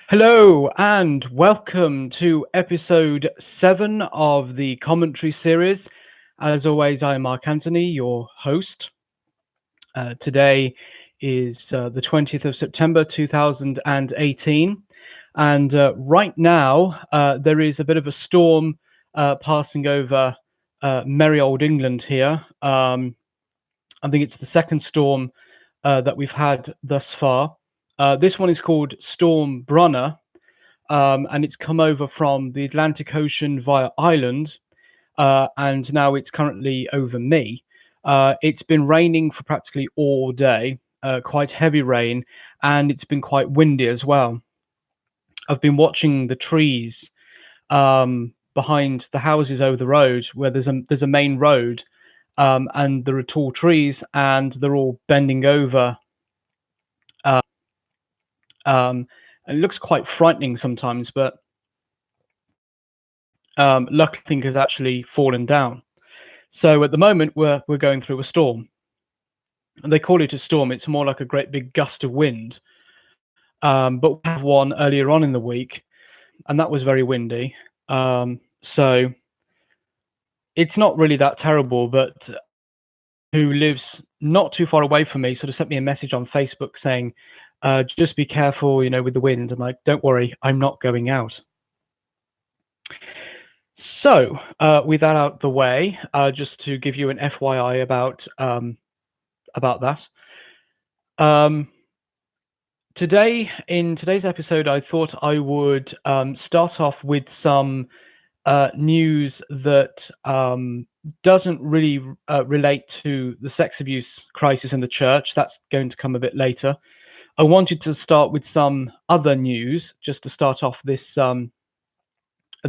Hello and welcome to episode 7 of the commentary series. As always, I'm Mark Anthony, your host. Today is the 20th of September 2018, and right now there is a bit of a storm passing over merry old England here. I think it's the second storm that we've had thus far. This one is called Storm Brunner, and it's come over from the Atlantic Ocean via Ireland, and now it's currently over me. It's been raining for practically all day, quite heavy rain, and it's been quite windy as well. I've been watching the trees behind the houses over the road, where there's a main road, and there are tall trees, and they're all bending over. And it looks quite frightening sometimes, but luckily, I think has actually fallen down. So at the moment, we're going through a storm. And they call it a storm. It's more like a great big gust of wind. But we had one earlier on in the week, and that was very windy. So it's not really that terrible, but who lives not too far away from me sort of sent me a message on Facebook saying, just be careful, with the wind. I'm like, don't worry, I'm not going out. So, with that out the way, just to give you an FYI about that. In today's episode, I thought I would start off with some news that doesn't really relate to the sex abuse crisis in the church. That's going to come a bit later. I wanted to start with some other news just to start off this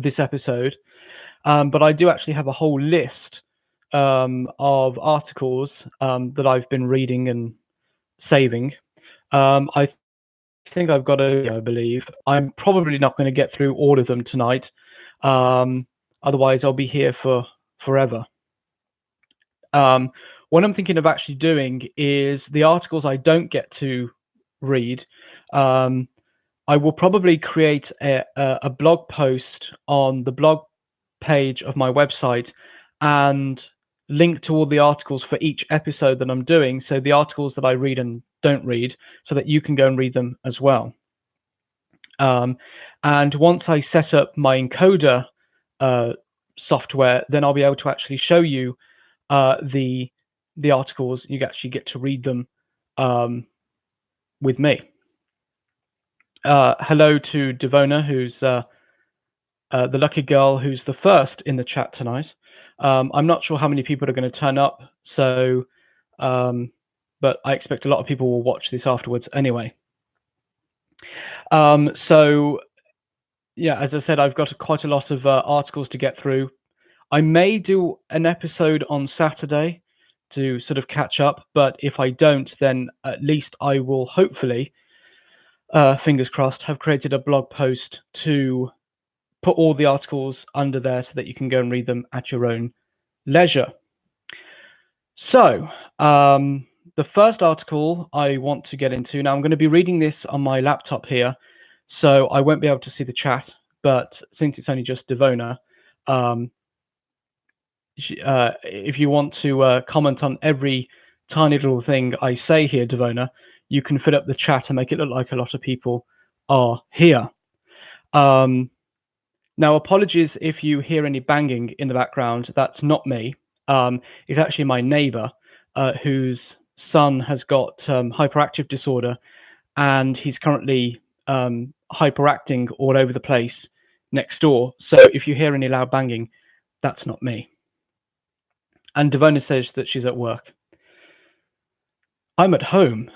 episode. But I do actually have a whole list of articles that I've been reading and saving. I think I've got I believe. I'm probably not going to get through all of them tonight. Otherwise, I'll be here for forever. What I'm thinking of actually doing is the articles I don't get to read. I will probably create a blog post on the blog page of my website and link to all the articles for each episode that I'm doing. So the articles that I read and don't read, so that you can go and read them as well. And once I set up my encoder software, then I'll be able to actually show you the articles. You actually get to read them with me. Hello to Devona, who's the lucky girl who's the first in the chat tonight. I'm not sure how many people are going to turn up, so but I expect a lot of people will watch this afterwards anyway. So yeah, as I said, I've got quite a lot of articles to get through. I may do an episode on Saturday to sort of catch up, but if I don't, then at least I will hopefully, fingers crossed, have created a blog post to put all the articles under there so that you can go and read them at your own leisure. So, the first article I want to get into, now I'm going to be reading this on my laptop here, so I won't be able to see the chat, but since it's only just Devona, if you want to comment on every tiny little thing I say here, Devona, you can fill up the chat and make it look like a lot of people are here. Now, apologies if you hear any banging in the background. That's not me. It's actually my neighbor whose son has got hyperactive disorder, and he's currently hyperacting all over the place next door. So if you hear any loud banging, that's not me. And Devona says that she's at work. I'm at home.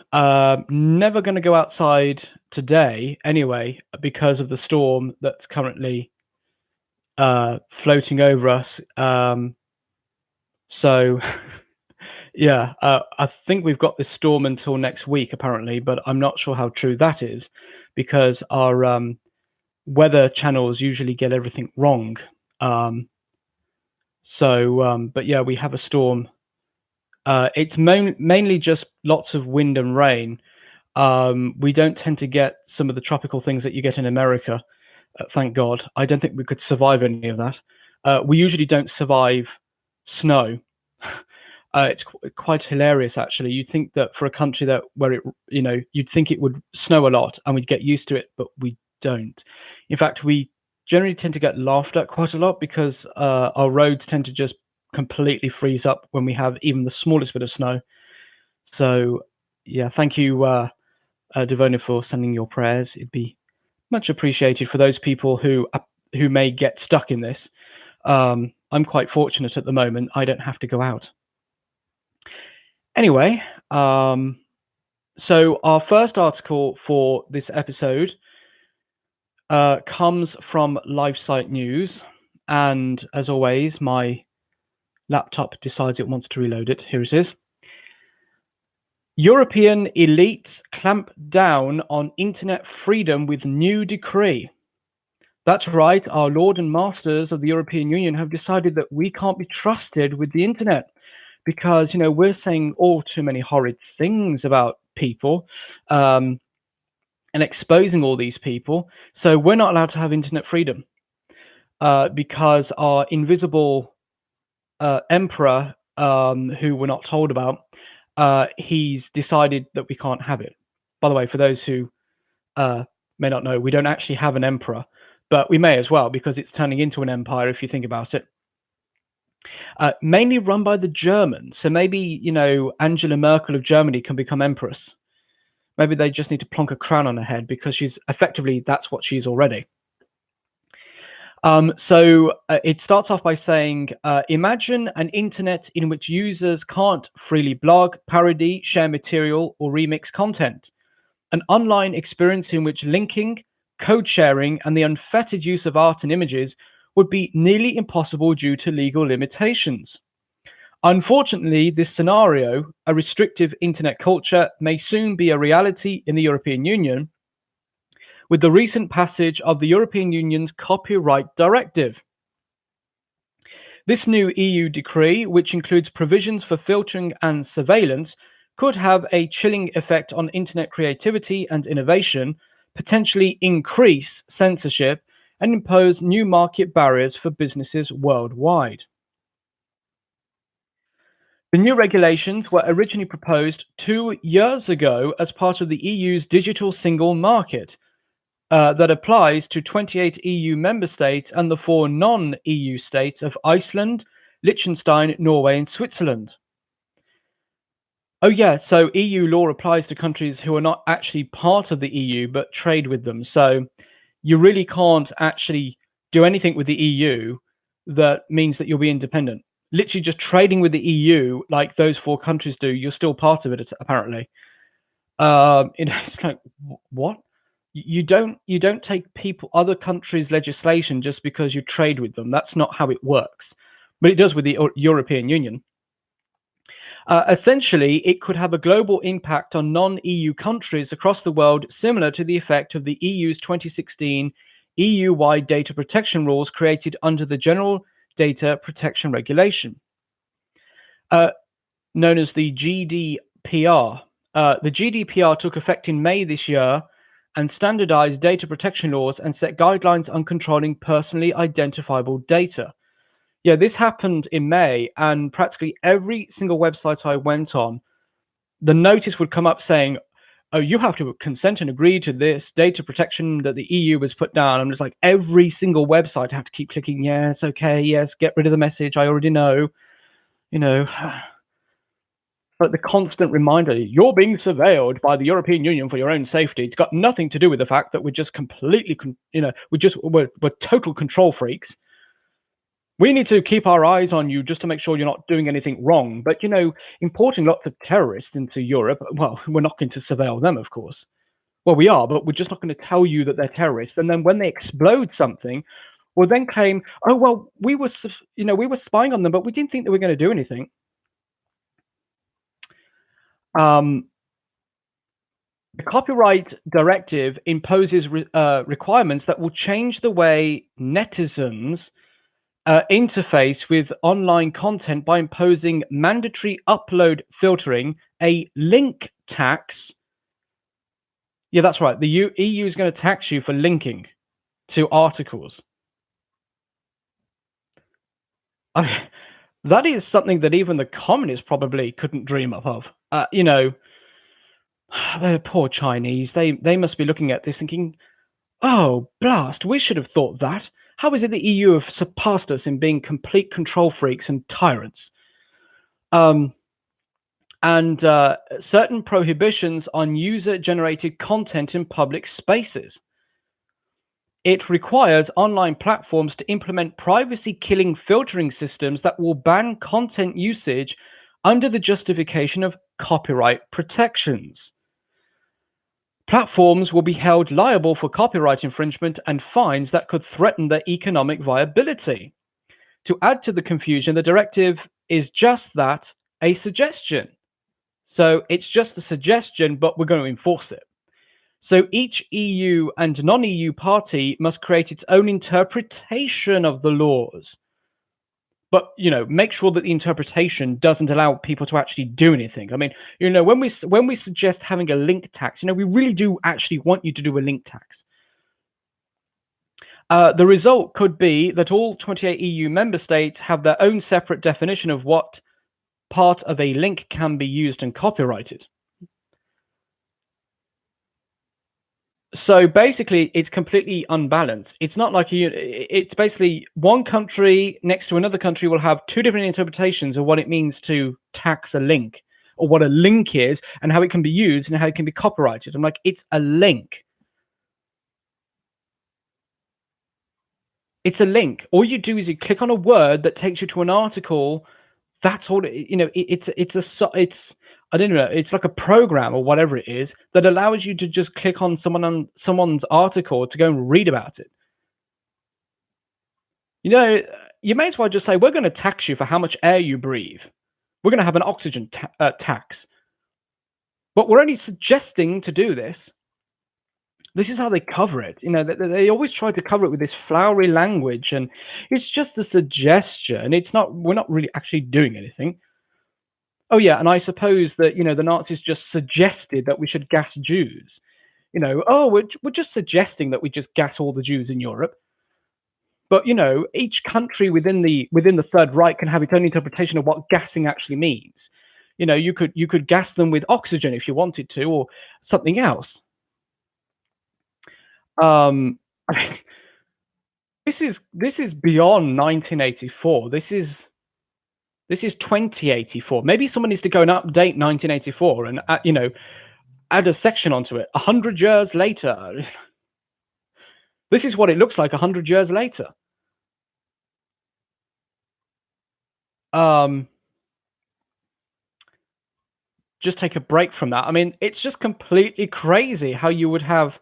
Never going to go outside today anyway because of the storm that's currently floating over us. So yeah, I think we've got this storm until next week apparently, but I'm not sure how true that is because our weather channels usually get everything wrong. But yeah, we have a storm. It's mainly just lots of wind and rain. We don't tend to get some of the tropical things that you get in America. Thank God. I don't think we could survive any of that. We usually don't survive snow. It's quite hilarious, actually. You'd think that for a country where you'd think it would snow a lot and we'd get used to it, but we don't. In fact, we generally tend to get laughed at quite a lot because our roads tend to just completely freeze up when we have even the smallest bit of snow. So, yeah, thank you, Devona, for sending your prayers. It'd be much appreciated for those people who may get stuck in this. I'm quite fortunate at the moment. I don't have to go out. Anyway, so our first article for this episode comes from LifeSite News, and as always, my laptop decides it wants to reload it. Here it is. European elites clamp down on internet freedom with new decree. That's right, our Lord and Masters of the European Union have decided that we can't be trusted with the internet because, we're saying all too many horrid things about people and exposing all these people. So we're not allowed to have internet freedom because our invisible emperor, who we're not told about, he's decided that we can't have it. By the way, for those who may not know, we don't actually have an emperor, but we may as well because it's turning into an empire if you think about it. Mainly run by the Germans. So maybe, Angela Merkel of Germany can become empress. Maybe they just need to plonk a crown on her head because that's what she's already. So it starts off by saying, imagine an internet in which users can't freely blog, parody, share material, or remix content. An online experience in which linking, code sharing, and the unfettered use of art and images would be nearly impossible due to legal limitations. Unfortunately, this scenario, a restrictive internet culture, may soon be a reality in the European Union with the recent passage of the European Union's Copyright Directive. This new EU decree, which includes provisions for filtering and surveillance, could have a chilling effect on internet creativity and innovation, potentially increase censorship, and impose new market barriers for businesses worldwide. The new regulations were originally proposed 2 years ago as part of the EU's digital single market that applies to 28 EU member states and the 4 non-EU states of Iceland, Liechtenstein, Norway, and Switzerland. Oh yeah, so EU law applies to countries who are not actually part of the EU but trade with them. So you really can't actually do anything with the EU that means that you'll be independent. Literally just trading with the EU like those 4 countries do, you're still part of it apparently. It's like, what? You don't take other countries' legislation just because you trade with them. That's not how it works. But it does with the European Union. Essentially, it could have a global impact on non-EU countries across the world, similar to the effect of the EU's 2016 EU-wide data protection rules created under the General Data Protection Regulation, known as the GDPR. The GDPR took effect in May this year and standardized data protection laws and set guidelines on controlling personally identifiable data. Yeah, this happened in May, and practically every single website I went on, the notice would come up saying, oh, you have to consent and agree to this data protection that the EU has put down. I'm just like, every single website I have to keep clicking, yes, okay, yes, get rid of the message, I already know. But the constant reminder, you're being surveilled by the European Union for your own safety. It's got nothing to do with the fact that we're just completely, we're total control freaks. We need to keep our eyes on you just to make sure you're not doing anything wrong. But, importing lots of terrorists into Europe, well, we're not going to surveil them, of course. Well, we are, but we're just not going to tell you that they're terrorists. And then when they explode something, we'll then claim, oh, well, we were spying on them, but we didn't think they were going to do anything. The Copyright Directive imposes requirements that will change the way netizens interface with online content by imposing mandatory upload filtering, a link tax, Yeah, that's right. The EU is going to tax you for linking to articles. I mean, that is something that even the communists probably couldn't dream up of. The poor Chinese. They must be looking at this thinking, "Oh, blast! We should have thought that. How is it the EU have surpassed us in being complete control freaks and tyrants?" Um, and certain prohibitions on user-generated content in public spaces. It requires online platforms to implement privacy-killing filtering systems that will ban content usage under the justification of copyright protections. Platforms will be held liable for copyright infringement and fines that could threaten their economic viability. To add to the confusion, the directive is just that, a suggestion. So it's just a suggestion, but we're going to enforce it. So each EU and non-EU party must create its own interpretation of the laws. But, make sure that the interpretation doesn't allow people to actually do anything. I mean, when we suggest having a link tax, we really do actually want you to do a link tax. The result could be that all 28 EU member states have their own separate definition of what part of a link can be used and copyrighted. So basically, it's completely unbalanced. It's not like it's basically one country next to another country will have two different interpretations of what it means to tax a link, or what a link is, and how it can be used and how it can be copyrighted. I'm like, it's a link. It's a link. All you do is you click on a word that takes you to an article. That's all. It's I don't know. It's like a program or whatever it is that allows you to just click on someone's article to go and read about it. You may as well just say, we're going to tax you for how much air you breathe. We're going to have an oxygen tax. But we're only suggesting to do this. This is how they cover it. They always try to cover it with this flowery language, and it's just a suggestion. We're not really actually doing anything. Oh yeah, and I suppose that the Nazis just suggested that we should gas Jews. We're just suggesting that we just gas all the Jews in Europe. But each country within the Third Reich can have its own interpretation of what gassing actually means. You could gas them with oxygen if you wanted to, or something else. This is beyond 1984. This is 2084. Maybe someone needs to go and update 1984 and add a section onto it. 100 years later. This is what it looks like 100 years later. Just take a break from that. I mean, it's just completely crazy how you would have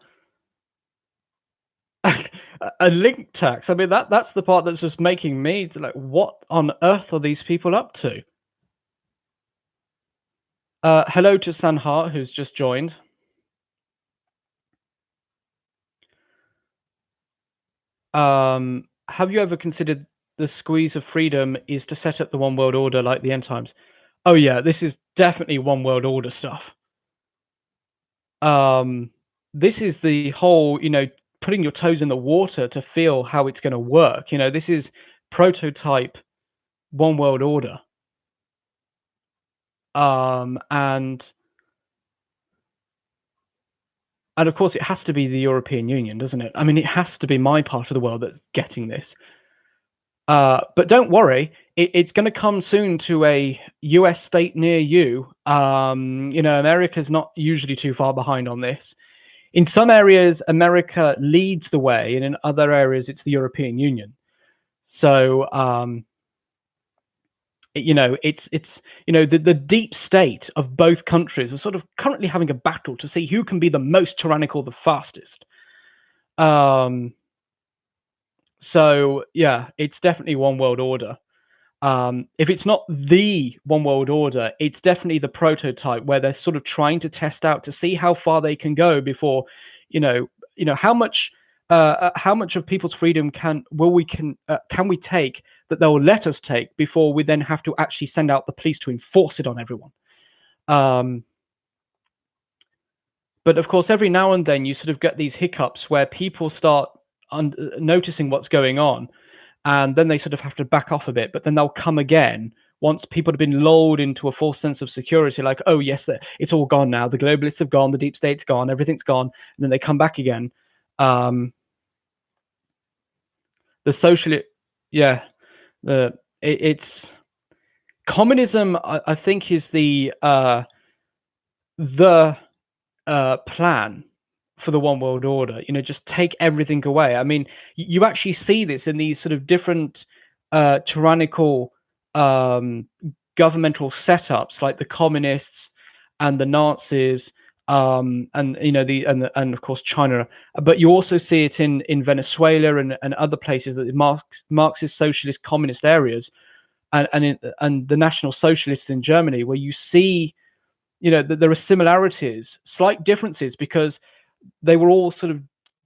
a link tax. I mean, that's the part that's just making me like, what on earth are these people up to? Hello to Sanha, who's just joined. Have you ever considered the squeeze of freedom is to set up the one world order like the end times? Oh yeah, this is definitely one world order stuff. This is the whole, putting your toes in the water to feel how it's going to work. This is prototype one world order. And of course it has to be the European Union, doesn't it? I mean, it has to be my part of the world that's getting this. But don't worry, it's going to come soon to a US state near you. America's not usually too far behind on this. In some areas, America leads the way, and in other areas, it's the European Union. So, it's the deep state of both countries are sort of currently having a battle to see who can be the most tyrannical the fastest. So yeah, it's definitely one world order. If it's not the one world order, it's definitely the prototype where they're sort of trying to test out to see how far they can go before, how much of people's freedom can we take that they'll let us take before we then have to actually send out the police to enforce it on everyone. But of course, every now and then you sort of get these hiccups where people start noticing what's going on, and then they sort of have to back off a bit, but then they'll come again once people have been lulled into a false sense of security, like, oh yes, it's all gone now, the globalists have gone, the deep state's gone, everything's gone, and then they come back again. The socialist, yeah, it's communism, I think, is the plan for the one world order. Just take everything away. I mean, you actually see this in these sort of different tyrannical governmental setups, like the communists and the Nazis, and and of course China. But you also see it in Venezuela and other places, that the Marxist, socialist, communist areas, and the National Socialists in Germany, where you see, that there are similarities, slight differences, because they were all sort of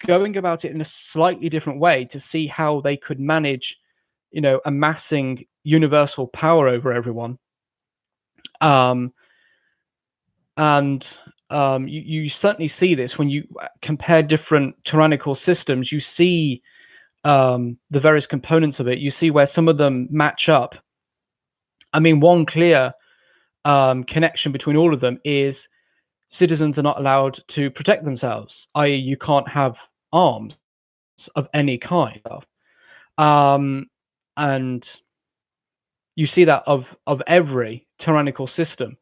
going about it in a slightly different way to see how they could manage, amassing universal power over everyone. You certainly see this when you compare different tyrannical systems. You see the various components of it. You see where some of them match up. I mean, one clear connection between all of them is citizens are not allowed to protect themselves, i.e. you can't have arms of any kind. And you see that of every tyrannical system.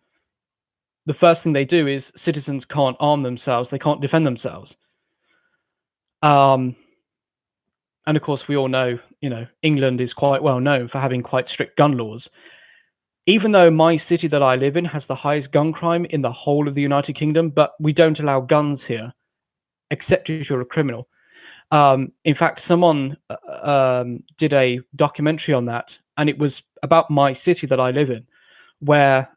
The first thing they do is citizens can't arm themselves, they can't defend themselves. And of course, we all know, England is quite well known for having quite strict gun laws. Even though my city that I live in has the highest gun crime in the whole of the United Kingdom, but we don't allow guns here, except if you're a criminal. In fact, someone did a documentary on that, and it was about my city that I live in, where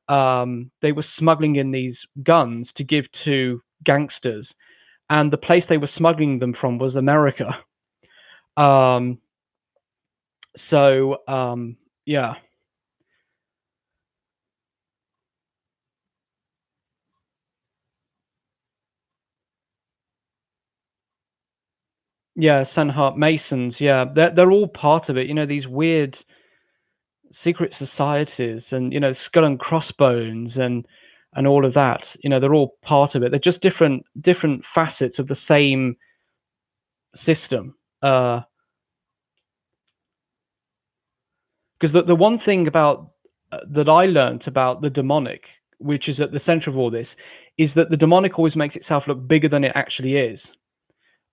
they were smuggling in these guns to give to gangsters, and the place they were smuggling them from was America. Yeah. Yeah, Sandhart Masons, yeah, they're all part of it. These weird secret societies, and skull and crossbones, and all of that. They're all part of it. They're just different facets of the same system. Because the one thing about that I learned about the demonic, which is at the center of all this, is that the demonic always makes itself look bigger than it actually is.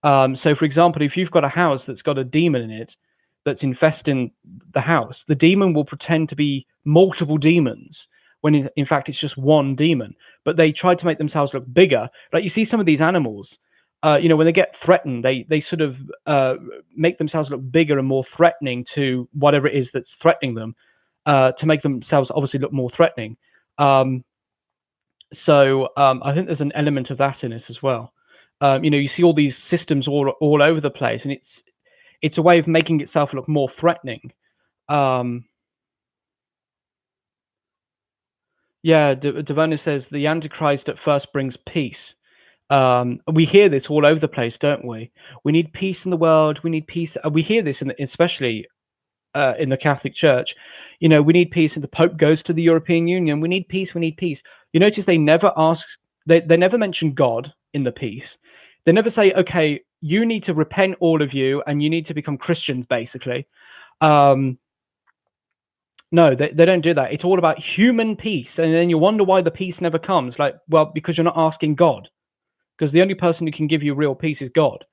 So, for example, if you've got a house that's got a demon in it that's infesting the house, the demon will pretend to be multiple demons when in fact it's just one demon. But they try to make themselves look bigger. Like, you see some of these animals, when they get threatened, they sort of make themselves look bigger and more threatening to whatever it is that's threatening them, to make themselves obviously look more threatening. I think there's an element of that in it as well. You see all these systems all over the place, and it's a way of making itself look more threatening. Yeah, Devona says the Antichrist at first brings peace. We hear this all over the place, don't we? We need peace in the world. We need peace. We hear this, especially in the Catholic Church. We need peace, and the Pope goes to the European Union. We need peace. We need peace. You notice they never ask. They never mention God in the peace. They never say, okay, you need to repent, all of you, and you need to become Christians, basically. No, they don't do that. It's all about human peace. And then you wonder why the peace never comes. Like, well, because you're not asking God. Because the only person who can give you real peace is God.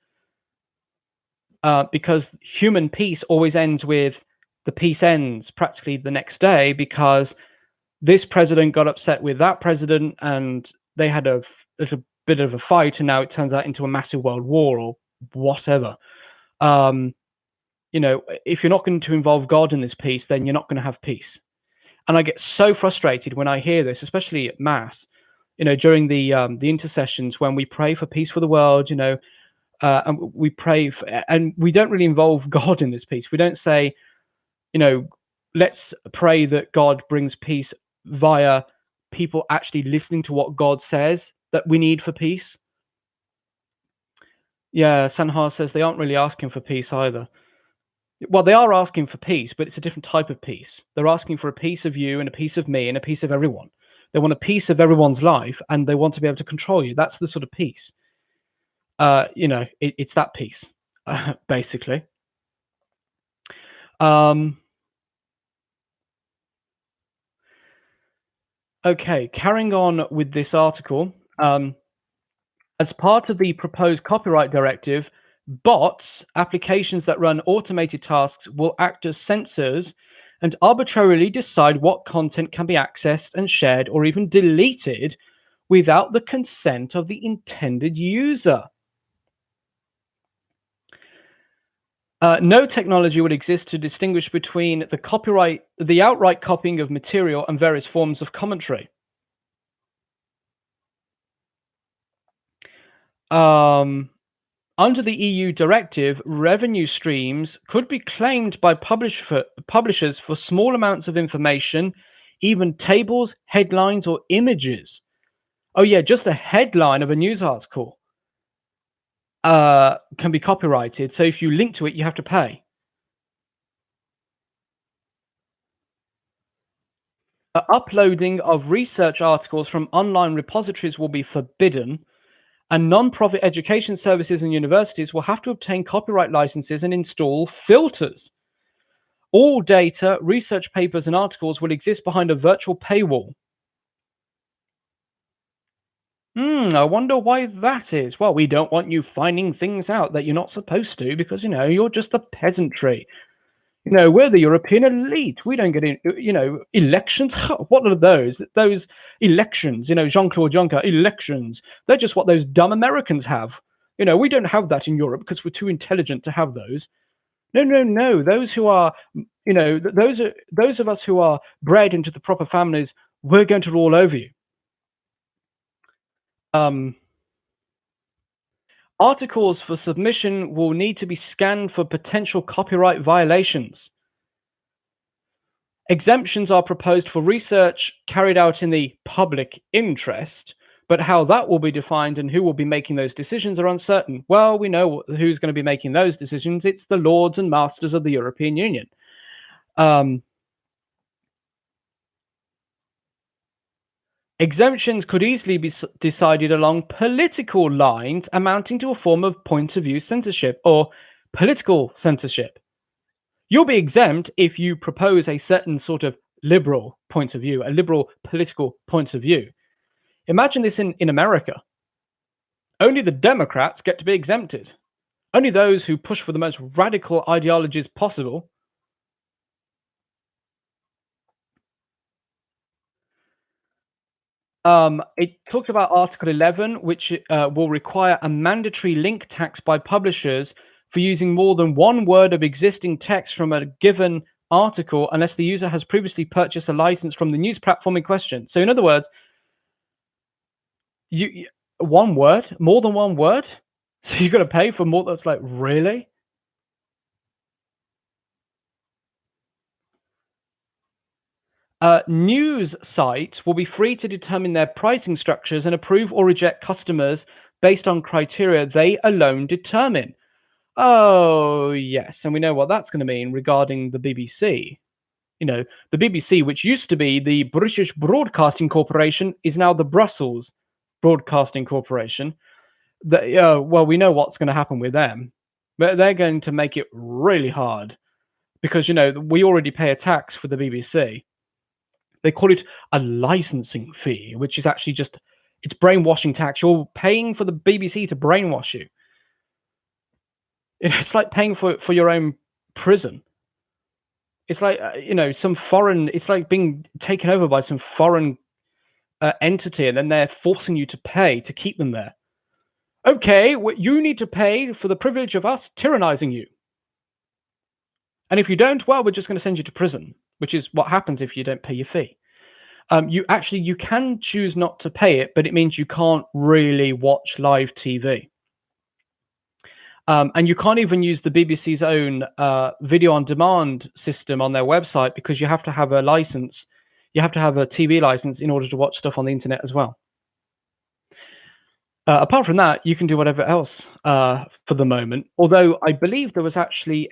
Because human peace always ends with the peace ends practically the next day, because this president got upset with that president, and they had a little bit of a fight, and now it turns out into a massive world war or whatever. If you're not going to involve God in this peace, then you're not going to have peace. And I get so frustrated when I hear this, especially at Mass, during the intercessions, when we pray for peace for the world, and we pray and we don't really involve God in this peace. We don't say, let's pray that God brings peace via people actually listening to what God says that we need for peace. Yeah, Sanha says they aren't really asking for peace either. Well, they are asking for peace, but it's a different type of peace. They're asking for a piece of you and a piece of me and a piece of everyone. They want a piece of everyone's life, and they want to be able to control you. That's the sort of peace. It's that peace, basically. Um, okay, carrying on with this article. As part of the proposed copyright directive, bots, applications that run automated tasks, will act as censors and arbitrarily decide what content can be accessed and shared or even deleted without the consent of the intended user. No technology would exist to distinguish between the outright copying of material and various forms of commentary. Under the EU directive, revenue streams could be claimed by publishers for small amounts of information, even tables, headlines, or images. Oh yeah, just a headline of a news article can be copyrighted. So if you link to it, you have to pay. Uploading of research articles from online repositories will be forbidden, and non-profit education services and universities will have to obtain copyright licenses and install filters. All data, research papers, and articles will exist behind a virtual paywall. I wonder why that is. Well, we don't want you finding things out that you're not supposed to because, you're just the peasantry. We're the European elite. We don't get in, elections. What are those? Those elections, Jean-Claude Juncker, elections. They're just what those dumb Americans have. We don't have that in Europe because we're too intelligent to have those. No, no, no. Those who are, those of us who are bred into the proper families, we're going to rule over you. Articles for submission will need to be scanned for potential copyright violations. Exemptions are proposed for research carried out in the public interest, but how that will be defined and who will be making those decisions are uncertain. Well, we know who's going to be making those decisions. It's the lords and masters of the European Union. Exemptions could easily be decided along political lines, amounting to a form of point of view censorship or political censorship. You'll be exempt if you propose a certain sort of liberal point of view, a liberal political point of view. Imagine this in America. Only the Democrats get to be exempted. Only those who push for the most radical ideologies possible. It talks about Article 11, which will require a mandatory link tax by publishers for using more than one word of existing text from a given article unless the user has previously purchased a license from the news platform in question. So in other words, one word, more than one word, so you've got to pay for more. That's like, really? News sites will be free to determine their pricing structures and approve or reject customers based on criteria they alone determine. Oh, yes. And we know what that's going to mean regarding the BBC. The BBC, which used to be the British Broadcasting Corporation, is now the Brussels Broadcasting Corporation. Well, we know what's going to happen with them. But they're going to make it really hard because, we already pay a tax for the BBC. They call it a licensing fee, which is actually it's brainwashing tax. You're paying for the BBC to brainwash you. It's like paying for your own prison. It's like, it's like being taken over by some foreign entity, and then they're forcing you to pay to keep them there. Okay, you need to pay for the privilege of us tyrannizing you. And if you don't, well, we're just going to send you to prison, which is what happens if you don't pay your fee. You can choose not to pay it, but it means you can't really watch live TV. And you can't even use the BBC's own video on demand system on their website because you have to have a license. You have to have a TV license in order to watch stuff on the internet as well. Apart from that, you can do whatever else for the moment. Although I believe there was actually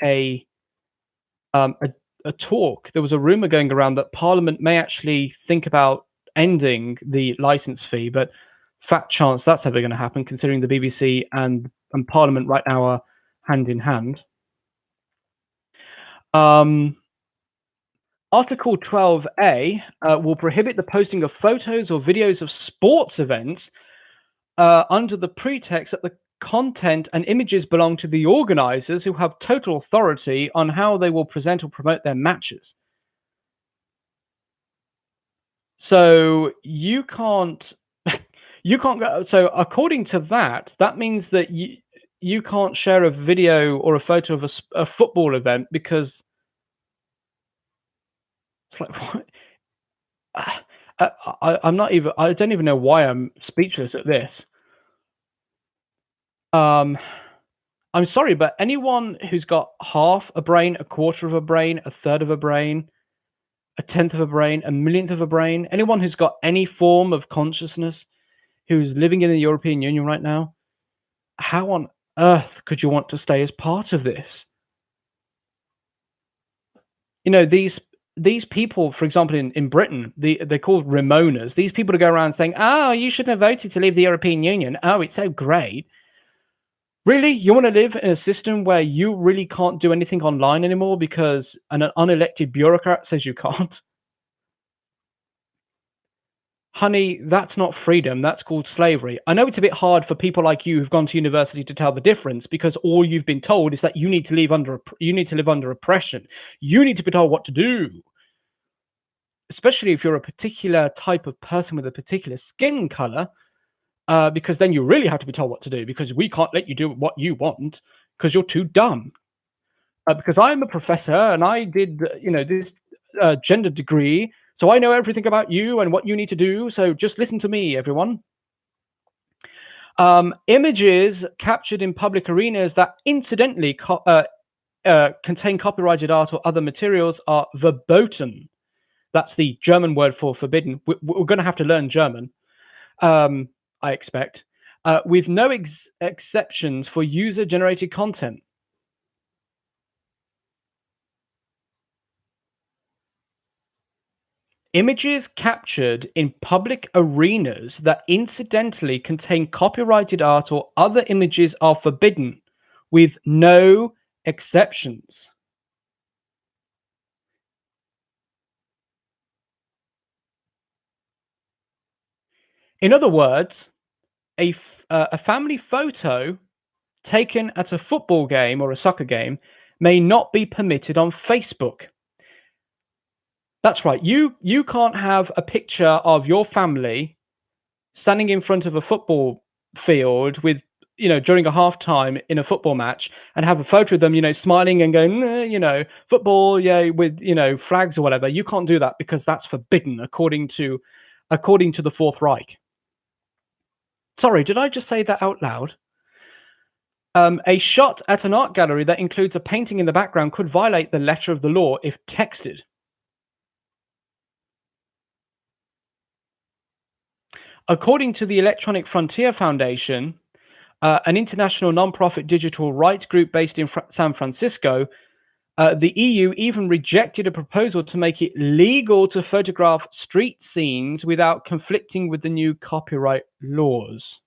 um, a, a talk. There was a rumor going around that Parliament may actually think about ending the license fee, but fat chance that's ever going to happen, considering the BBC and Parliament right now are hand in hand. Article 12A will prohibit the posting of photos or videos of sports events under the pretext that the content and images belong to the organizers, who have total authority on how they will present or promote their matches. So you can't go. So according to that, that means that you can't share a video or a photo of a football event, because it's like, what? I'm not even. I don't even know why I'm speechless at this. I'm sorry, but anyone who's got half a brain, a quarter of a brain, a third of a brain, a tenth of a brain, a millionth of a brain, anyone who's got any form of consciousness, who's living in the European Union right now, how on earth could you want to stay as part of this? You know, these people, for example, in Britain, they're called Ramonas. These people to go around saying, "Oh, you shouldn't have voted to leave the European Union. Oh, it's so great." Really? You want to live in a system where you really can't do anything online anymore because an unelected bureaucrat says you can't? Honey, that's not freedom. That's called slavery. I know it's a bit hard for people like you who've gone to university to tell the difference, because all you've been told is that you need to live under oppression. You need to be told what to do. Especially if you're a particular type of person with a particular skin color, because then you really have to be told what to do, because we can't let you do what you want because you're too dumb. Because I'm a professor and I did, this gender degree, so I know everything about you and what you need to do. So just listen to me, everyone. Images captured in public arenas that incidentally contain copyrighted art or other materials are verboten. That's the German word for forbidden. We're going to have to learn German, I expect, with no exceptions for user-generated content. Images captured in public arenas that incidentally contain copyrighted art or other images are forbidden, with no exceptions. In other words, a family photo taken at a football game or a soccer game may not be permitted on Facebook. That's right. You can't have a picture of your family standing in front of a football field with, during a halftime in a football match, and have a photo of them, smiling and going, football, yeah, with, flags or whatever. You can't do that because that's forbidden according to the Fourth Reich. Sorry, did I just say that out loud? A shot at an art gallery that includes a painting in the background could violate the letter of the law if texted. According to the Electronic Frontier Foundation, an international non-profit digital rights group based in San Francisco, the EU even rejected a proposal to make it legal to photograph street scenes without conflicting with the new copyright laws.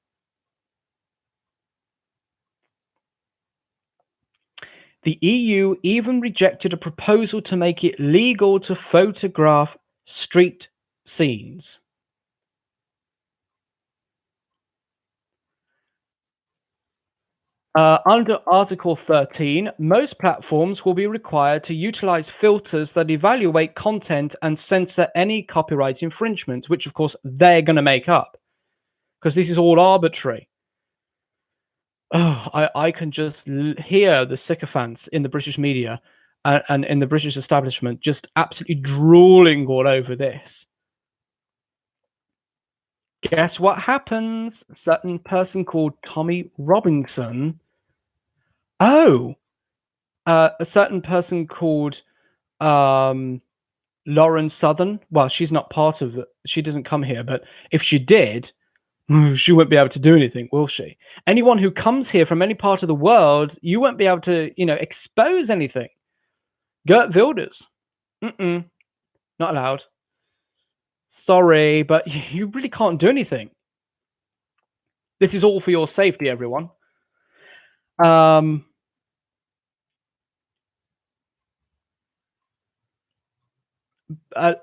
The EU even rejected a proposal to make it legal to photograph street scenes. Under Article 13, most platforms will be required to utilize filters that evaluate content and censor any copyright infringements, which of course they're going to make up, because this is all arbitrary. Oh, I can just hear the sycophants in the British media and in the British establishment just absolutely drooling all over this. Guess what happens? A certain person called Tommy Robinson. Oh, a certain person called Lauren Southern. Well, she's not part of it. She doesn't come here, but if she did, She won't be able to do anything, will she? Anyone who comes here from any part of the world, you won't be able to, expose anything. Geert Wilders, not allowed. Sorry, but you really can't do anything. This is all for your safety, everyone. A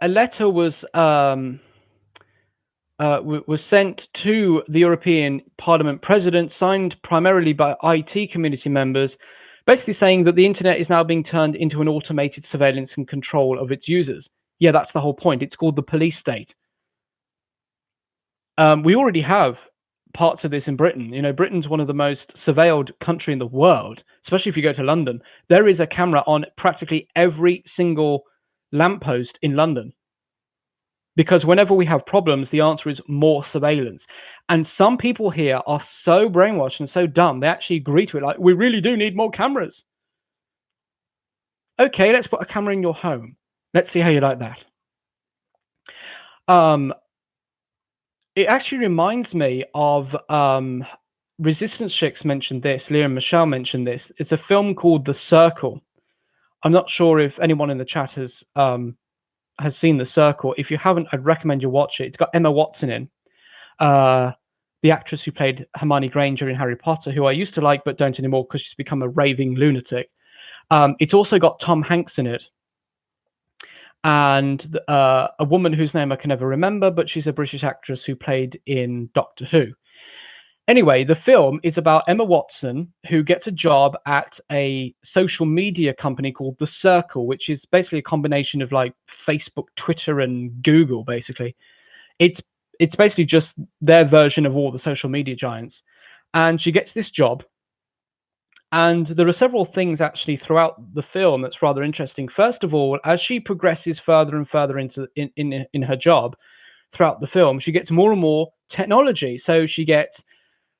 letter was sent to the European Parliament President, signed primarily by IT community members, basically saying that the internet is now being turned into an automated surveillance and control of its users. Yeah, that's the whole point. It's called the police state. We already have parts of this in Britain. Britain's one of the most surveilled country in the world, especially if you go to London. There is a camera on practically every single lamppost in London. Because whenever we have problems, the answer is more surveillance. And some people here are so brainwashed and so dumb, they actually agree to it. Like, we really do need more cameras. Okay, let's put a camera in your home. Let's see how you like that. It actually reminds me of Resistance Chicks mentioned this. Leah and Michelle mentioned this. It's a film called The Circle. I'm not sure if anyone in the chat has seen The Circle. If you haven't, I'd recommend you watch it. It's got Emma Watson in, the actress who played Hermione Granger in Harry Potter, who I used to like but don't anymore because she's become a raving lunatic. It's also got Tom Hanks in it, and a woman whose name I can never remember, but she's a British actress who played in Doctor Who. Anyway, the film is about Emma Watson, who gets a job at a social media company called The Circle, which is basically a combination of like Facebook, Twitter, and Google, basically. It's basically just their version of all the social media giants. And she gets this job. And there are several things actually throughout the film that's rather interesting. First of all, as she progresses further and further into in her job throughout the film, she gets more and more technology. So she gets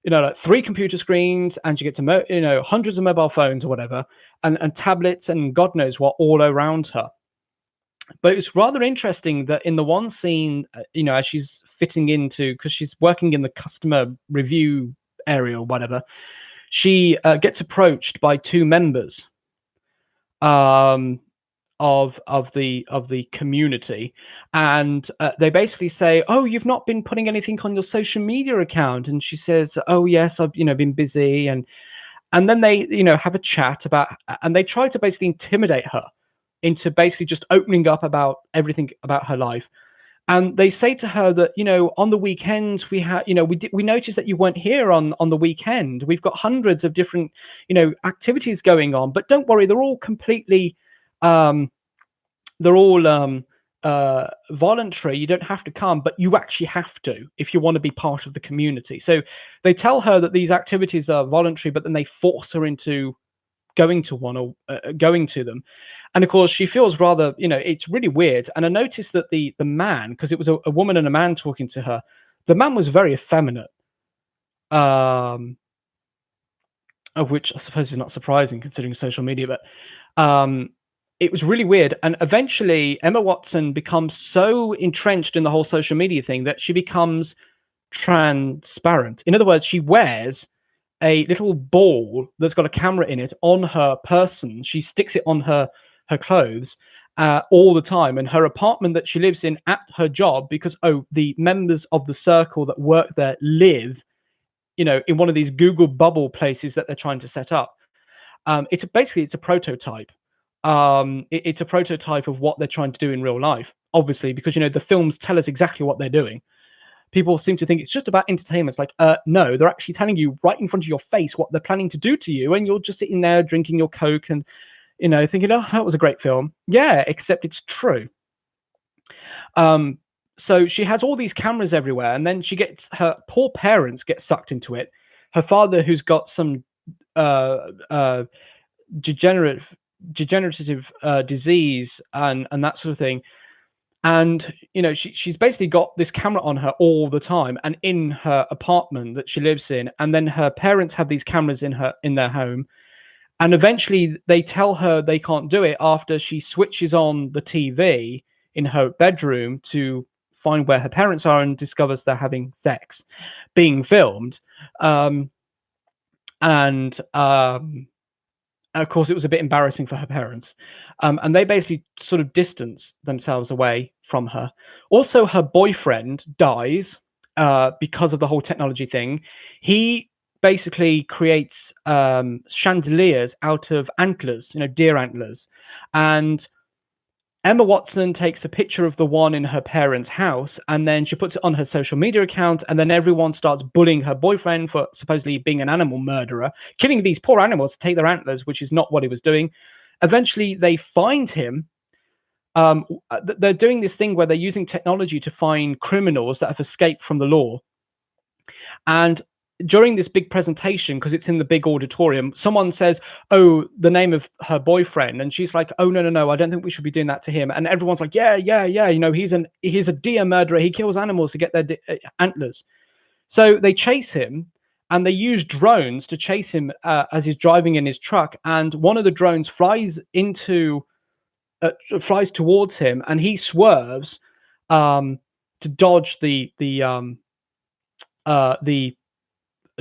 like 3 computer screens, and she gets hundreds of mobile phones or whatever, and tablets and God knows what all around her. But it's rather interesting that in the one scene, as she's fitting into, because she's working in the customer review area or whatever, she gets approached by 2 members of the community, and they basically say, "Oh, you've not been putting anything on your social media account." And she says, "Oh yes, I've been busy." And then they have a chat about, and they try to basically intimidate her into basically just opening up about everything about her life. And they say to her that, on the weekends we have, we noticed that you weren't here on the weekend. We've got hundreds of different, activities going on, but don't worry, they're all completely voluntary. You don't have to come, but you actually have to if you want to be part of the community. So they tell her that these activities are voluntary, but then they force her into going to one or going to them. And of course, she feels rather, it's really weird. And I noticed that the man, because it was a woman and a man talking to her, the man was very effeminate, of which I suppose is not surprising considering social media, but it was really weird. And eventually Emma Watson becomes so entrenched in the whole social media thing that she becomes transparent. In other words, she wears a little ball that's got a camera in it on her person. She sticks it on her clothes all the time. And her apartment that she lives in at her job, because the members of the circle that work there live in one of these Google bubble places that they're trying to set up. It's a prototype. It's a prototype of what they're trying to do in real life, obviously, because the films tell us exactly what they're doing. People seem to think it's just about entertainment. It's like, no, they're actually telling you right in front of your face what they're planning to do to you, and you're just sitting there drinking your Coke and thinking, oh, that was a great film. Yeah, except it's true. So she has all these cameras everywhere, and then her poor parents get sucked into it. Her father, who's got some degenerative disease and that sort of thing. And she's basically got this camera on her all the time, and in her apartment that she lives in. And then her parents have these cameras in their home, and eventually they tell her they can't do it after she switches on the TV in her bedroom to find where her parents are and discovers they're having sex, being filmed. And of course, it was a bit embarrassing for her parents. And they basically sort of distance themselves away from her. Also, her boyfriend dies because of the whole technology thing. He basically creates chandeliers out of antlers, deer antlers. And Emma Watson takes a picture of the one in her parents' house, and then she puts it on her social media account, and then everyone starts bullying her boyfriend for supposedly being an animal murderer, killing these poor animals to take their antlers, which is not what he was doing. Eventually, they find him. They're doing this thing where they're using technology to find criminals that have escaped from the law. And during this big presentation, because it's in the big auditorium, someone says, "Oh, the name of her boyfriend," and she's like, "Oh, no, I don't think we should be doing that to him." And everyone's like, "Yeah, he's a deer murderer. He kills animals to get their antlers." So they chase him, and they use drones to chase him as he's driving in his truck. And one of the drones flies towards him, and he swerves to dodge the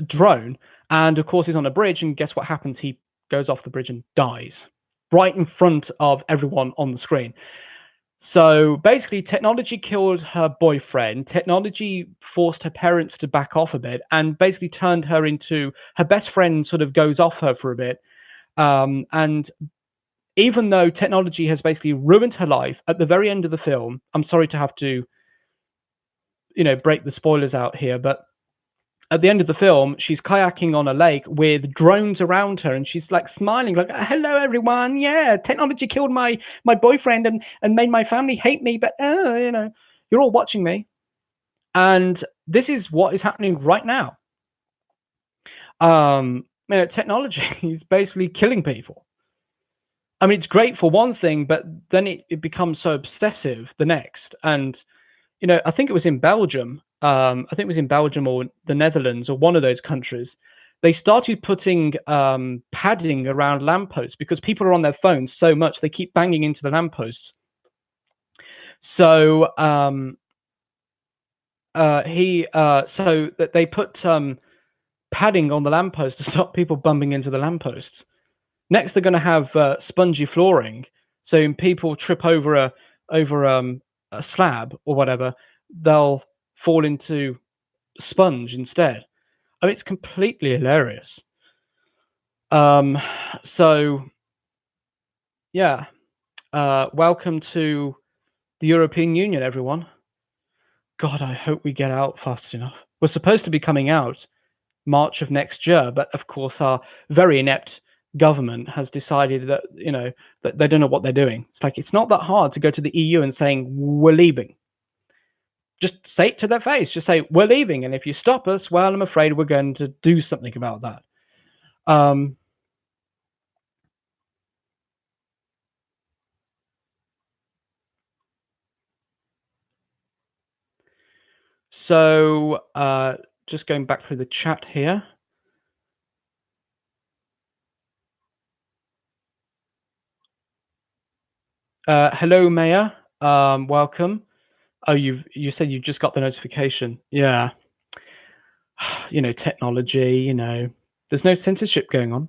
drone, and of course he's on a bridge, and guess what happens? He goes off the bridge and dies right in front of everyone on the screen. So basically, technology killed her boyfriend. Technology forced her parents to back off a bit, and basically turned her into her best friend. Sort of goes off her for a bit, and even though technology has basically ruined her life, at the very end of the film, I'm sorry to have to break the spoilers out here, but at the end of the film, she's kayaking on a lake with drones around her, and she's like smiling, like, "Hello, everyone. Yeah, technology killed my boyfriend and made my family hate me, but you're all watching me." And this is what is happening right now. Technology is basically killing people. I mean, it's great for one thing, but then it becomes so obsessive the next. And I think it was in Belgium. I think it was in Belgium or the Netherlands or one of those countries. They started putting padding around lampposts because people are on their phones so much they keep banging into the lampposts. So so that they put padding on the lampposts to stop people bumping into the lampposts. Next, they're going to have spongy flooring, so when people trip over a slab or whatever, they'll fall into sponge instead. I mean, it's completely hilarious. So yeah, welcome to the European Union, everyone. God, I hope we get out fast enough. We're supposed to be coming out March of next year, but of course our very inept government has decided that that they don't know what they're doing. It's like, it's not that hard to go to the EU and saying we're leaving. Just say it to their face. Just say, "We're leaving, and if you stop us, well, I'm afraid we're going to do something about that." So just going back through the chat here. Hello, Maya. Welcome. Oh, you said you just got the notification. Yeah. Technology, there's no censorship going on.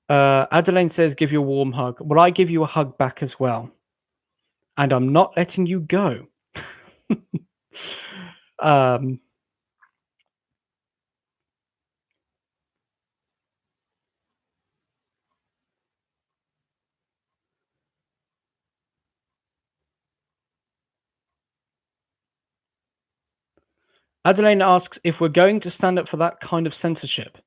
Adeline says, "Give you a warm hug." Well, I give you a hug back as well. And I'm not letting you go. Adeline asks if we're going to stand up for that kind of censorship.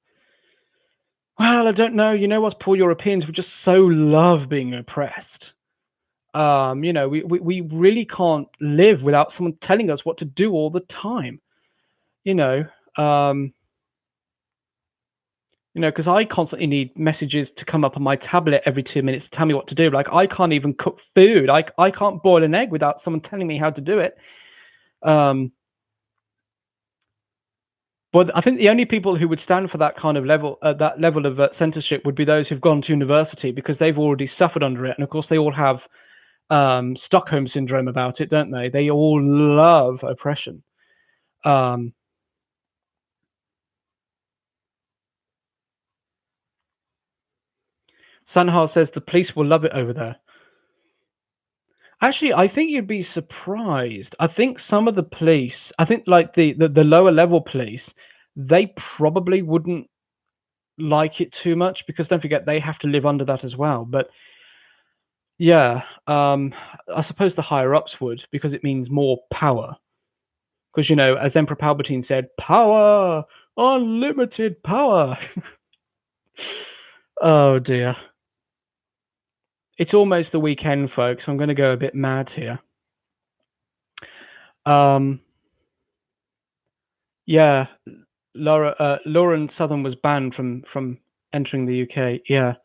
Well, I don't know. You know what's poor Europeans? We just so love being oppressed. We really can't live without someone telling us what to do all the time. Because I constantly need messages to come up on my tablet every 2 minutes to tell me what to do. Like, I can't even cook food. I can't boil an egg without someone telling me how to do it. But I think the only people who would stand for that kind of level, that level of censorship, would be those who've gone to university, because they've already suffered under it, and of course they all have Stockholm syndrome about it, don't they? They all love oppression. Sanhar says the police will love it over there. Actually, I think you'd be surprised. I think some of the police, I think like the lower level police, they probably wouldn't like it too much, because don't forget they have to live under that as well. But yeah, I suppose the higher ups would, because it means more power. Because, you know, as Emperor Palpatine said, power, unlimited power. Oh dear. It's almost the weekend, folks. I'm going to go a bit mad here. Yeah, Lauren Southern was banned from entering the UK. Yeah.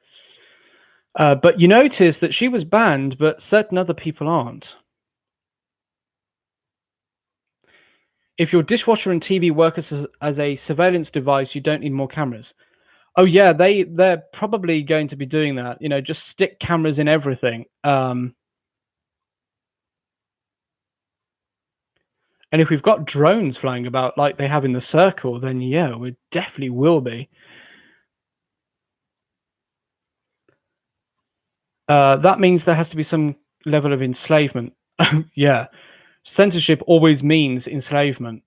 But you notice that she was banned, but certain other people aren't. If your dishwasher and TV work as a surveillance device, you don't need more cameras. Oh yeah, they're probably going to be doing that. You know, just stick cameras in everything. And if we've got drones flying about like they have in the Circle, then yeah, we definitely will be. That means there has to be some level of enslavement. Yeah, censorship always means enslavement,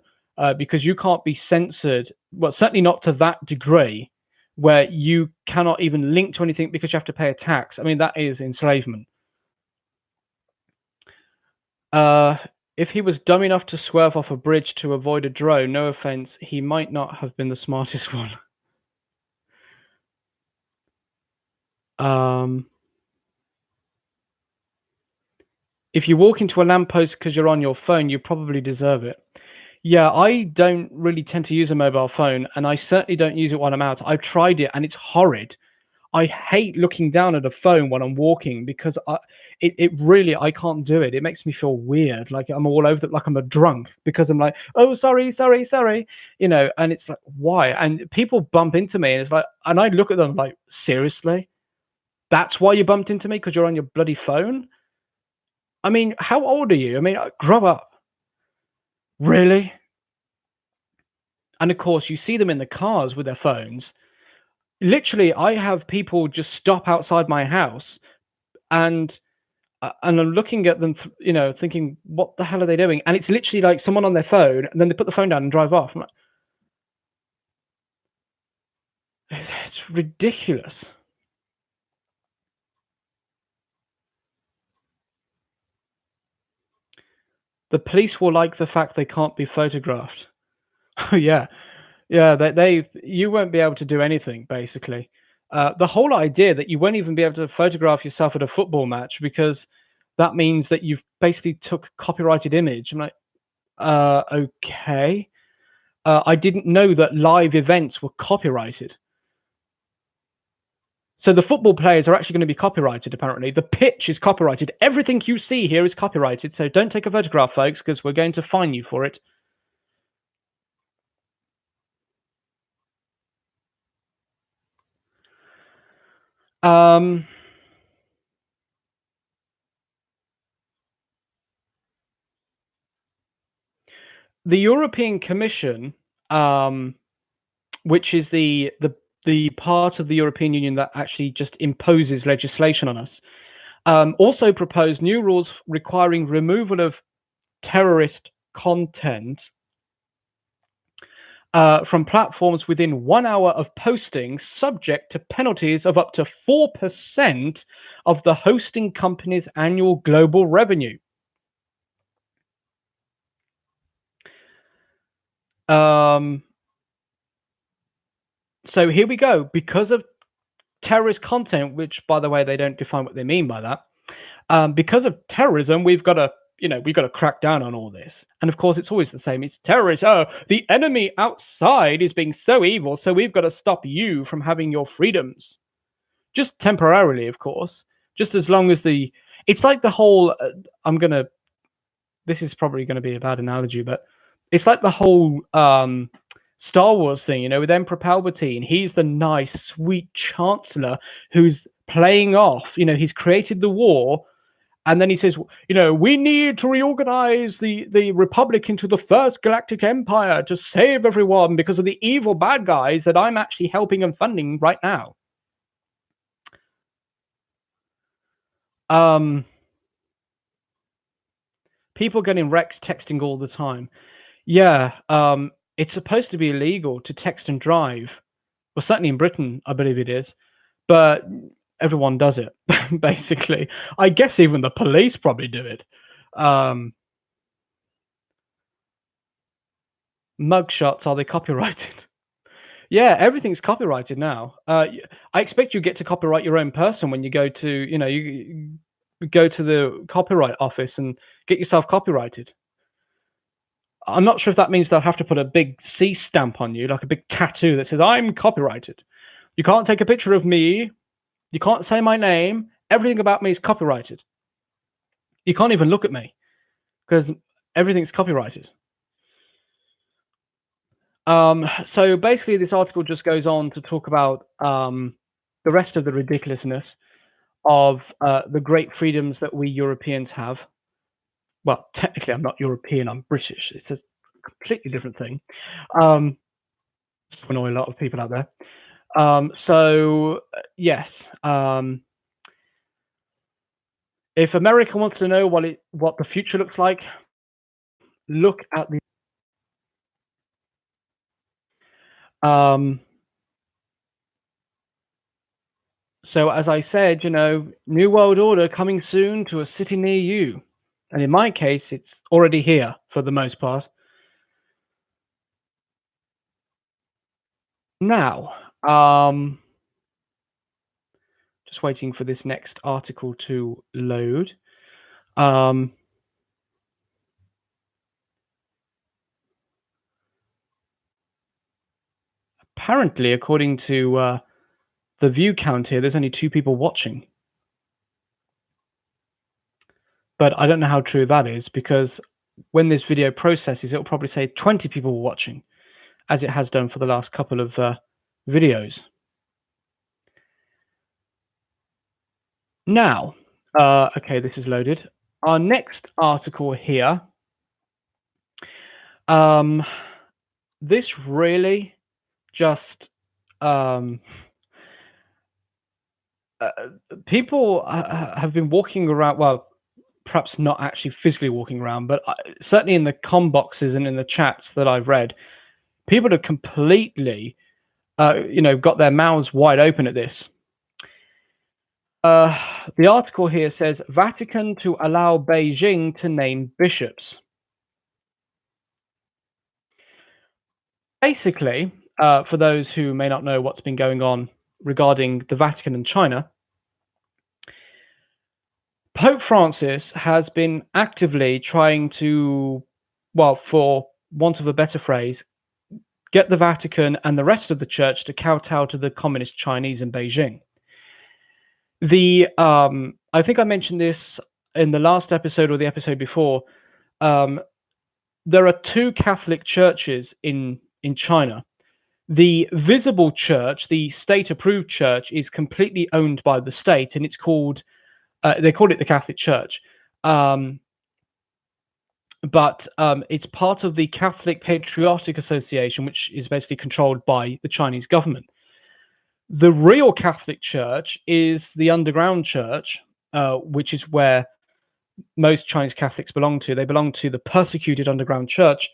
because you can't be censored. Well, certainly not to that degree, where you cannot even link to anything because you have to pay a tax. I mean, that is enslavement. If he was dumb enough to swerve off a bridge to avoid a drone, no offense, he might not have been the smartest one. If you walk into a lamppost because you're on your phone, you probably deserve it. Yeah, I don't really tend to use a mobile phone, and I certainly don't use it when I'm out. I've tried it, and it's horrid. I hate looking down at a phone when I'm walking, because it really, I can't do it. It makes me feel weird, like I'm all over like I'm a drunk, because I'm like, oh, sorry, you know, and it's like, why? And people bump into me, and it's like, and I look at them like, seriously? That's why you bumped into me, because you're on your bloody phone? I mean, how old are you? I mean, grow up. Really? And of course, you see them in the cars with their phones. Literally, I have people just stop outside my house, and I'm looking at them, you know, thinking, what the hell are they doing? And it's literally like someone on their phone, and then they put the phone down and drive off. I'm like, it's ridiculous. The police will like the fact they can't be photographed. Oh yeah, yeah. You won't be able to do anything, basically. The whole idea that you won't even be able to photograph yourself at a football match, because that means that you've basically took copyrighted image. I'm like, okay. I didn't know that live events were copyrighted. So the football players are actually going to be copyrighted, apparently. The pitch is copyrighted. Everything you see here is copyrighted. So don't take a photograph, folks, because we're going to fine you for it. The European Commission, which is the part of the European Union that actually just imposes legislation on us, also proposed new rules requiring removal of terrorist content from platforms within 1 hour of posting, subject to penalties of up to 4% of the hosting company's annual global revenue. So here we go. Because of terrorist content, which, by the way, they don't define what they mean by that. Because of terrorism, we've got to crack down on all this. And of course, it's always the same. It's terrorists. Oh, the enemy outside is being so evil, so we've got to stop you from having your freedoms. Just temporarily, of course. Just as long as it's like the whole, this is probably going to be a bad analogy, but it's like the whole Star Wars thing, with Emperor Palpatine. He's the nice, sweet chancellor who's playing off. He's created the war, and then he says, we need to reorganize the Republic into the first galactic empire to save everyone because of the evil bad guys that I'm actually helping and funding right now. People getting wrecked texting all the time. Yeah, it's supposed to be illegal to text and drive. Well, certainly in Britain, I believe it is, but everyone does it, basically. I guess even the police probably do it. Mugshots, are they copyrighted? Yeah, everything's copyrighted now. I expect you get to copyright your own person when you go to, you go to the copyright office and get yourself copyrighted. I'm not sure if that means they'll have to put a big C stamp on you, like a big tattoo that says, I'm copyrighted. You can't take a picture of me. You can't say my name. Everything about me is copyrighted. You can't even look at me because everything's copyrighted. So basically, this article just goes on to talk about the rest of the ridiculousness of the great freedoms that we Europeans have. Well, technically, I'm not European, I'm British. It's a completely different thing. To annoy a lot of people out there. Yes. If America wants to know what the future looks like, look at the so as I said, New World Order coming soon to a city near you. And in my case, it's already here for the most part. Now, just waiting for this next article to load. Apparently, according to the view count here, there's only 2 people watching. But I don't know how true that is, because when this video processes, it'll probably say 20 people watching, as it has done for the last couple of videos. Now, okay, this is loaded. Our next article here, this really just people have been walking around, well, perhaps not actually physically walking around, but certainly in the com boxes and in the chats that I've read, people have completely got their mouths wide open at this. The article here says Vatican to allow Beijing to name bishops. Basically, for those who may not know what's been going on regarding the Vatican and China, Pope Francis has been actively trying to, well, for want of a better phrase, get the Vatican and the rest of the church to kowtow to the communist Chinese in Beijing. I think I mentioned this in the last episode or the episode before. There are 2 Catholic churches in China. The visible church, the state-approved church, is completely owned by the state, and it's called, they call it the Catholic Church. But it's part of the Catholic Patriotic Association, which is basically controlled by the Chinese government. The real Catholic Church is the underground church, which is where most Chinese Catholics belong to. They belong to the persecuted underground church,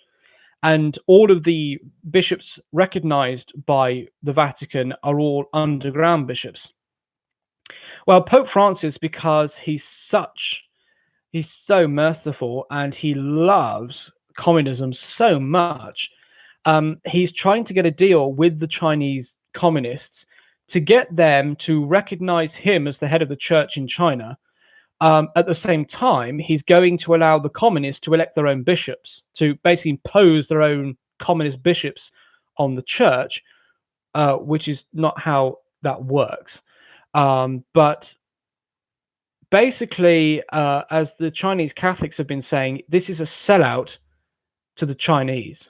and all of the bishops recognized by the Vatican are all underground bishops. Well, Pope Francis, because he's so merciful and he loves communism so much, he's trying to get a deal with the Chinese communists to get them to recognize him as the head of the church in China. At the same time, he's going to allow the communists to elect their own bishops, to basically impose their own communist bishops on the church, which is not how that works. But basically, as the Chinese Catholics have been saying, this is a sellout to the Chinese.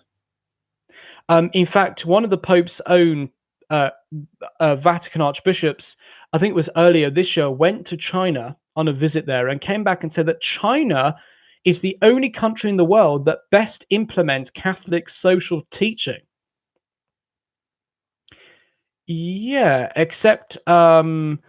In fact, one of the Pope's own uh, Vatican archbishops, I think it was earlier this year, went to China on a visit there and came back and said that China is the only country in the world that best implements Catholic social teaching. Yeah, except Pius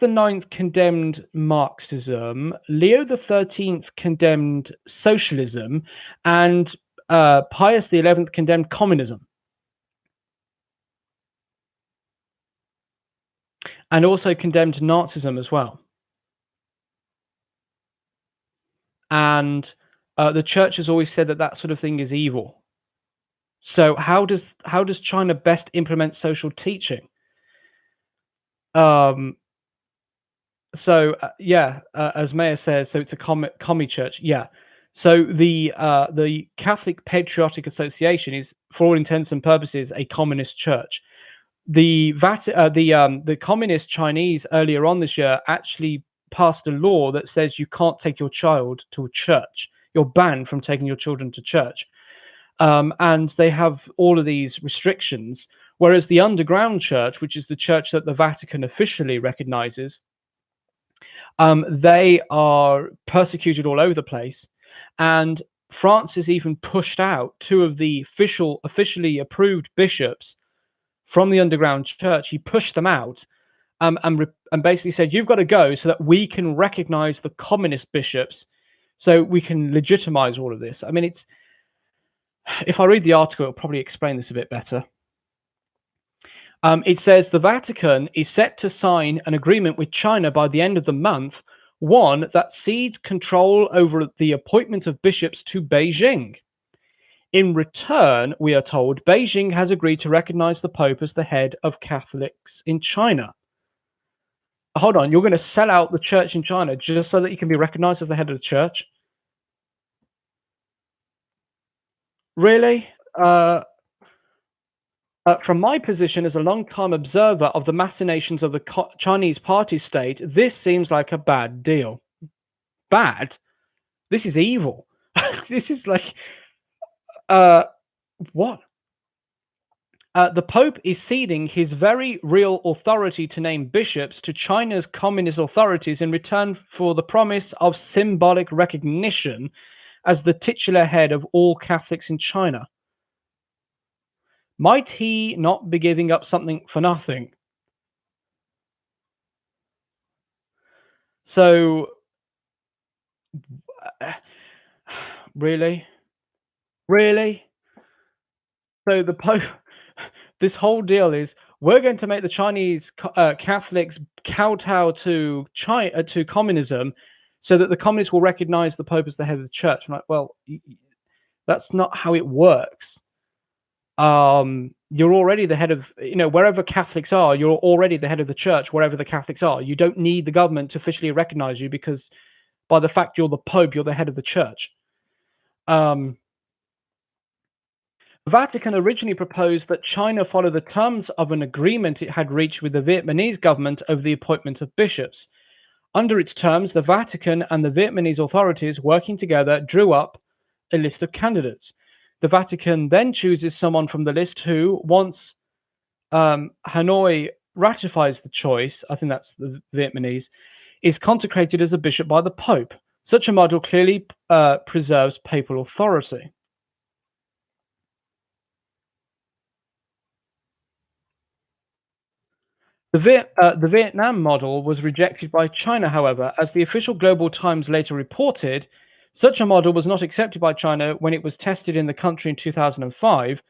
IX condemned Marxism, Leo XIII condemned socialism, and Pius XI condemned communism. And also condemned Nazism as well. And the church has always said that that sort of thing is evil. So how does China best implement social teaching? As Maya says, so it's a commie church. Yeah. So the Catholic Patriotic Association is, for all intents and purposes, a communist church. The communist Chinese earlier on this year actually passed a law that says you can't take your child to a church. You're banned from taking your children to church. And they have all of these restrictions, whereas the underground church, which is the church that the Vatican officially recognizes, they are persecuted all over the place. And Francis even pushed out two of the officially approved bishops from the underground church. He pushed them out and basically said, you've got to go so that we can recognize the communist bishops, so we can legitimize all of this. I mean, if I read the article, it'll probably explain this a bit better. It says the Vatican is set to sign an agreement with China by the end of the month, one that cedes control over the appointment of bishops to Beijing. In return, we are told, Beijing has agreed to recognize the Pope as the head of Catholics in China. Hold on, you're going to sell out the church in China just so that you can be recognized as the head of the church? Really? From my position as a long-time observer of the machinations of the Chinese party state, this seems like a bad deal. Bad? This is evil. This is like... what? The Pope is ceding his very real authority to name bishops to China's communist authorities in return for the promise of symbolic recognition as the titular head of all Catholics in China. Might he not be giving up something for nothing? So, really? So the Pope, this whole deal is, we're going to make the Chinese Catholics kowtow to China, to communism, so that the communists will recognize the Pope as the head of the church. I'm like, well, that's not how it works. You're already the head of, wherever Catholics are, you're already the head of the church, wherever the Catholics are. You don't need the government to officially recognize you, because by the fact you're the Pope, you're the head of the church. The Vatican originally proposed that China follow the terms of an agreement it had reached with the Vietnamese government over the appointment of bishops. Under its terms, the Vatican and the Vietnamese authorities, working together, drew up a list of candidates. The Vatican then chooses someone from the list who, once Hanoi ratifies the choice, I think that's the Vietnamese, is consecrated as a bishop by the Pope. Such a model clearly preserves papal authority. The Vietnam model was rejected by China, however. As the official Global Times later reported, such a model was not accepted by China when it was tested in the country in 2005,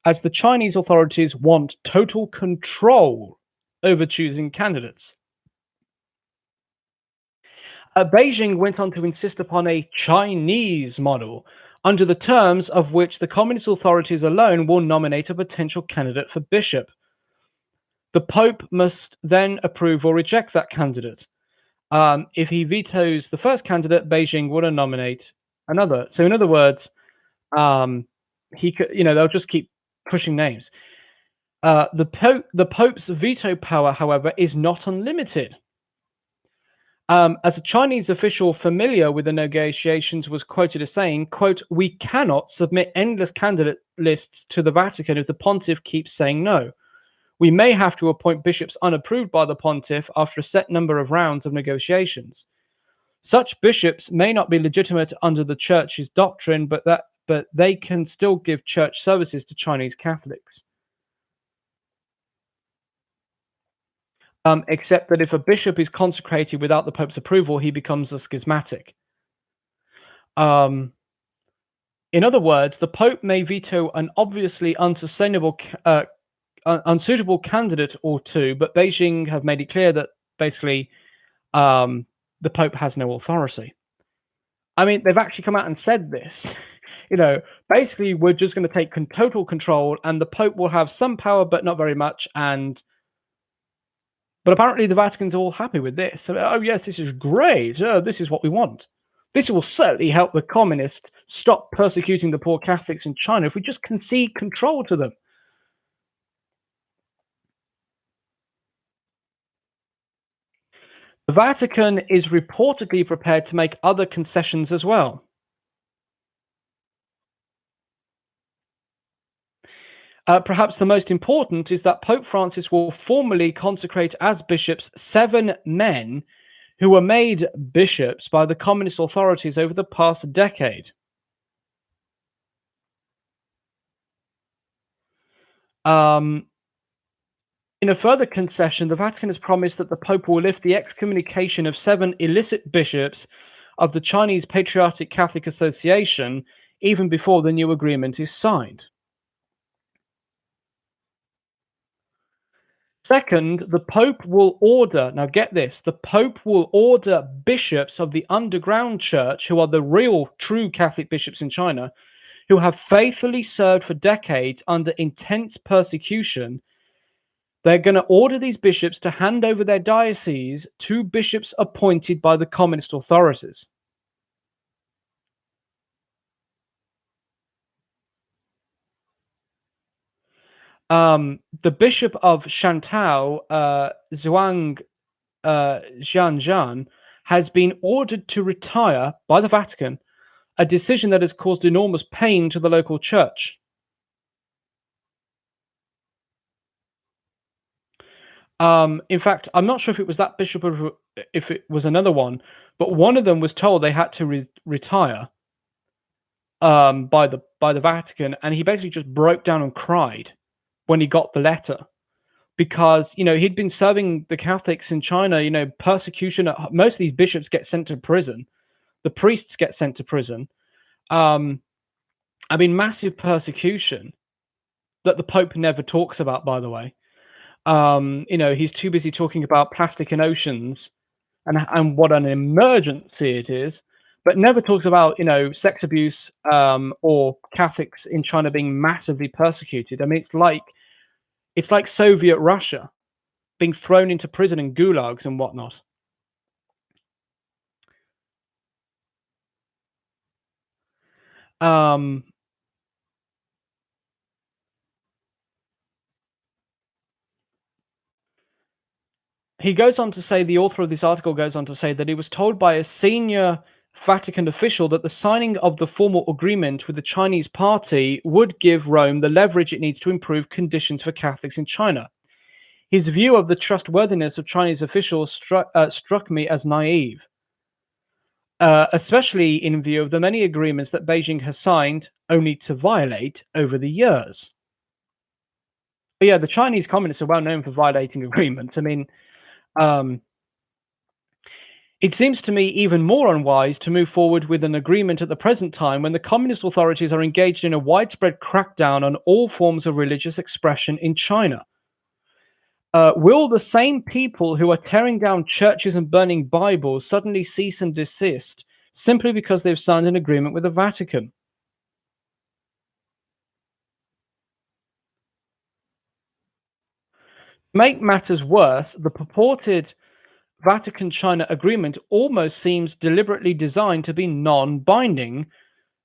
as the Chinese authorities want total control over choosing candidates. Beijing went on to insist upon a Chinese model, under the terms of which the communist authorities alone will nominate a potential candidate for bishop. The Pope must then approve or reject that candidate. If he vetoes the first candidate, Beijing will nominate another. So, in other words, he could, they'll just keep pushing names. The Pope's veto power, however, is not unlimited. As a Chinese official familiar with the negotiations was quoted as saying, quote, "We cannot submit endless candidate lists to the Vatican if the pontiff keeps saying no. We may have to appoint bishops unapproved by the pontiff after a set number of rounds of negotiations. Such bishops may not be legitimate under the church's doctrine, but they can still give church services to Chinese Catholics. Except that if a bishop is consecrated without the Pope's approval, he becomes a schismatic." In other words, the Pope may veto an obviously unsustainable, unsuitable candidate or two, but Beijing have made it clear that basically the Pope has no authority. I mean, they've actually come out and said this. Basically, we're just going to take total control, and the Pope will have some power, but not very much. But apparently, the Vatican's all happy with this. So, oh yes, this is great. This is what we want. This will certainly help the communists stop persecuting the poor Catholics in China if we just concede control to them. The Vatican is reportedly prepared to make other concessions as well. Perhaps the most important is that Pope Francis will formally consecrate as bishops 7 men who were made bishops by the communist authorities over the past decade. In a further concession, the Vatican has promised that the Pope will lift the excommunication of 7 illicit bishops of the Chinese Patriotic Catholic Association even before the new agreement is signed. Second, the Pope will order, now get this, the Pope will order bishops of the underground church, who are the real, true Catholic bishops in China, who have faithfully served for decades under intense persecution. They're going to order these bishops to hand over their diocese to bishops appointed by the communist authorities. The Bishop of Shantou, Zhuang Zhanzhan, has been ordered to retire by the Vatican, a decision that has caused enormous pain to the local church. In fact, I'm not sure if it was that bishop or if it was another one, but one of them was told they had to retire by the Vatican, and he basically just broke down and cried when he got the letter, because he'd been serving the Catholics in China. Persecution. Most of these bishops get sent to prison. The priests get sent to prison. Massive persecution that the Pope never talks about, by the way. He's too busy talking about plastic in oceans and what an emergency it is, but never talks about sex abuse or Catholics in China being massively persecuted. I mean, it's like Soviet Russia being thrown into prison in gulags and whatnot. He goes on to say, the author of this article goes on to say that he was told by a senior Vatican official that the signing of the formal agreement with the Chinese party would give Rome the leverage it needs to improve conditions for Catholics in China. His view of the trustworthiness of Chinese officials struck me as naive, especially in view of the many agreements that Beijing has signed only to violate over the years. But yeah, the Chinese communists are well known for violating agreements. I mean, it seems to me even more unwise to move forward with an agreement at the present time when the communist authorities are engaged in a widespread crackdown on all forms of religious expression in China. Will the same people who are tearing down churches and burning Bibles suddenly cease and desist simply because they've signed an agreement with the Vatican? To make matters worse, the purported Vatican-China agreement almost seems deliberately designed to be non-binding,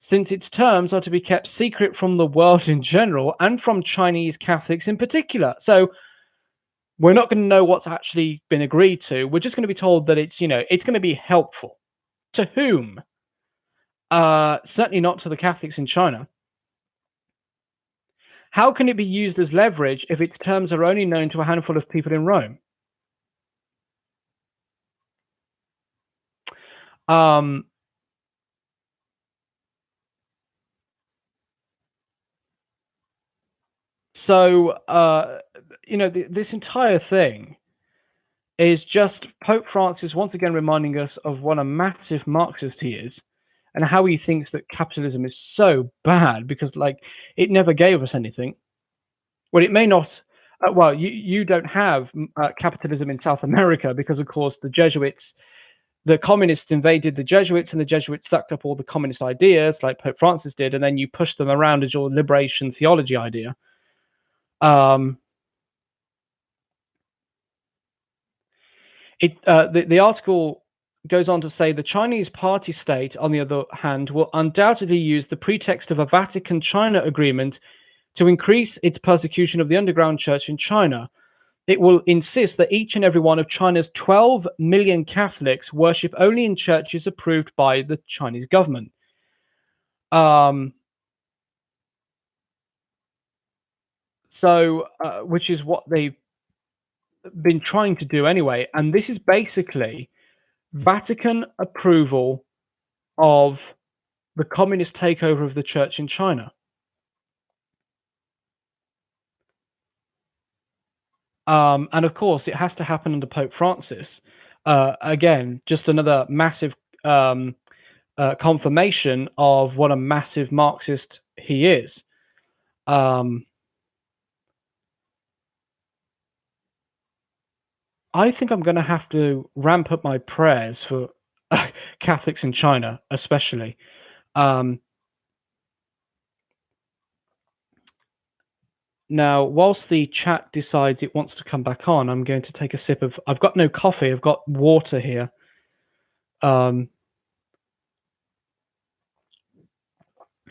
since its terms are to be kept secret from the world in general and from Chinese Catholics in particular. So We're not going to know what's actually been agreed to. We're just going to be told that it's, it's going to be helpful. To whom? Certainly not to the Catholics in China. How can it be used as leverage if its terms are only known to a handful of people in Rome? Um, so, this entire thing is just Pope Francis once again reminding us of what a massive Marxist he is and how he thinks that capitalism is so bad because, it never gave us anything. Well, it may not. Well, you don't have capitalism in South America because, of course, the communists invaded the Jesuits, and the Jesuits sucked up all the communist ideas, like Pope Francis did, and then you pushed them around as your liberation theology idea. The article goes on to say the Chinese party state, on the other hand, will undoubtedly use the pretext of a Vatican-China agreement to increase its persecution of the underground church in China. It will insist that each and every one of China's 12 million Catholics worship only in churches approved by the Chinese government. Which is what they've been trying to do anyway. And this is basically Vatican approval of the communist takeover of the church in China. And of course, it has to happen under Pope Francis. Again, just another massive confirmation of what a massive Marxist he is. I think I'm going to have to ramp up my prayers for Catholics in China, especially. Now, whilst the chat decides it wants to come back on, I'm going to take a sip of. I've got no coffee. I've got water here. I've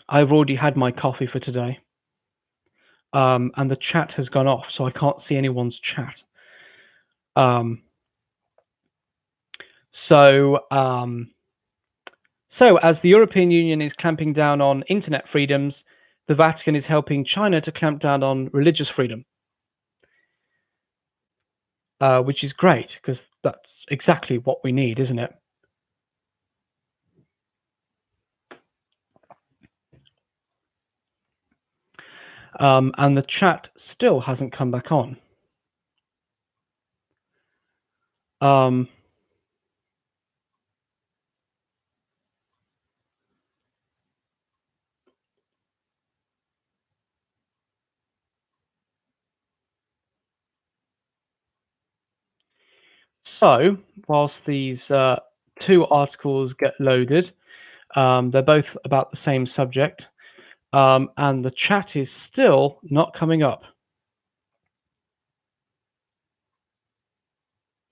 already had my coffee for today. And the chat has gone off, so I can't see anyone's chat. So as the European Union is clamping down on internet freedoms, the Vatican is helping China to clamp down on religious freedom, which is great because that's exactly what we need, isn't it? And the chat still hasn't come back on. So, whilst these two articles get loaded, they're both about the same subject, and the chat is still not coming up.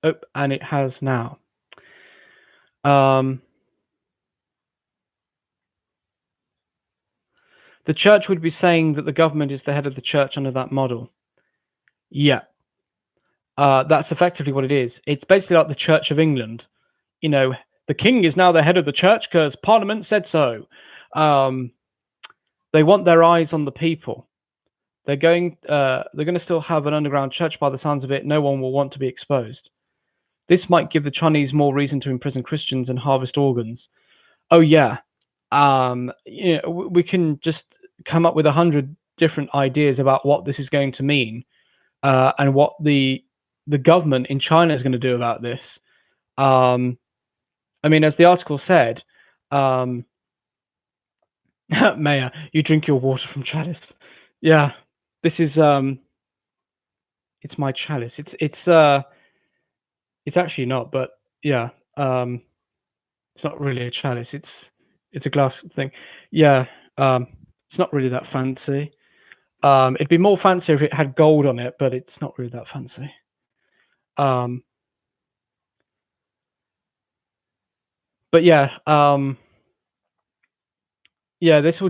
Oh, and it has now. The church would be saying that the government is the head of the church under that model. Yeah. That's effectively what it is. It's basically like the Church of England. The king is now the head of the church because Parliament said so. They want their eyes on the people. They're going to still have an underground church by the sounds of it. No one will want to be exposed. This might give the Chinese more reason to imprison Christians and harvest organs. Oh yeah. We can just come up with 100 different ideas about what this is going to mean, and what the government in China is going to do about this. I mean, as the article said, Mayor, you drink your water from chalice. Yeah, this is it's my chalice. It's actually not, but yeah, it's not really a chalice. It's a glass thing. Yeah, it's not really that fancy. It'd be more fancy if it had gold on it, but it's not really that fancy. But yeah, yeah, this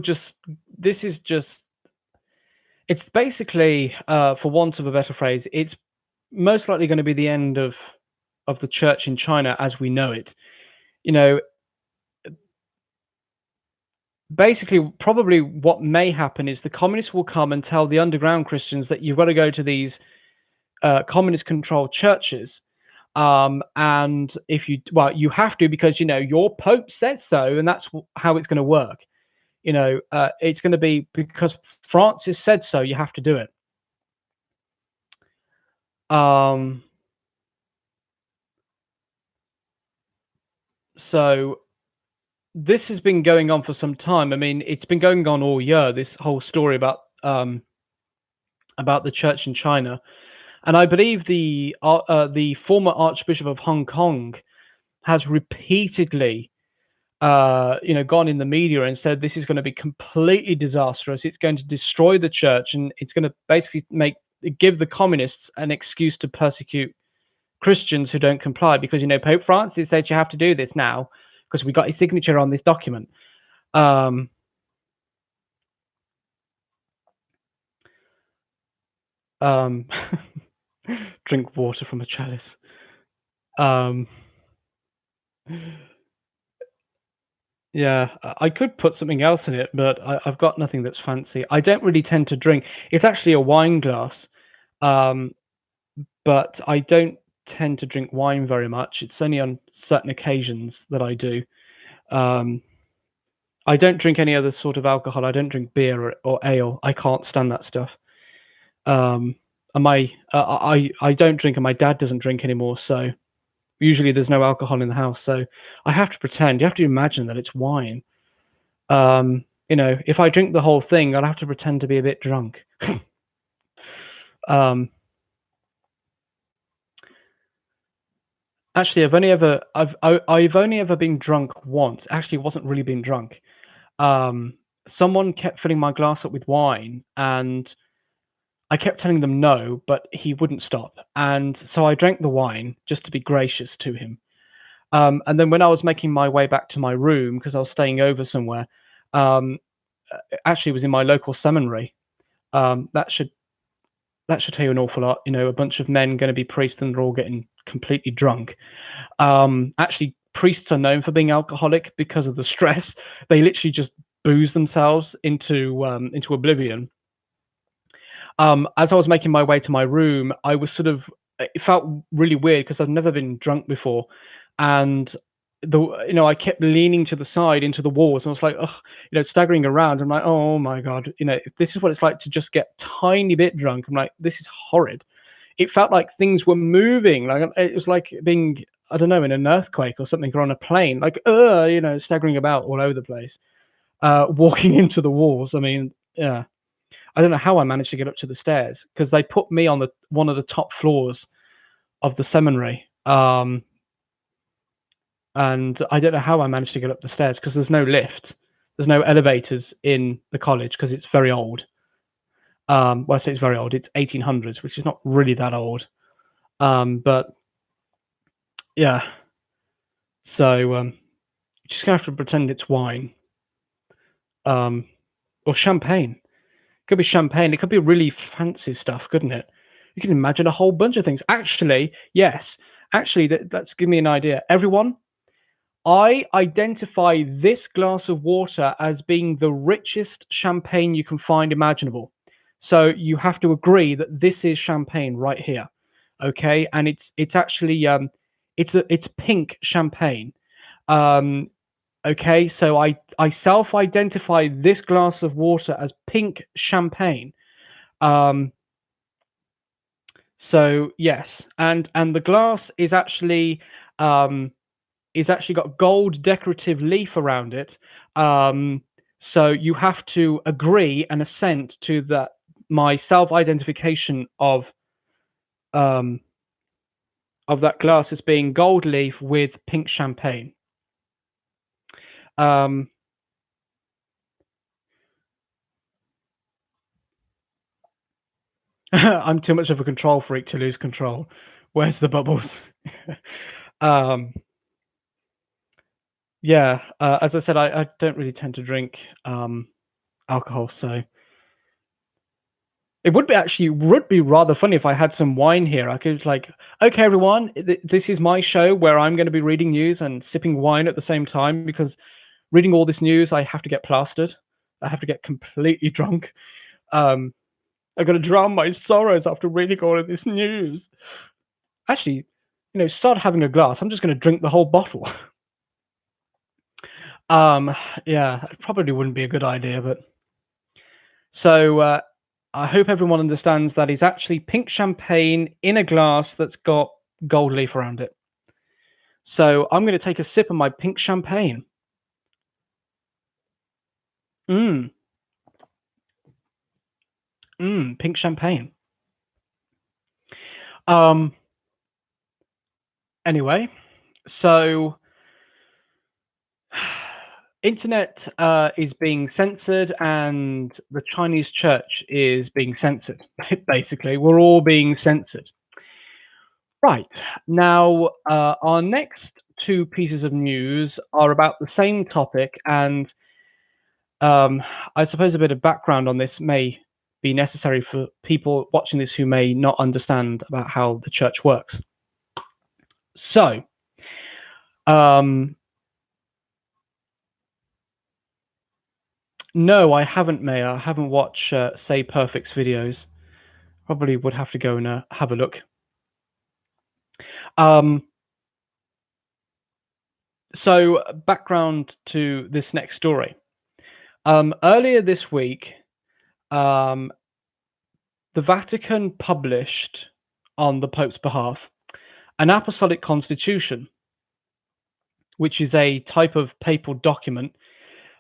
is just, it's basically, for want of a better phrase, it's most likely going to be the end of the church in China as we know it. You know, basically, probably what may happen is the communists will come and tell the underground Christians that you've got to go to these communist-controlled churches, and if you you have to because your Pope says so, and that's how it's going to work. It's going to be because Francis said so. You have to do it. So this has been going on for some time. I mean, it's been going on all year. This whole story about the church in China, and I believe the former Archbishop of Hong Kong has repeatedly, gone in the media and said this is going to be completely disastrous. It's going to destroy the church, and it's going to basically give the communists an excuse to persecute Christians who don't comply, because Pope Francis said you have to do this now because we got his signature on this document. Drink water from a chalice. Yeah, I could put something else in it, but I've got nothing that's fancy. I don't really tend to drink. It's actually a wine glass, but I don't tend to drink wine very much. It's only on certain occasions that I do. I don't drink any other sort of alcohol. I don't drink beer or ale. I can't stand that stuff. And I don't drink, and my dad doesn't drink anymore. So usually there's no alcohol in the house. So I have to pretend. You have to imagine that it's wine. If I drink the whole thing, I'd have to pretend to be a bit drunk. Actually, I've only ever been drunk once. Actually, it wasn't really being drunk. Someone kept filling my glass up with wine, and I kept telling them no, but he wouldn't stop. And so I drank the wine just to be gracious to him. And then when I was making my way back to my room, because I was staying over somewhere, actually it was in my local seminary. That should tell you an awful lot. A bunch of men going to be priests, and they're all getting completely drunk. Actually, priests are known for being alcoholic because of the stress. They literally just booze themselves into oblivion. As I was making my way to my room, I was it felt really weird because I've never been drunk before, and I kept leaning to the side into the walls, and I was like, staggering around. I'm like, oh my god, if this is what it's like to just get tiny bit drunk. I'm like, this is horrid. It felt like things were moving, like it was like being, I don't know, in an earthquake or something, or on a plane, like staggering about all over the place, walking into the walls. I mean, yeah. I don't know how I managed to get up to the stairs, because they put me on one of the top floors of the seminary. And I don't know how I managed to get up the stairs, because there's no lift. There's no elevators in the college because it's very old. Well, I say it's very old. It's 1800s, which is not really that old. But yeah. So you're just gonna have to pretend it's wine. Or champagne. It could be champagne. It could be really fancy stuff, couldn't it? You can imagine a whole bunch of things. Actually, yes. Actually, that's give me an idea. Everyone, I identify this glass of water as being the richest champagne you can find imaginable. So you have to agree that this is champagne right here, okay? And it's actually it's pink champagne. Okay, so I self-identify this glass of water as pink champagne. So yes, and the glass is actually got gold decorative leaf around it. So you have to agree and assent to that, my self-identification of that glass as being gold leaf with pink champagne. I'm too much of a control freak to lose control. Where's the bubbles? Yeah, as I said, I don't really tend to drink alcohol, so It would be rather funny if I had some wine here. I could like, okay, everyone, this is my show where I'm going to be reading news and sipping wine at the same time, because reading all this news, I have to get plastered. I have to get completely drunk. I've got to drown my sorrows after reading all of this news. Actually, sod having a glass. I'm just going to drink the whole bottle. Yeah, it probably wouldn't be a good idea, but so I hope everyone understands that is actually pink champagne in a glass that's got gold leaf around it. So I'm going to take a sip of my pink champagne. Pink champagne. Anyway, so internet is being censored, and the Chinese church is being censored. Basically, we're all being censored. Right. Now, our next two pieces of news are about the same topic, and I suppose a bit of background on this may be necessary for people watching this who may not understand about how the church works. So, no, I haven't, Mayor. I haven't watched Say Perfect's videos. Probably would have to go and have a look. So, background to this next story. Earlier this week, the Vatican published, on the Pope's behalf, an Apostolic Constitution, which is a type of papal document.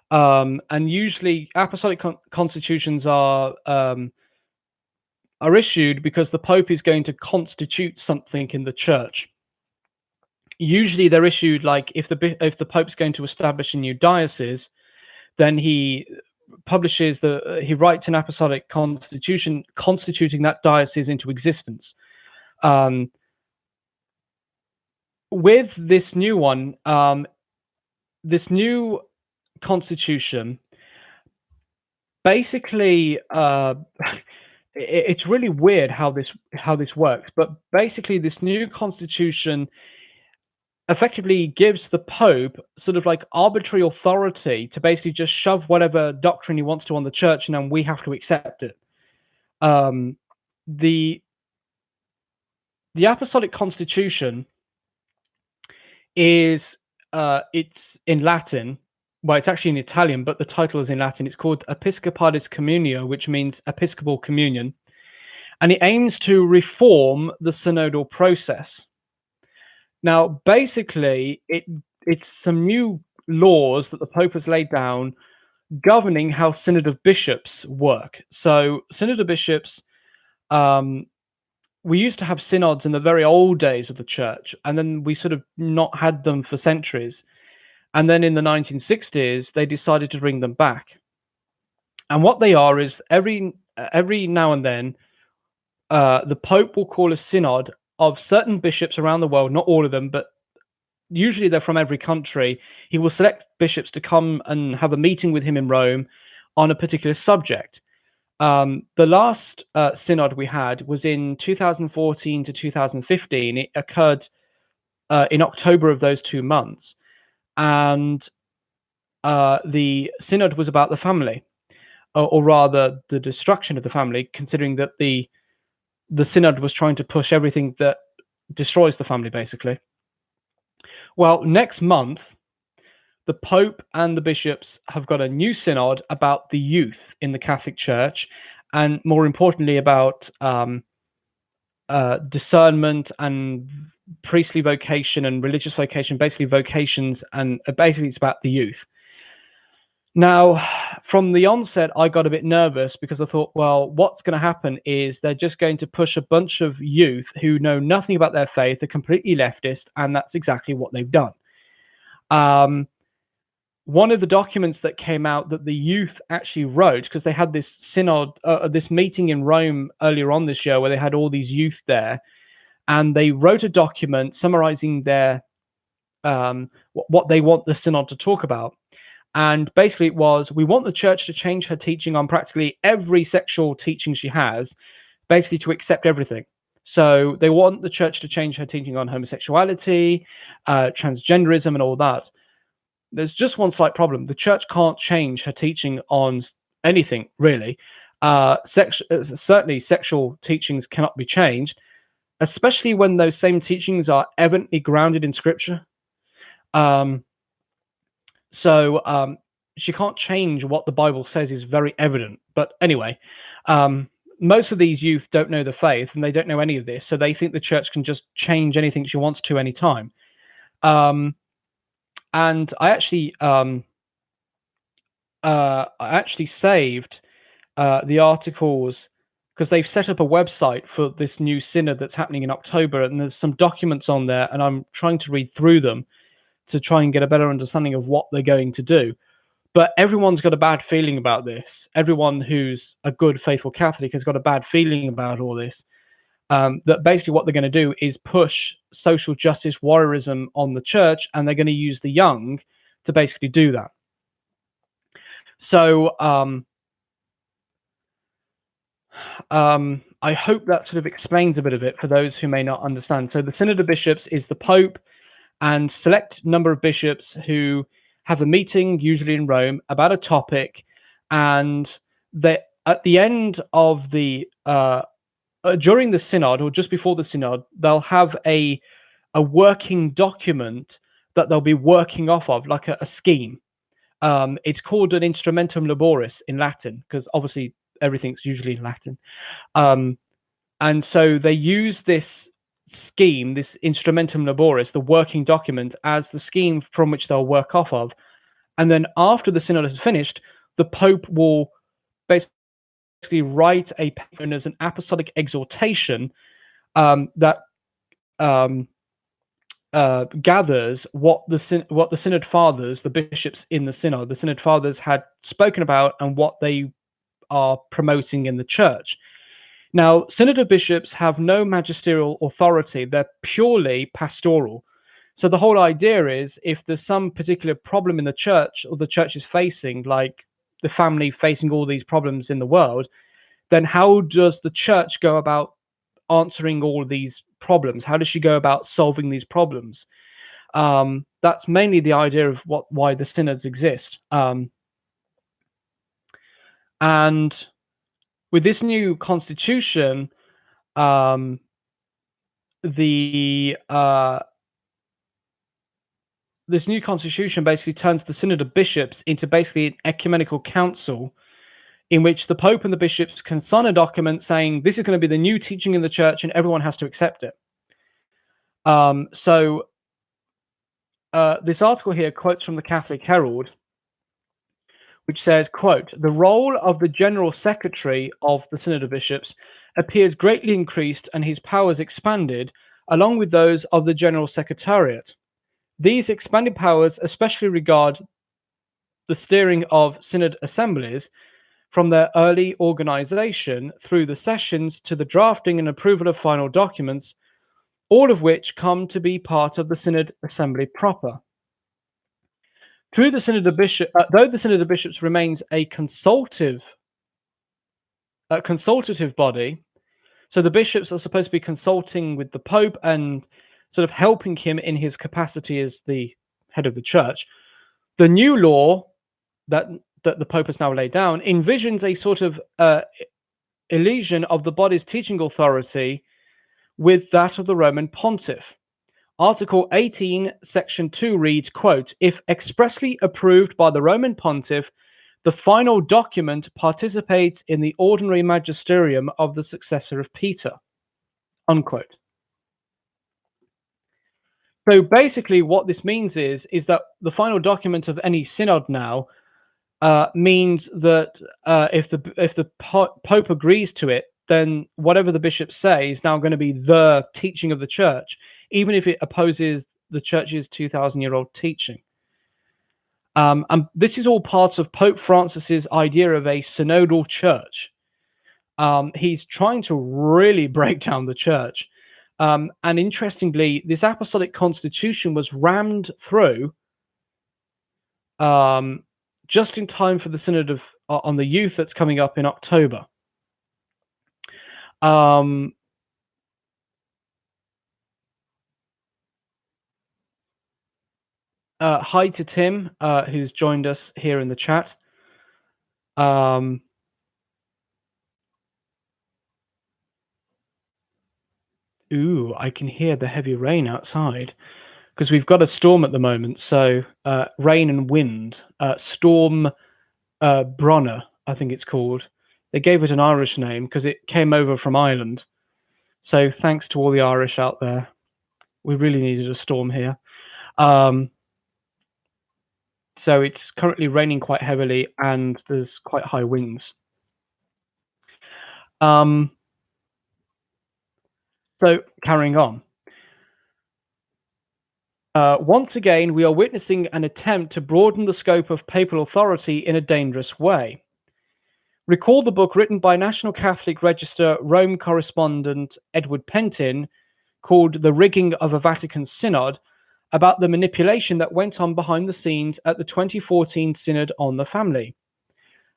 And usually Apostolic Constitutions are issued because the Pope is going to constitute something in the church. Usually they're issued like if the Pope's going to establish a new diocese, then he publishes he writes an Apostolic Constitution constituting that diocese into existence. With this new one, this new constitution, basically, it's really weird how this works. But basically, this new constitution effectively gives the Pope sort of like arbitrary authority to basically just shove whatever doctrine he wants to on the church, and then we have to accept it. The Apostolic Constitution is it's in Latin. Well, it's actually in Italian, but the title is in Latin. It's called Episcopalis Communio, which means Episcopal Communion, and it aims to reform the synodal process. Now, basically, it's some new laws that the Pope has laid down governing how Synod of Bishops work. So, Synod of Bishops, we used to have synods in the very old days of the church, and then we sort of not had them for centuries. And then in the 1960s, they decided to bring them back. And what they are is every now and then, the Pope will call a synod of certain bishops around the world, not all of them, but usually they're from every country. He will select bishops to come and have a meeting with him in Rome on a particular subject. The last synod we had was in 2014 to 2015. It occurred in October of those 2 months. And the synod was about the family, or rather the destruction of the family, considering that the synod was trying to push everything that destroys the family, basically. Well, next month, the Pope and the bishops have got a new synod about the youth in the Catholic Church, and more importantly about discernment and priestly vocation and religious vocation, basically vocations, and basically it's about the youth. Now, from the onset, I got a bit nervous because I thought, well, what's going to happen is they're just going to push a bunch of youth who know nothing about their faith, are completely leftist, and that's exactly what they've done. One of the documents that came out that the youth actually wrote, because they had this synod, this meeting in Rome earlier on this year where they had all these youth there, and they wrote a document summarizing their what they want the synod to talk about. And basically it was, we want the church to change her teaching on practically every sexual teaching she has, basically to accept everything. So they want the church to change her teaching on homosexuality, transgenderism, and all that. There's just one slight problem. The church can't change her teaching on anything, really. Certainly sexual teachings cannot be changed, especially when those same teachings are evidently grounded in Scripture. So she can't change what the Bible says is very evident. But anyway, most of these youth don't know the faith, and they don't know any of this, so they think the church can just change anything she wants to anytime. And I actually saved the articles, because they've set up a website for this new synod that's happening in October, and there's some documents on there, and I'm trying to read through them to try and get a better understanding of what they're going to do. But everyone's got a bad feeling about this. Everyone who's a good, faithful Catholic has got a bad feeling about all this. That basically what they're going to do is push social justice warriorism on the church, and they're going to use the young to basically do that. So I hope that sort of explains a bit of it for those who may not understand. So the Synod of Bishops is the Pope and select number of bishops who have a meeting, usually in Rome, about a topic, and they, at the end of the during the synod, or just before the synod, they'll have a working document that they'll be working off of, like a scheme. It's called an instrumentum laboris in Latin, because obviously everything's usually in Latin. And so they use this scheme, this instrumentum laboris, the working document, as the scheme from which they'll work off of. And then after the synod is finished, the Pope will basically write a paper known as an apostolic exhortation that gathers what the synod fathers, the bishops in the synod fathers had spoken about, and what they are promoting in the church. Now, Synod of Bishops have no magisterial authority. They're purely pastoral. So the whole idea is, if there's some particular problem in the church, or the church is facing, like the family facing all these problems in the world, then how does the church go about answering all these problems? How does she go about solving these problems? That's mainly the idea of why the synods exist. And with this new constitution, this new constitution basically turns the Synod of Bishops into basically an ecumenical council, in which the Pope and the bishops can sign a document saying this is going to be the new teaching in the church, and everyone has to accept it. This article here quotes from the Catholic Herald, which says, quote, "The role of the General Secretary of the Synod of Bishops appears greatly increased and his powers expanded, along with those of the General Secretariat. These expanded powers especially regard the steering of Synod assemblies from their early organization through the sessions to the drafting and approval of final documents, all of which come to be part of the Synod assembly proper. Through the Synod of Bishops, though the Synod of Bishops remains a consultative body, so the bishops are supposed to be consulting with the Pope and sort of helping him in his capacity as the head of the church. The new law that the Pope has now laid down envisions a sort of elision of the body's teaching authority with that of the Roman Pontiff. Article 18, Section 2 reads, quote, "If expressly approved by the Roman Pontiff, the final document participates in the ordinary magisterium of the successor of Peter," unquote. So basically what this means is that the final document of any synod now means that if the Pope agrees to it, then whatever the bishops say is now going to be the teaching of the church, even if it opposes the church's 2,000-year-old teaching. And this is all part of Pope Francis's idea of a synodal church. He's trying to really break down the church. And interestingly, this Apostolic Constitution was rammed through just in time for the Synod of on the Youth that's coming up in October. Hi to Tim, who's joined us here in the chat. Ooh, I can hear the heavy rain outside because we've got a storm at the moment. So rain and wind. Storm Bronner, I think it's called. They gave it an Irish name because it came over from Ireland. So thanks to all the Irish out there. We really needed a storm here. So it's currently raining quite heavily and there's quite high winds. So carrying on. Once again, we are witnessing an attempt to broaden the scope of papal authority in a dangerous way. Recall the book written by National Catholic Register Rome correspondent Edward Pentin called The Rigging of a Vatican Synod about the manipulation that went on behind the scenes at the 2014 Synod on the Family.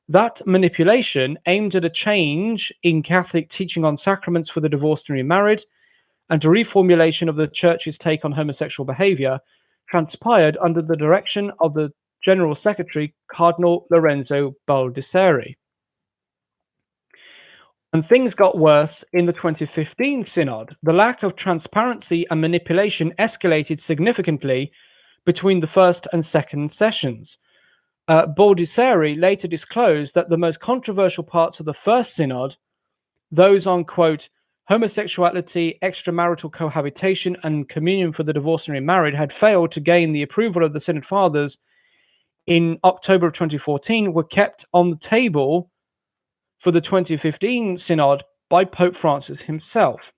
That manipulation aimed at a change in Catholic teaching on sacraments for the divorced and remarried and a reformulation of the Church's take on homosexual behavior transpired under the direction of the General Secretary, Cardinal Lorenzo Baldisseri. And things got worse in the 2015 Synod. The lack of transparency and manipulation escalated significantly between the first and second sessions. Baldisseri later disclosed that the most controversial parts of the first Synod, those on, quote, homosexuality, extramarital cohabitation, and communion for the divorced and remarried, had failed to gain the approval of the Synod Fathers in October of 2014, were kept on the table for the 2015 Synod by Pope Francis himself.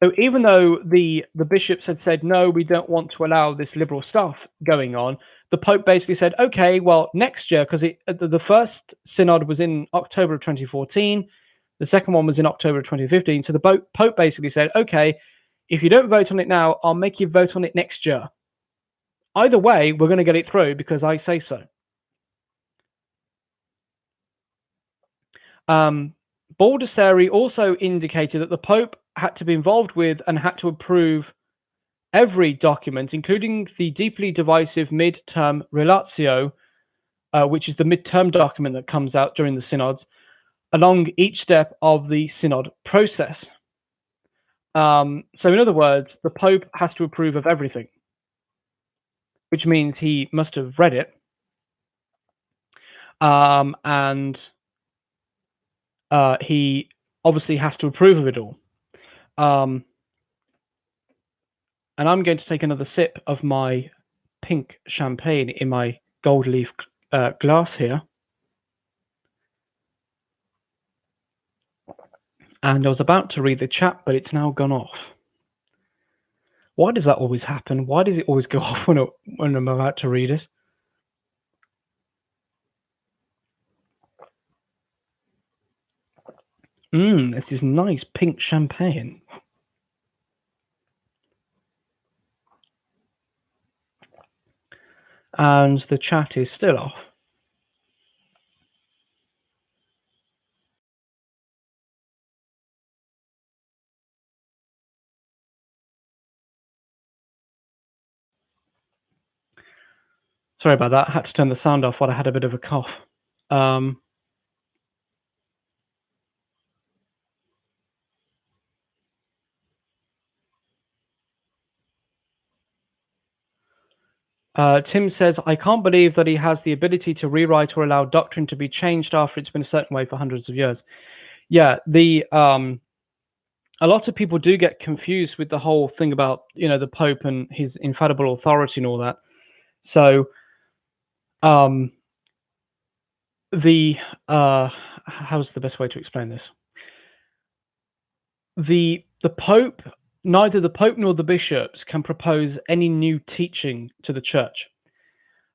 So even though the bishops had said, no, we don't want to allow this liberal stuff going on, the Pope basically said, okay, well, next year, because the first Synod was in October of 2014, the second one was in October of 2015. So the Pope basically said, okay, if you don't vote on it now, I'll make you vote on it next year. Either way, we're going to get it through because I say so. Baldisseri also indicated that the Pope had to be involved with and had to approve every document, including the deeply divisive mid-term relatio, which is the mid-term document that comes out during the synods, along each step of the synod process. So in other words, the Pope has to approve of everything, which means he must have read it. And he obviously has to approve of it all. And I'm going to take another sip of my pink champagne in my gold leaf glass here. And I was about to read the chat, but it's now gone off. Why does that always happen? Why does it always go off when I'm about to read it? This is nice pink champagne. And the chat is still off. Sorry about that. I had to turn the sound off while I had a bit of a cough. Tim says, I can't believe that he has the ability to rewrite or allow doctrine to be changed after it's been a certain way for hundreds of years. Yeah, a lot of people do get confused with the whole thing about, the Pope and his infallible authority and all that. So, how's the best way to explain this? The Pope, neither the Pope nor the bishops can propose any new teaching to the church.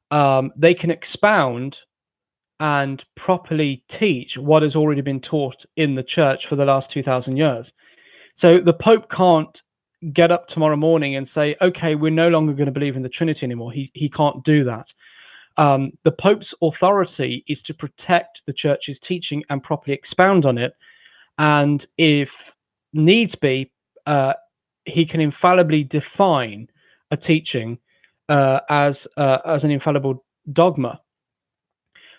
They can expound and properly teach what has already been taught in the church for the last 2,000 years. So the Pope can't get up tomorrow morning and say, okay, we're no longer going to believe in the Trinity anymore. He can't do that. The Pope's authority is to protect the Church's teaching and properly expound on it. And if needs be, he can infallibly define a teaching as an infallible dogma.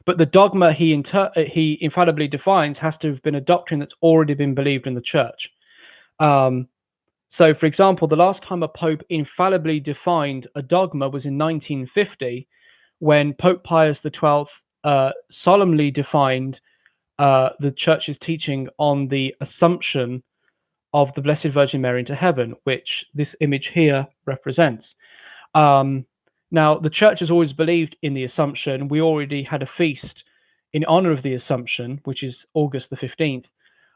But the dogma he infallibly defines has to have been a doctrine that's already been believed in the Church. So, for example, the last time a pope infallibly defined a dogma was in 1950, when Pope Pius XII solemnly defined the Church's teaching on the Assumption of the Blessed Virgin Mary into heaven, which this image here represents. Now, the Church has always believed in the Assumption. We already had a feast in honor of the Assumption, which is August the 15th.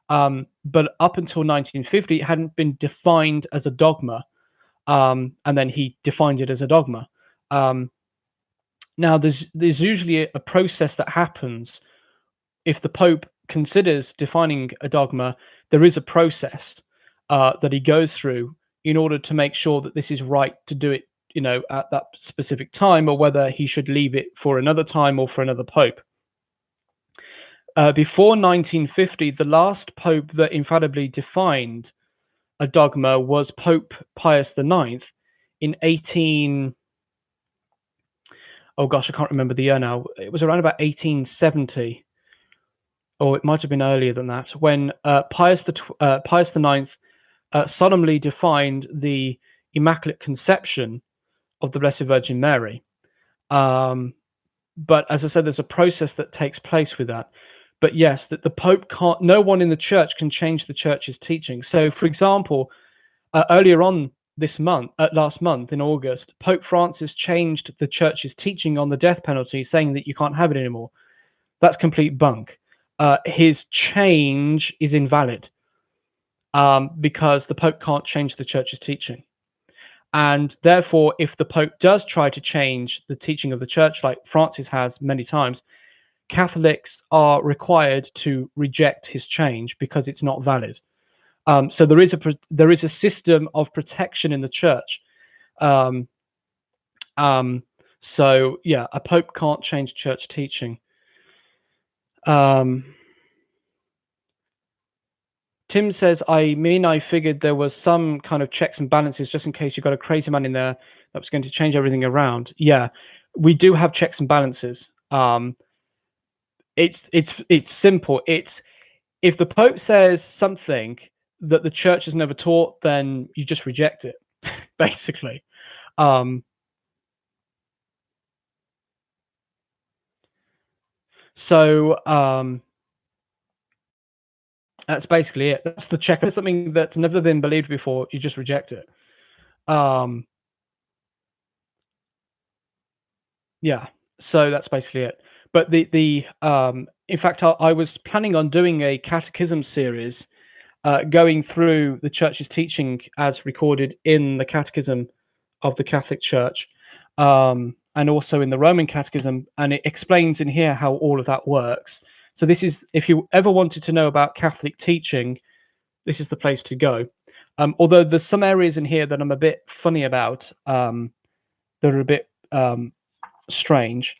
But up until 1950, it hadn't been defined as a dogma. And then he defined it as a dogma. Now, there's usually a process that happens if the Pope considers defining a dogma. There is a process that he goes through in order to make sure that this is right to do it, at that specific time, or whether he should leave it for another time or for another Pope. Before 1950, the last Pope that infallibly defined a dogma was Pope Pius IX in 18... Oh gosh, I can't remember the year now. It was around about 1870, or it might have been earlier than that, when Pius IX solemnly defined the Immaculate Conception of the Blessed Virgin Mary. But as I said, there's a process that takes place with that. But yes, that the Pope can't, no one in the Church can change the Church's teaching. So, for example, earlier on this month, last month in August, Pope Francis changed the Church's teaching on the death penalty, saying that you can't have it anymore. That's complete bunk. His change is invalid because the Pope can't change the Church's teaching. And therefore, if the Pope does try to change the teaching of the Church, like Francis has many times, Catholics are required to reject his change because it's not valid. So there is a system of protection in the Church. So yeah, a Pope can't change Church teaching. Tim says, I figured there was some kind of checks and balances just in case you got a crazy man in there that was going to change everything around. Yeah, we do have checks and balances. It's simple. It's if the Pope says something that the Church has never taught, then you just reject it, basically. That's basically it. That's the check. It's something that's never been believed before, you just reject it. Yeah, so that's basically it. But in fact, I was planning on doing a catechism series, going through the Church's teaching as recorded in the Catechism of the Catholic Church, and also in the Roman Catechism, and it explains in here how all of that works. So this is, if you ever wanted to know about Catholic teaching, this is the place to go. Although there's some areas in here that I'm a bit funny about, that are a bit strange.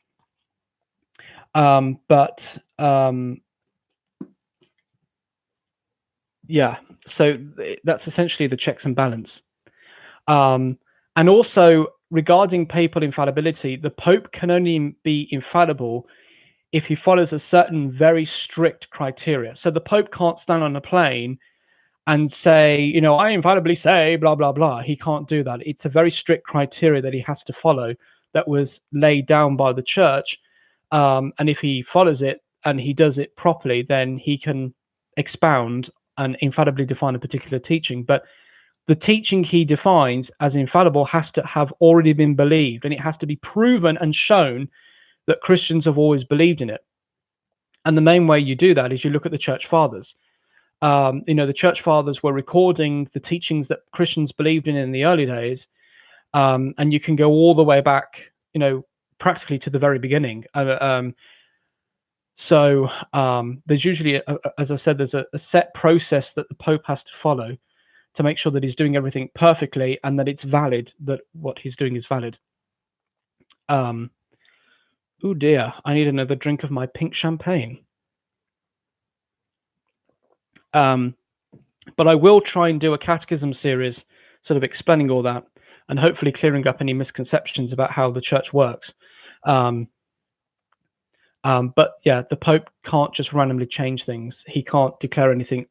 Yeah, so that's essentially the checks and balance. And also regarding papal infallibility, the Pope can only be infallible if he follows a certain very strict criteria. So the Pope can't stand on a plane and say, I infallibly say blah, blah, blah. He can't do that. It's a very strict criteria that he has to follow that was laid down by the Church. And if he follows it and he does it properly, then he can expound and infallibly define a particular teaching. But the teaching he defines as infallible has to have already been believed, and it has to be proven and shown that Christians have always believed in it. And the main way you do that is you look at the Church Fathers. The Church Fathers were recording the teachings that Christians believed in the early days, and you can go all the way back, practically to the very beginning. So there's usually, as I said, there's a set process that the Pope has to follow to make sure that he's doing everything perfectly and that it's valid, that what he's doing is valid. Oh dear, I need another drink of my pink champagne. But I will try and do a catechism series sort of explaining all that and hopefully clearing up any misconceptions about how the church works. But yeah, the Pope can't just randomly change things. He can't declare anything,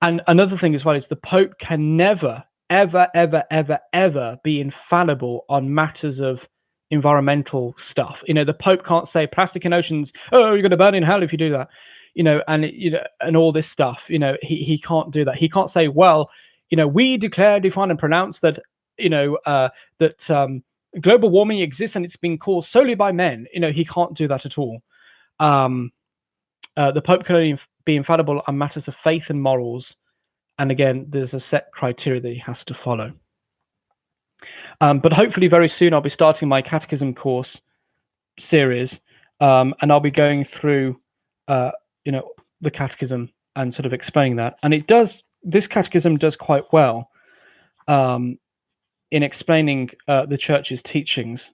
and another thing as well is the Pope can never, ever, ever, ever, ever be infallible on matters of environmental stuff. The Pope can't say plastic in oceans, oh, you're going to burn in hell if you do that. And all this stuff. He can't do that. He can't say, well, we declare, define, and pronounce that that global warming exists and it's been caused solely by men. He can't do that at all. The Pope can only be infallible on matters of faith and morals, and again, there's a set criteria that he has to follow. But hopefully, very soon, I'll be starting my catechism course series, and I'll be going through the catechism and sort of explaining that. And this catechism does quite well in explaining the church's teachings.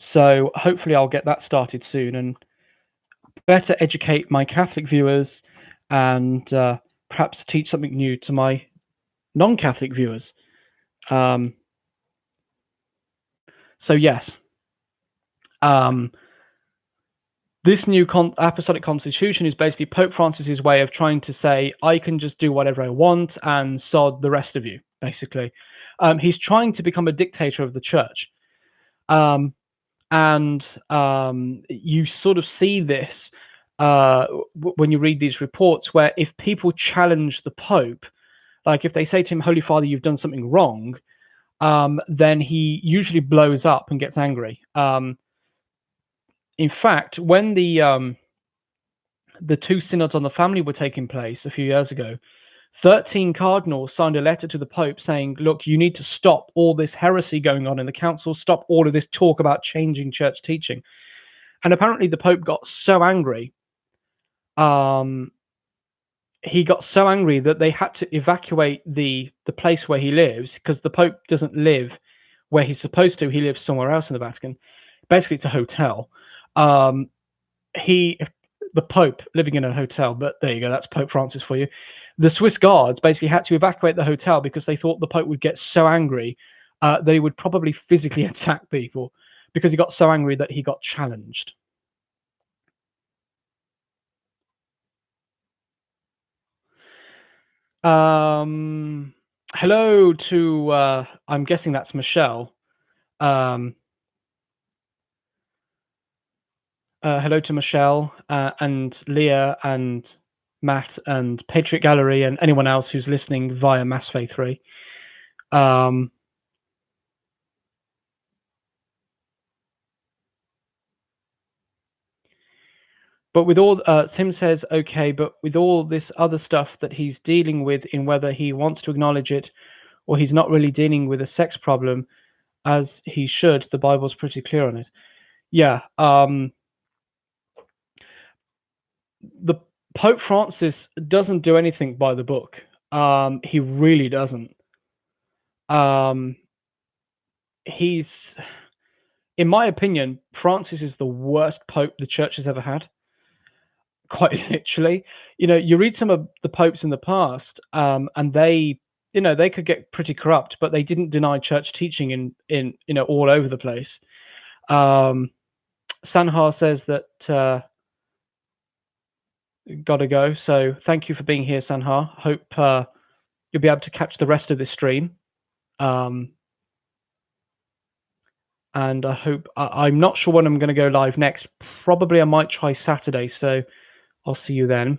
So hopefully I'll get that started soon and better educate my Catholic viewers and perhaps teach something new to my non-Catholic viewers. So yes. This new Apostolic Constitution is basically Pope Francis's way of trying to say, I can just do whatever I want and sod the rest of you, basically. He's trying to become a dictator of the church. And you sort of see this when you read these reports, where if people challenge the Pope, like if they say to him, Holy Father, you've done something wrong, then he usually blows up and gets angry. In fact, when the two synods on the family were taking place a few years ago, 13 cardinals signed a letter to the Pope saying, look, you need to stop all this heresy going on in the council, stop all of this talk about changing church teaching. And apparently the Pope got so angry, he got so angry that they had to evacuate the place where he lives, because the Pope doesn't live where he's supposed to. He lives somewhere else in the Vatican. Basically, it's a hotel. The Pope living in a hotel, but there you go, that's Pope Francis for you. The Swiss guards basically had to evacuate the hotel because they thought the Pope would get so angry that he would probably physically attack people, because he got so angry that he got challenged. Hello to, I'm guessing that's Michelle. Hello to Michelle and Leah and Matt and Patriot Gallery and anyone else who's listening via Mass Faith 3. But with all, Sim says, okay, but with all this other stuff that he's dealing with, in whether he wants to acknowledge it or he's not really dealing with a sex problem as he should, the Bible's pretty clear on it. Yeah. The Pope Francis doesn't do anything by the book. He really doesn't. He's, in my opinion, Francis is the worst Pope the church has ever had. Quite literally. You read some of the popes in the past, and they could get pretty corrupt, but they didn't deny church teaching in all over the place. Sanhar says that gotta go. So thank you for being here, Sanhar. Hope you'll be able to catch the rest of this stream. And I hope, I'm not sure when I'm going to go live next. Probably I might try Saturday, so I'll see you then.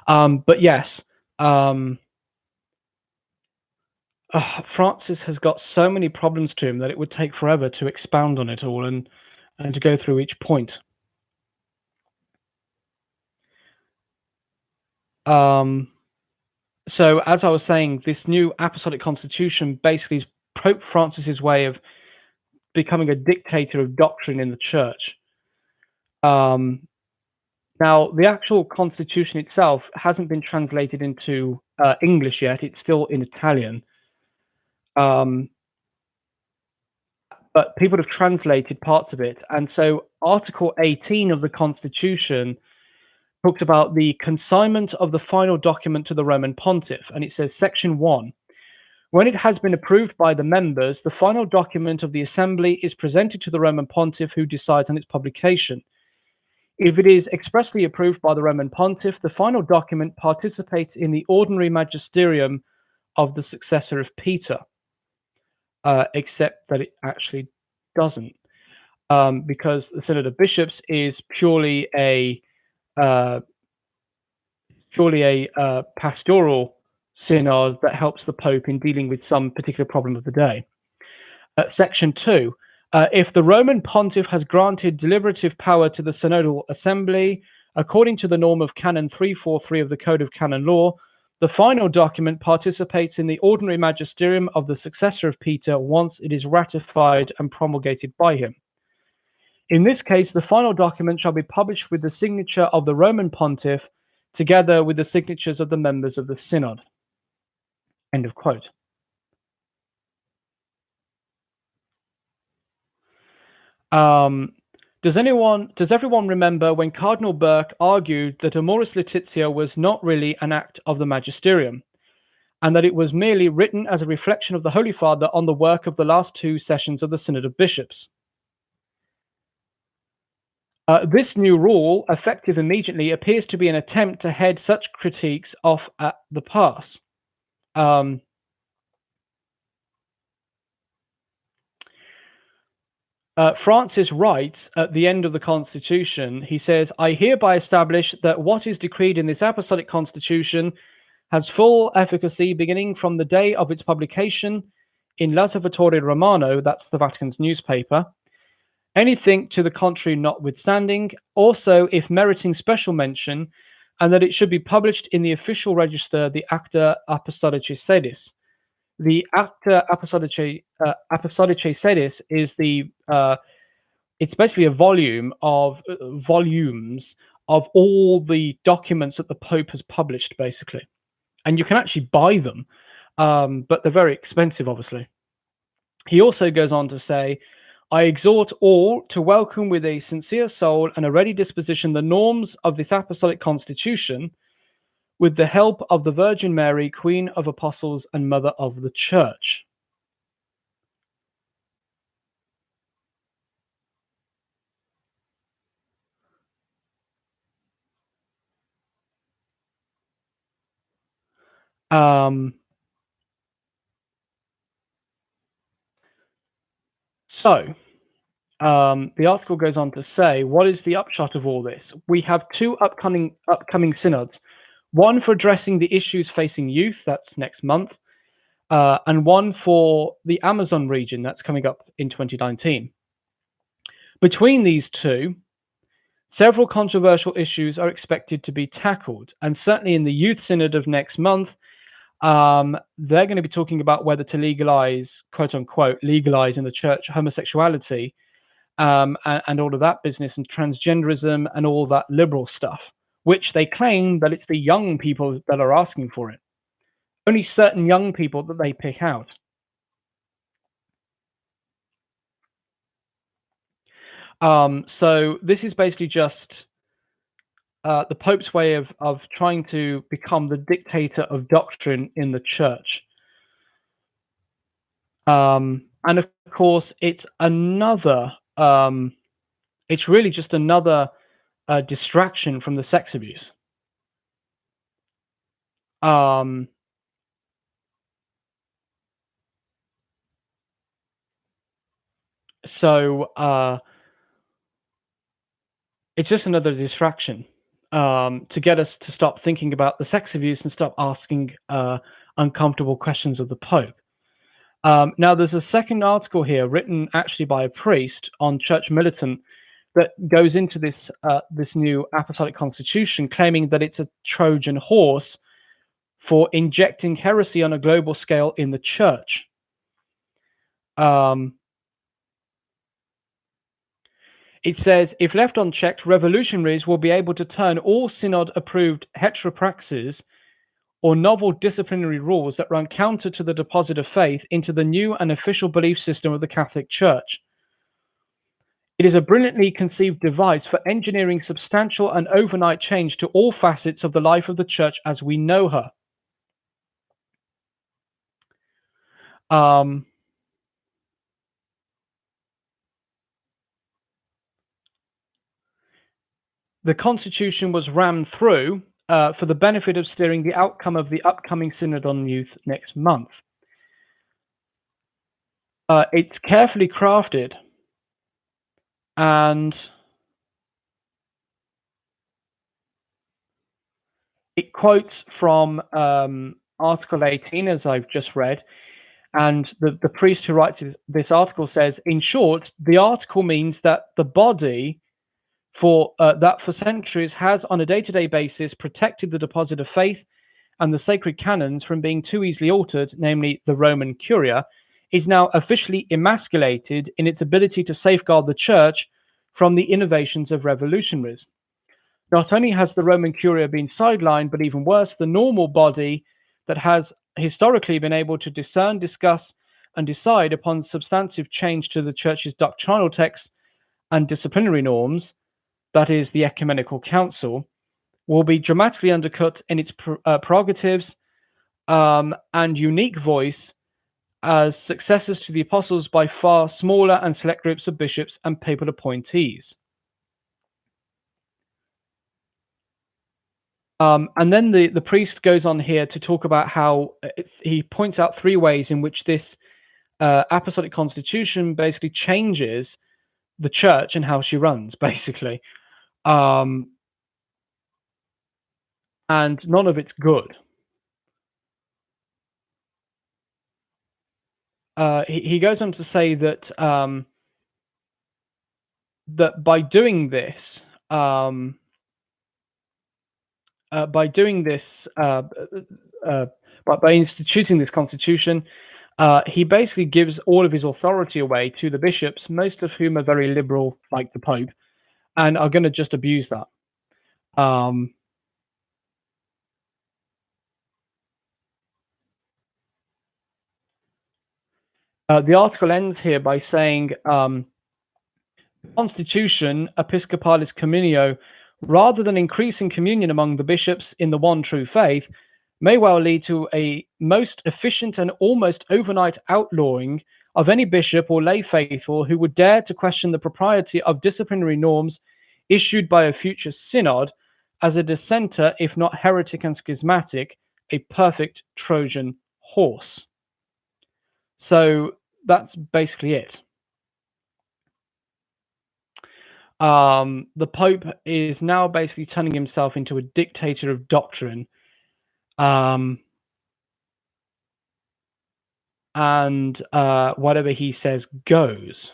But yes, Francis has got so many problems to him that it would take forever to expound on it all and to go through each point. So as I was saying, this new Apostolic Constitution basically is Pope Francis's way of becoming a dictator of doctrine in the church. Now, the actual constitution itself hasn't been translated into English yet. It's still in Italian. But people have translated parts of it. And so Article 18 of the Constitution talks about the consignment of the final document to the Roman Pontiff. And it says, Section 1, when it has been approved by the members, the final document of the assembly is presented to the Roman Pontiff, who decides on its publication. If it is expressly approved by the Roman Pontiff, the final document participates in the ordinary magisterium of the successor of Peter, except that it actually doesn't, because the Synod of Bishops is purely a pastoral synod that helps the Pope in dealing with some particular problem of the day. Section 2. If the Roman Pontiff has granted deliberative power to the Synodal Assembly, according to the norm of Canon 343 of the Code of Canon Law, the final document participates in the ordinary magisterium of the successor of Peter once it is ratified and promulgated by him. In this case, the final document shall be published with the signature of the Roman Pontiff, together with the signatures of the members of the Synod. End of quote. Does everyone remember when Cardinal Burke argued that Amoris Laetitia was not really an act of the magisterium, and that it was merely written as a reflection of the Holy Father on the work of the last two sessions of the Synod of Bishops? This new rule, effective immediately, appears to be an attempt to head such critiques off at the pass. Francis writes at the end of the Constitution, he says, I hereby establish that what is decreed in this Apostolic Constitution has full efficacy beginning from the day of its publication in L'Osservatore Romano, that's the Vatican's newspaper, anything to the contrary notwithstanding, also if meriting special mention, and that it should be published in the official register, the Acta Apostolicae Sedis. The Acta Apostolicae Sedis is it's basically a volume of volumes of all the documents that the Pope has published, basically. And you can actually buy them, but they're very expensive, obviously. He also goes on to say, I exhort all to welcome with a sincere soul and a ready disposition the norms of this Apostolic Constitution, with the help of the Virgin Mary, Queen of Apostles and Mother of the Church. The article goes on to say, what is the upshot of all this? We have two upcoming synods, one for addressing the issues facing youth, that's next month, and one for the Amazon region, that's coming up in 2019. Between these two, several controversial issues are expected to be tackled, and certainly in the Youth Synod of next month, they're going to be talking about whether to legalize, quote unquote, legalize in the church homosexuality, and all of that business, and transgenderism and all that liberal stuff, which they claim that it's the young people that are asking for it. Only certain young people that they pick out. So this is basically just the Pope's way of trying to become the dictator of doctrine in the church. And of course, it's another, it's really just another distraction from the sex abuse. So it's just another distraction to get us to stop thinking about the sex abuse and stop asking uncomfortable questions of the Pope. Now, there's a second article here written actually by a priest on Church Militant that goes into this this new Apostolic Constitution, claiming that it's a Trojan horse for injecting heresy on a global scale in the church. It says, if left unchecked, revolutionaries will be able to turn all synod-approved heteropraxis or novel disciplinary rules that run counter to the deposit of faith into the new and official belief system of the Catholic Church. It is a brilliantly conceived device for engineering substantial and overnight change to all facets of the life of the Church as we know her. The Constitution was rammed through for the benefit of steering the outcome of the upcoming Synod on Youth next month. It's carefully crafted, and it quotes from Article 18, as I've just read, and the priest who writes this article says, in short, the article means that the body that for centuries has on a day-to-day basis protected the deposit of faith and the sacred canons from being too easily altered, namely the Roman Curia, is now officially emasculated in its ability to safeguard the Church from the innovations of revolutionaries. Not only has the Roman Curia been sidelined, but even worse, the normal body that has historically been able to discern, discuss, and decide upon substantive change to the Church's doctrinal texts and disciplinary norms, that is, the Ecumenical Council, will be dramatically undercut in its prerogatives and unique voice as successors to the apostles by far smaller and select groups of bishops and papal appointees. And then the priest goes on here to talk about how he points out 3 ways in which this Apostolic Constitution basically changes the Church and how she runs, basically. And none of it's good. He goes on to say that that by doing this, by instituting this constitution, he basically gives all of his authority away to the bishops, most of whom are very liberal, like the Pope, and are going to just abuse that. The article ends here by saying, Constitution Episcopalis Communio, rather than increasing communion among the bishops in the one true faith, may well lead to a most efficient and almost overnight outlawing of any bishop or lay faithful who would dare to question the propriety of disciplinary norms issued by a future synod as a dissenter, if not heretic and schismatic, a perfect Trojan horse. So that's basically it. The Pope is now basically turning himself into a dictator of doctrine. And whatever he says goes.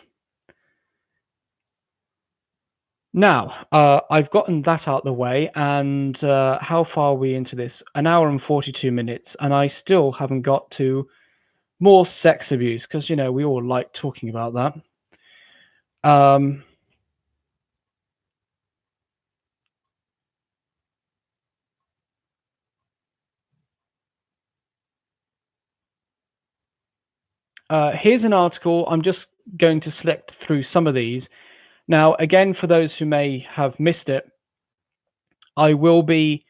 Now, I've gotten that out of the way, and how far are we into this? 1 hour and 42 minutes, and I still haven't got to more sex abuse, because, you know, we all like talking about that. Here's an article. I'm just going to select through some of these. Now, again, for those who may have missed it, I will be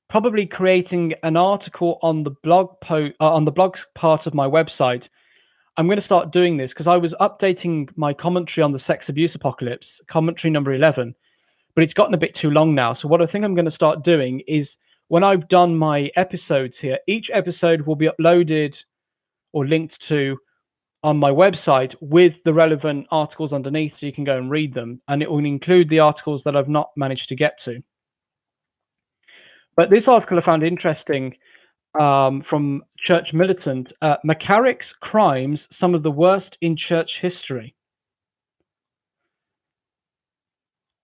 probably creating an article on the blog on the blog part of my website. I'm going to start doing this because I was updating my commentary on the sex abuse apocalypse, commentary number 11, but it's gotten a bit too long now. So what I think I'm going to start doing is, when I've done my episodes here, each episode will be uploaded or linked to on my website with the relevant articles underneath, so you can go and read them, and it will include the articles that I've not managed to get to. But this article I found interesting, from Church Militant, McCarrick's crimes, some of the worst in church history.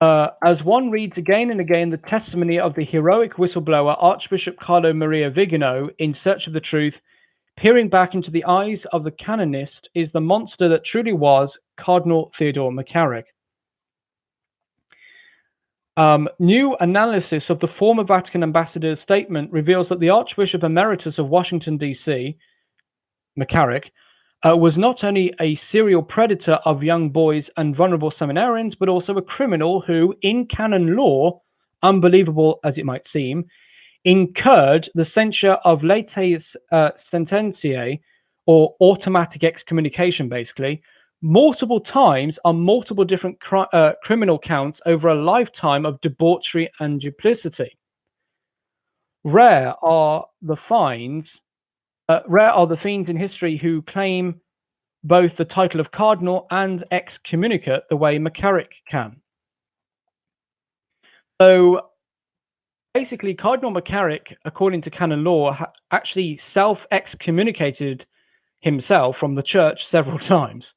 As one reads again and again the testimony of the heroic whistleblower Archbishop Carlo Maria Vigano in search of the truth, peering back into the eyes of the canonist is the monster that truly was Cardinal Theodore McCarrick. New analysis of the former Vatican ambassador's statement reveals that the Archbishop Emeritus of Washington, D.C., McCarrick, was not only a serial predator of young boys and vulnerable seminarians, but also a criminal who, in canon law, unbelievable as it might seem, incurred the censure of latae sententiae, or automatic excommunication, basically, multiple times on multiple different criminal counts over a lifetime of debauchery and duplicity. Rare are the fiends in history who claim both the title of cardinal and excommunicate the way McCarrick can. So basically, Cardinal McCarrick, according to canon law, actually self-excommunicated himself from the church several times.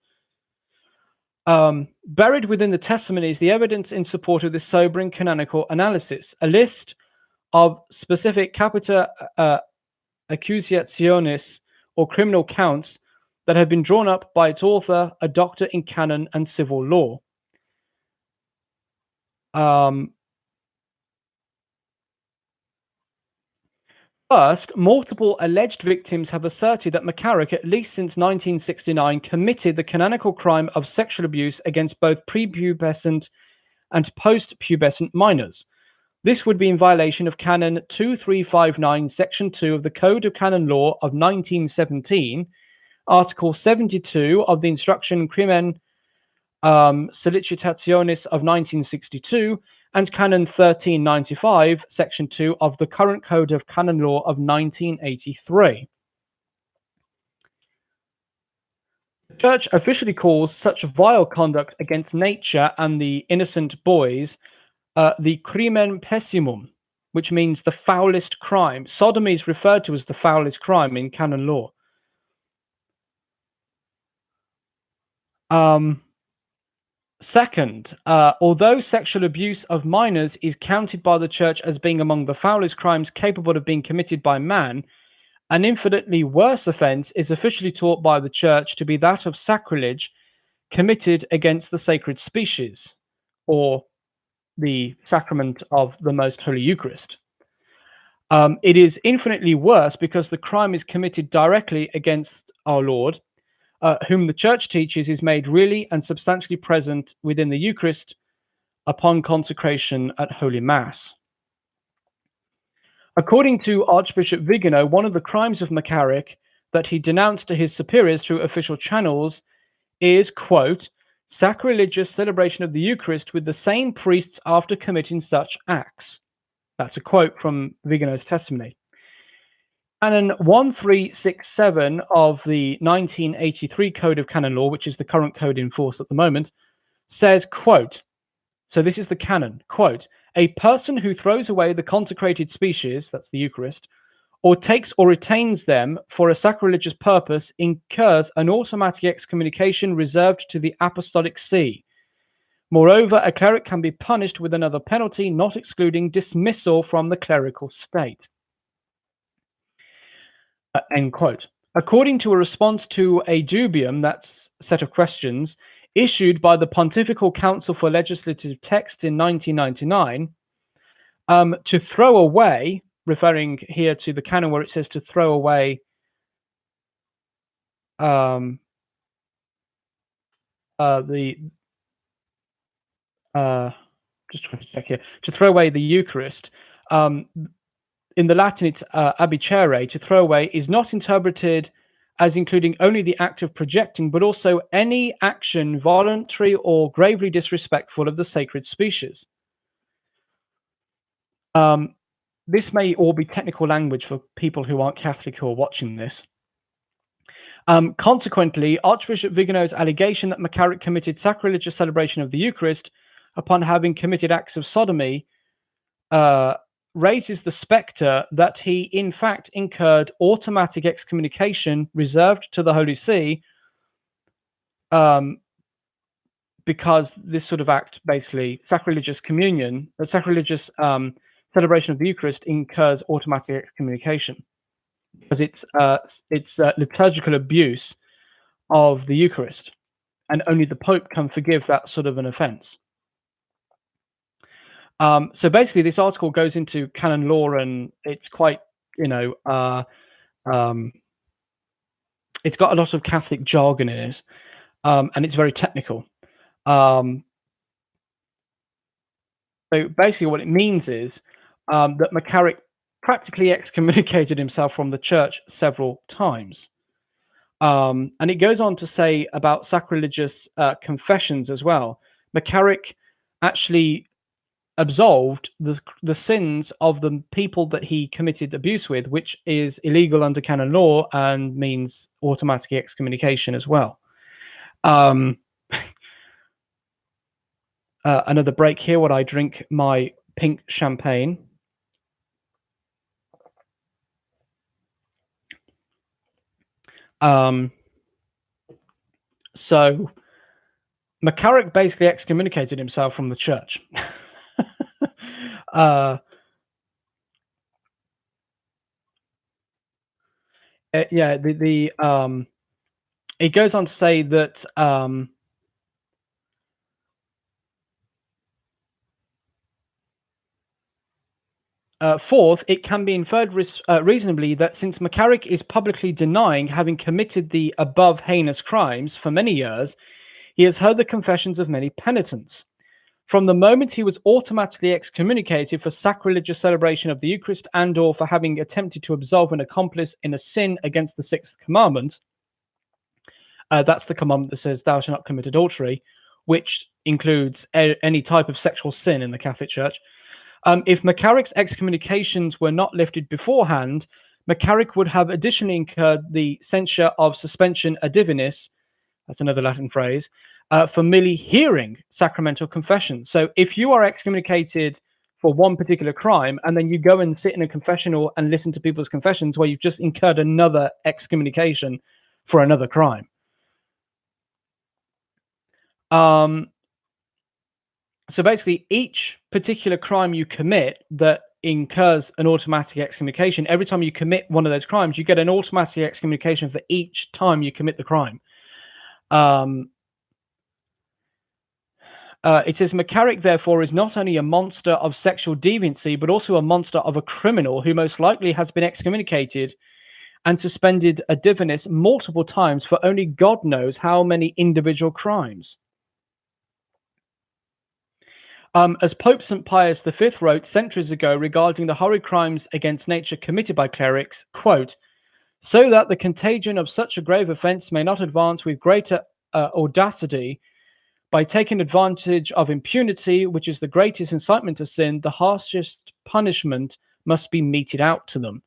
Buried within the testimony is the evidence in support of this sobering canonical analysis. A list of specific capita accusationis, or criminal counts, that have been drawn up by its author, a doctor in canon and civil law. First, multiple alleged victims have asserted that McCarrick, at least since 1969, committed the canonical crime of sexual abuse against both prepubescent and post-pubescent minors. This would be in violation of Canon 2359, Section 2 of the Code of Canon Law of 1917, Article 72 of the Instruction Crimen Solicitationis of 1962, and Canon 1395, Section 2 of the current Code of Canon Law of 1983. The Church officially calls such vile conduct against nature and the innocent boys the crimen pessimum, which means the foulest crime. Sodomy is referred to as the foulest crime in canon law. Second, although sexual abuse of minors is counted by the Church as being among the foulest crimes capable of being committed by man, an infinitely worse offense is officially taught by the Church to be that of sacrilege committed against the sacred species, or the sacrament of the Most Holy Eucharist. It is infinitely worse because the crime is committed directly against our Lord, whom the Church teaches is made really and substantially present within the Eucharist upon consecration at Holy Mass. According to Archbishop Vigano, one of the crimes of McCarrick that he denounced to his superiors through official channels is, quote, sacrilegious celebration of the Eucharist with the same priests after committing such acts. That's a quote from Vigano's testimony. Canon 1367 of the 1983 Code of Canon Law, which is the current code in force at the moment, says, quote, so this is the canon, quote, a person who throws away the consecrated species, that's the Eucharist, or takes or retains them for a sacrilegious purpose incurs an automatic excommunication reserved to the Apostolic See. Moreover, a cleric can be punished with another penalty, not excluding dismissal from the clerical state. End quote. According to a response to a dubium, that's a set of questions, issued by the Pontifical Council for Legislative Texts in 1999, to throw away, referring here to the canon where it says to throw away just trying to check here, to throw away the Eucharist. In the Latin, it's abicere, to throw away, is not interpreted as including only the act of projecting, but also any action voluntary or gravely disrespectful of the sacred species. This may all be technical language for people who aren't Catholic who are watching this. Consequently, Archbishop Vigano's allegation that McCarrick committed sacrilegious celebration of the Eucharist upon having committed acts of sodomy raises the specter that he, in fact, incurred automatic excommunication reserved to the Holy See, because this sort of act, basically, sacrilegious communion, sacrilegious celebration of the Eucharist incurs automatic excommunication, because it's liturgical abuse of the Eucharist, and only the Pope can forgive that sort of an offense. So basically, this article goes into canon law, and it's quite, you know, it's got a lot of Catholic jargon in it, and it's very technical. Um, so basically, what it means is that McCarrick practically excommunicated himself from the church several times. And it goes on to say about sacrilegious confessions as well. McCarrick actually absolved the sins of the people that he committed abuse with, which is illegal under canon law and means automatic excommunication as well. Another break here while I drink my pink champagne. So McCarrick basically excommunicated himself from the church. Yeah, it goes on to say that fourth, it can be inferred reasonably that since McCarrick is publicly denying having committed the above heinous crimes for many years, he has heard the confessions of many penitents. From the moment he was automatically excommunicated for sacrilegious celebration of the Eucharist and or for having attempted to absolve an accomplice in a sin against the sixth commandment, that's the commandment that says thou shalt not commit adultery, which includes any type of sexual sin in the Catholic Church. If McCarrick's excommunications were not lifted beforehand, McCarrick would have additionally incurred the censure of suspension a divinis, that's another Latin phrase, for merely hearing sacramental confession. So if you are excommunicated for one particular crime and then you go and sit in a confessional and listen to people's confessions, where you've just incurred another excommunication for another crime. So basically, each particular crime you commit that incurs an automatic excommunication, every time you commit one of those crimes, you get an automatic excommunication for each time you commit the crime. It says McCarrick, therefore, is not only a monster of sexual deviancy, but also a monster of a criminal who most likely has been excommunicated and suspended a divinis multiple times for only God knows how many individual crimes. As Pope St. Pius V wrote centuries ago regarding the horrid crimes against nature committed by clerics, quote, so that the contagion of such a grave offense may not advance with greater audacity, by taking advantage of impunity, which is the greatest incitement to sin, the harshest punishment must be meted out to them.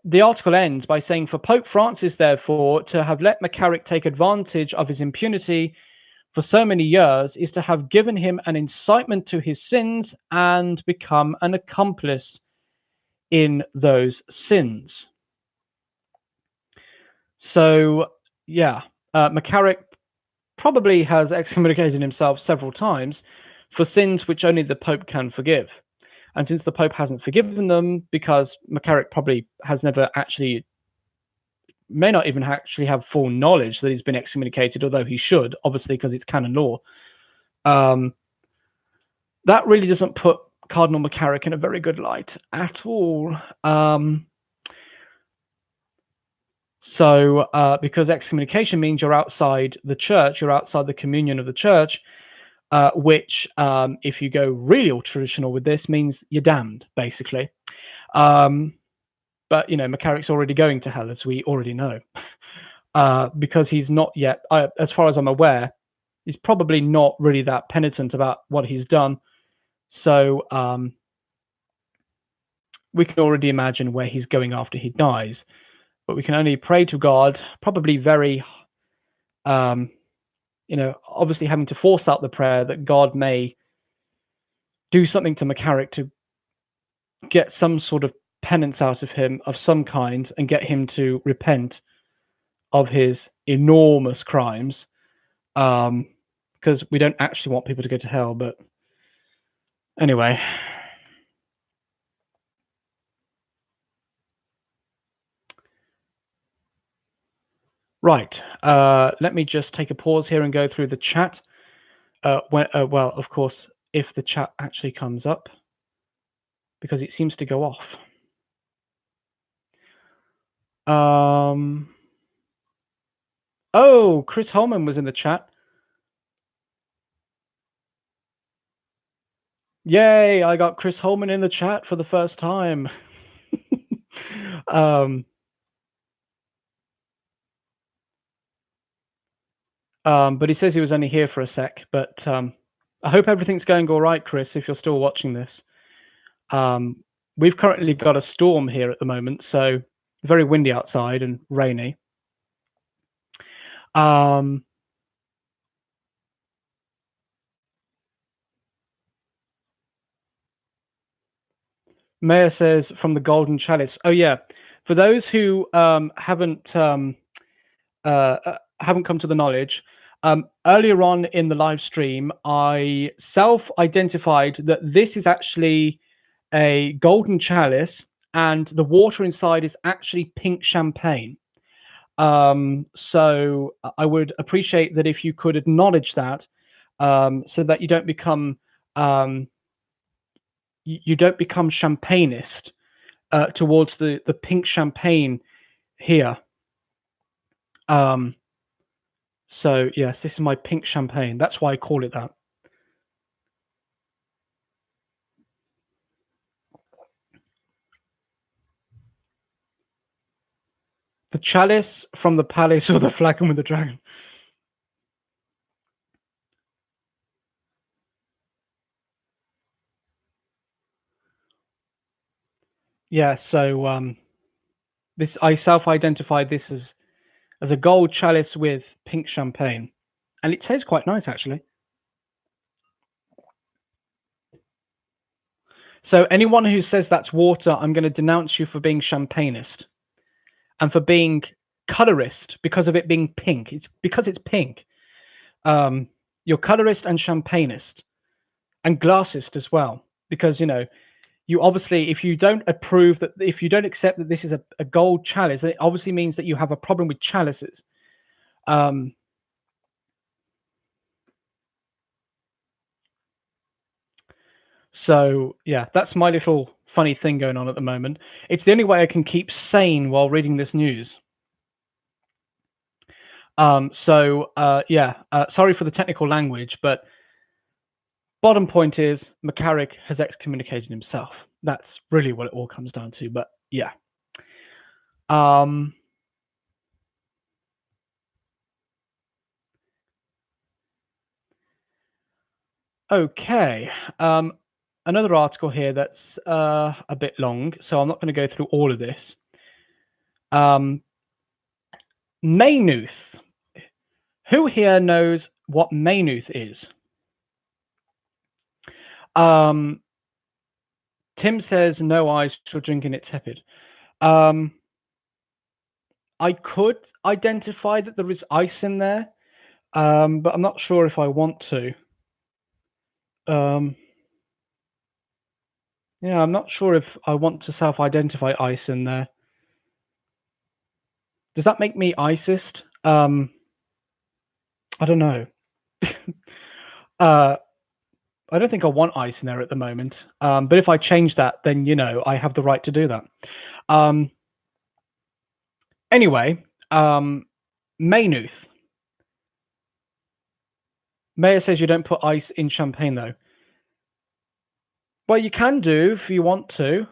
The article ends by saying, for Pope Francis, therefore, to have let McCarrick take advantage of his impunity for so many years is to have given him an incitement to his sins and become an accomplice in those sins. So, yeah, McCarrick probably has excommunicated himself several times for sins which only the Pope can forgive. And since the Pope hasn't forgiven them, because McCarrick probably has never actually, may not even actually have full knowledge that he's been excommunicated, although he should, obviously, because it's canon law. That really doesn't put Cardinal McCarrick in a very good light at all. Because excommunication means you're outside the church, you're outside the communion of the church, which, if you go really all traditional with this, means you're damned, basically. But, you know, McCarrick's already going to hell, as we already know, because he's not yet, as far as I'm aware, he's probably not really that penitent about what he's done. So we can already imagine where he's going after he dies. But we can only pray to God, probably very, obviously having to force out the prayer that God may do something to McCarrick to get some sort of penance out of him of some kind and get him to repent of his enormous crimes. Because we don't actually want people to go to hell, but anyway. Right, let me just take a pause here and go through the chat. Well, of course, if the chat actually comes up, because it seems to go off. Oh, Chris Holman was in the chat. Yay! I got Chris Holman in the chat for the first time. But he says he was only here for a sec. But I hope everything's going all right, Chris, if you're still watching this. We've currently got a storm here at the moment, so very windy outside and rainy. Maya says from the Golden Chalice. Oh yeah, for those who haven't come to the knowledge, earlier on in the live stream, I self-identified that this is actually a golden chalice, and the water inside is actually pink champagne. So I would appreciate that if you could acknowledge that, so that you don't become you don't become champagnist towards the pink champagne here. So yes, this is my pink champagne. That's why I call it that. The chalice from the palace, or the flagon with the dragon. Yeah, so this, I self-identified this as a gold chalice with pink champagne, and it tastes quite nice actually. So anyone who says that's water, I'm going to denounce you for being champagnist and for being colorist because of it being pink. It's because it's pink. You're colorist and champagnist and glassist as well, because you obviously, if you don't approve that, if you don't accept that this is a gold chalice, it obviously means that you have a problem with chalices. So yeah, that's my little funny thing going on at the moment. It's the only way I can keep sane while reading this news. Sorry for the technical language, but bottom point is McCarrick has excommunicated himself. That's really what it all comes down to. But yeah. Okay. Another article here that's a bit long, so I'm not going to go through all of this. Maynooth. Who here knows what Maynooth is? Tim says no ice for drinking it tepid. I could identify that there is ice in there, but I'm not sure if I want to. Yeah, I'm not sure if I want to self-identify ice in there. Does that make me ISIST? I don't know. I don't think I want ice in there at the moment. But if I change that, then I have the right to do that. Anyway, Maynooth. Maya says you don't put ice in champagne though. Well, you can do if you want to.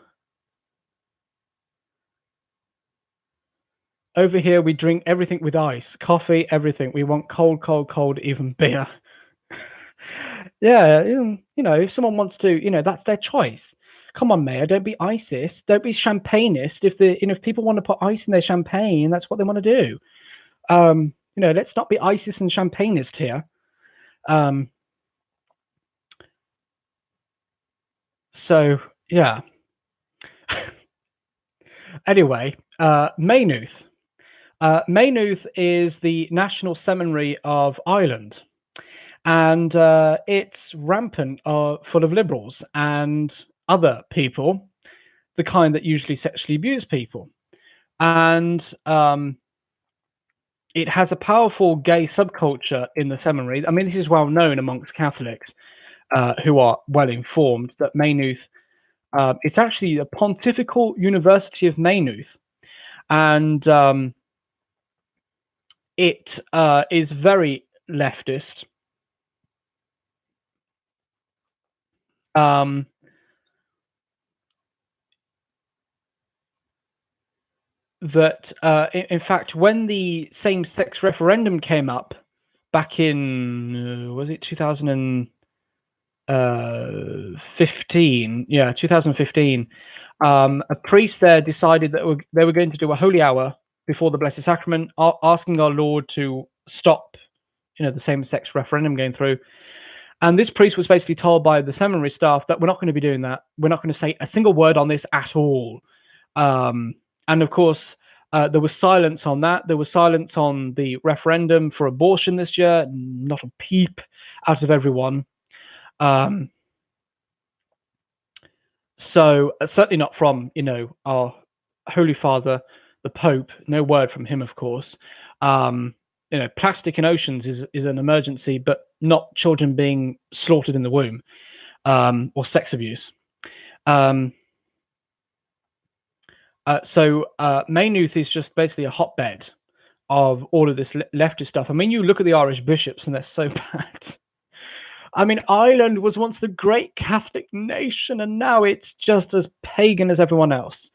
Over here, we drink everything with ice, coffee, everything. We want cold, cold, cold, even beer. Yeah, if someone wants to, that's their choice. Come on, Mayor, don't be ISIS, don't be champagnist. If people want to put ice in their champagne, that's what they want to do. Let's not be ISIS and champagnist here. So yeah. Anyway, Maynooth. Maynooth is the National Seminary of Ireland, and it's rampant, full of liberals and other people, the kind that usually sexually abuse people. And it has a powerful gay subculture in the seminary. I mean, this is well known amongst Catholics who are well informed that Maynooth, it's actually a Pontifical University of Maynooth, and it is very leftist. Um, that in fact, when the same-sex referendum came up back in was it 2015? Yeah, 2015. A priest there decided that they were going to do a holy hour before the Blessed Sacrament, asking our Lord to stop, the same-sex referendum going through. And this priest was basically told by the seminary staff that we're not going to be doing that. We're not going to say a single word on this at all. And of course, there was silence on that. There was silence on the referendum for abortion this year. Not a peep out of everyone. So certainly not from our Holy Father, the Pope. No word from him, of course. Plastic in oceans is an emergency, but not children being slaughtered in the womb, or sex abuse. So Maynooth is just basically a hotbed of all of this leftist stuff. I mean, you look at the Irish bishops and they're so bad. I mean, Ireland was once the great Catholic nation, and now it's just as pagan as everyone else.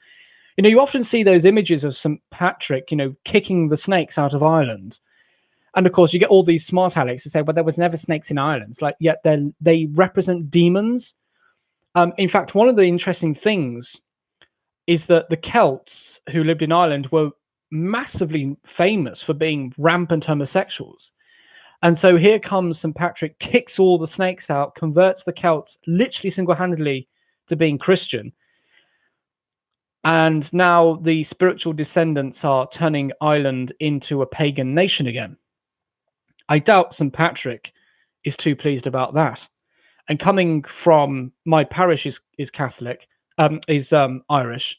You often see those images of St. Patrick, kicking the snakes out of Ireland. And of course, you get all these smart Alex who say, well, there was never snakes in Ireland. It's like, yet they represent demons. In fact, one of the interesting things is that the Celts who lived in Ireland were massively famous for being rampant homosexuals. And so here comes St. Patrick, kicks all the snakes out, converts the Celts literally single-handedly to being Christian. And now the spiritual descendants are turning Ireland into a pagan nation again. I doubt St. Patrick is too pleased about that. And coming from my parish is Catholic, is Irish.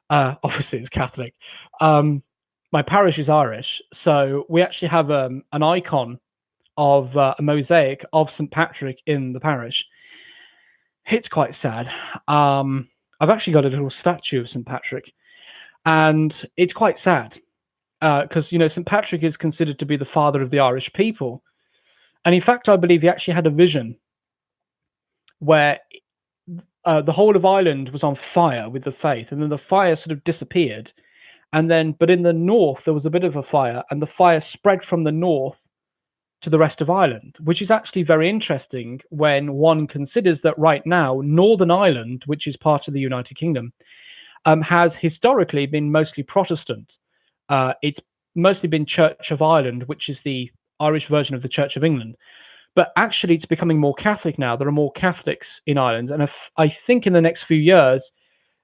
Obviously, it's Catholic. My parish is Irish, so we actually have an icon of a mosaic of St. Patrick in the parish. It's quite sad. I've actually got a little statue of St. Patrick, and it's quite sad because St. Patrick is considered to be the father of the Irish people, and in fact, I believe he actually had a vision where the whole of Ireland was on fire with the faith, and then the fire sort of disappeared, but in the north there was a bit of a fire, and the fire spread from the north to the rest of Ireland, which is actually very interesting when one considers that right now Northern Ireland, which is part of the United Kingdom, has historically been mostly Protestant. It's mostly been Church of Ireland, which is the Irish version of the Church of England. But actually, it's becoming more Catholic now. There are more Catholics in Ireland. And I think in the next few years,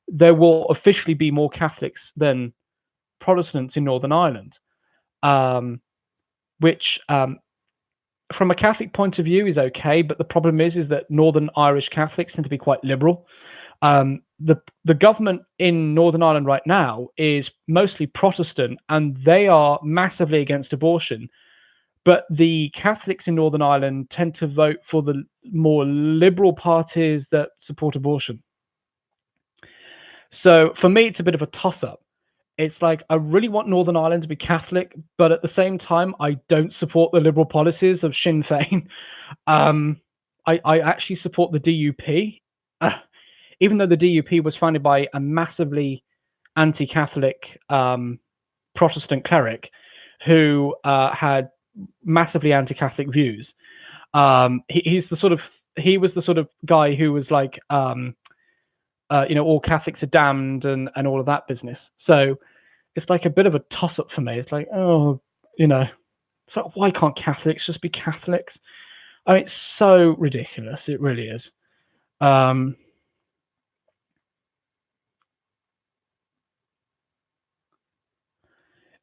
there will officially be more Catholics than Protestants in Northern Ireland, which from a Catholic point of view is okay. But the problem is that Northern Irish Catholics tend to be quite liberal. The government in Northern Ireland right now is mostly Protestant, and they are massively against abortion. But the Catholics in Northern Ireland tend to vote for the more liberal parties that support abortion. So for me, it's a bit of a toss-up. It's like, I really want Northern Ireland to be Catholic, but at the same time, I don't support the liberal policies of Sinn Féin. I actually support the DUP, even though the DUP was founded by a massively anti-Catholic Protestant cleric who had massively anti-Catholic views. He was the sort of guy who was like, all Catholics are damned and all of that business. So it's like a bit of a toss-up for me. It's like, it's like, why can't Catholics just be Catholics? I mean, it's so ridiculous. It really is.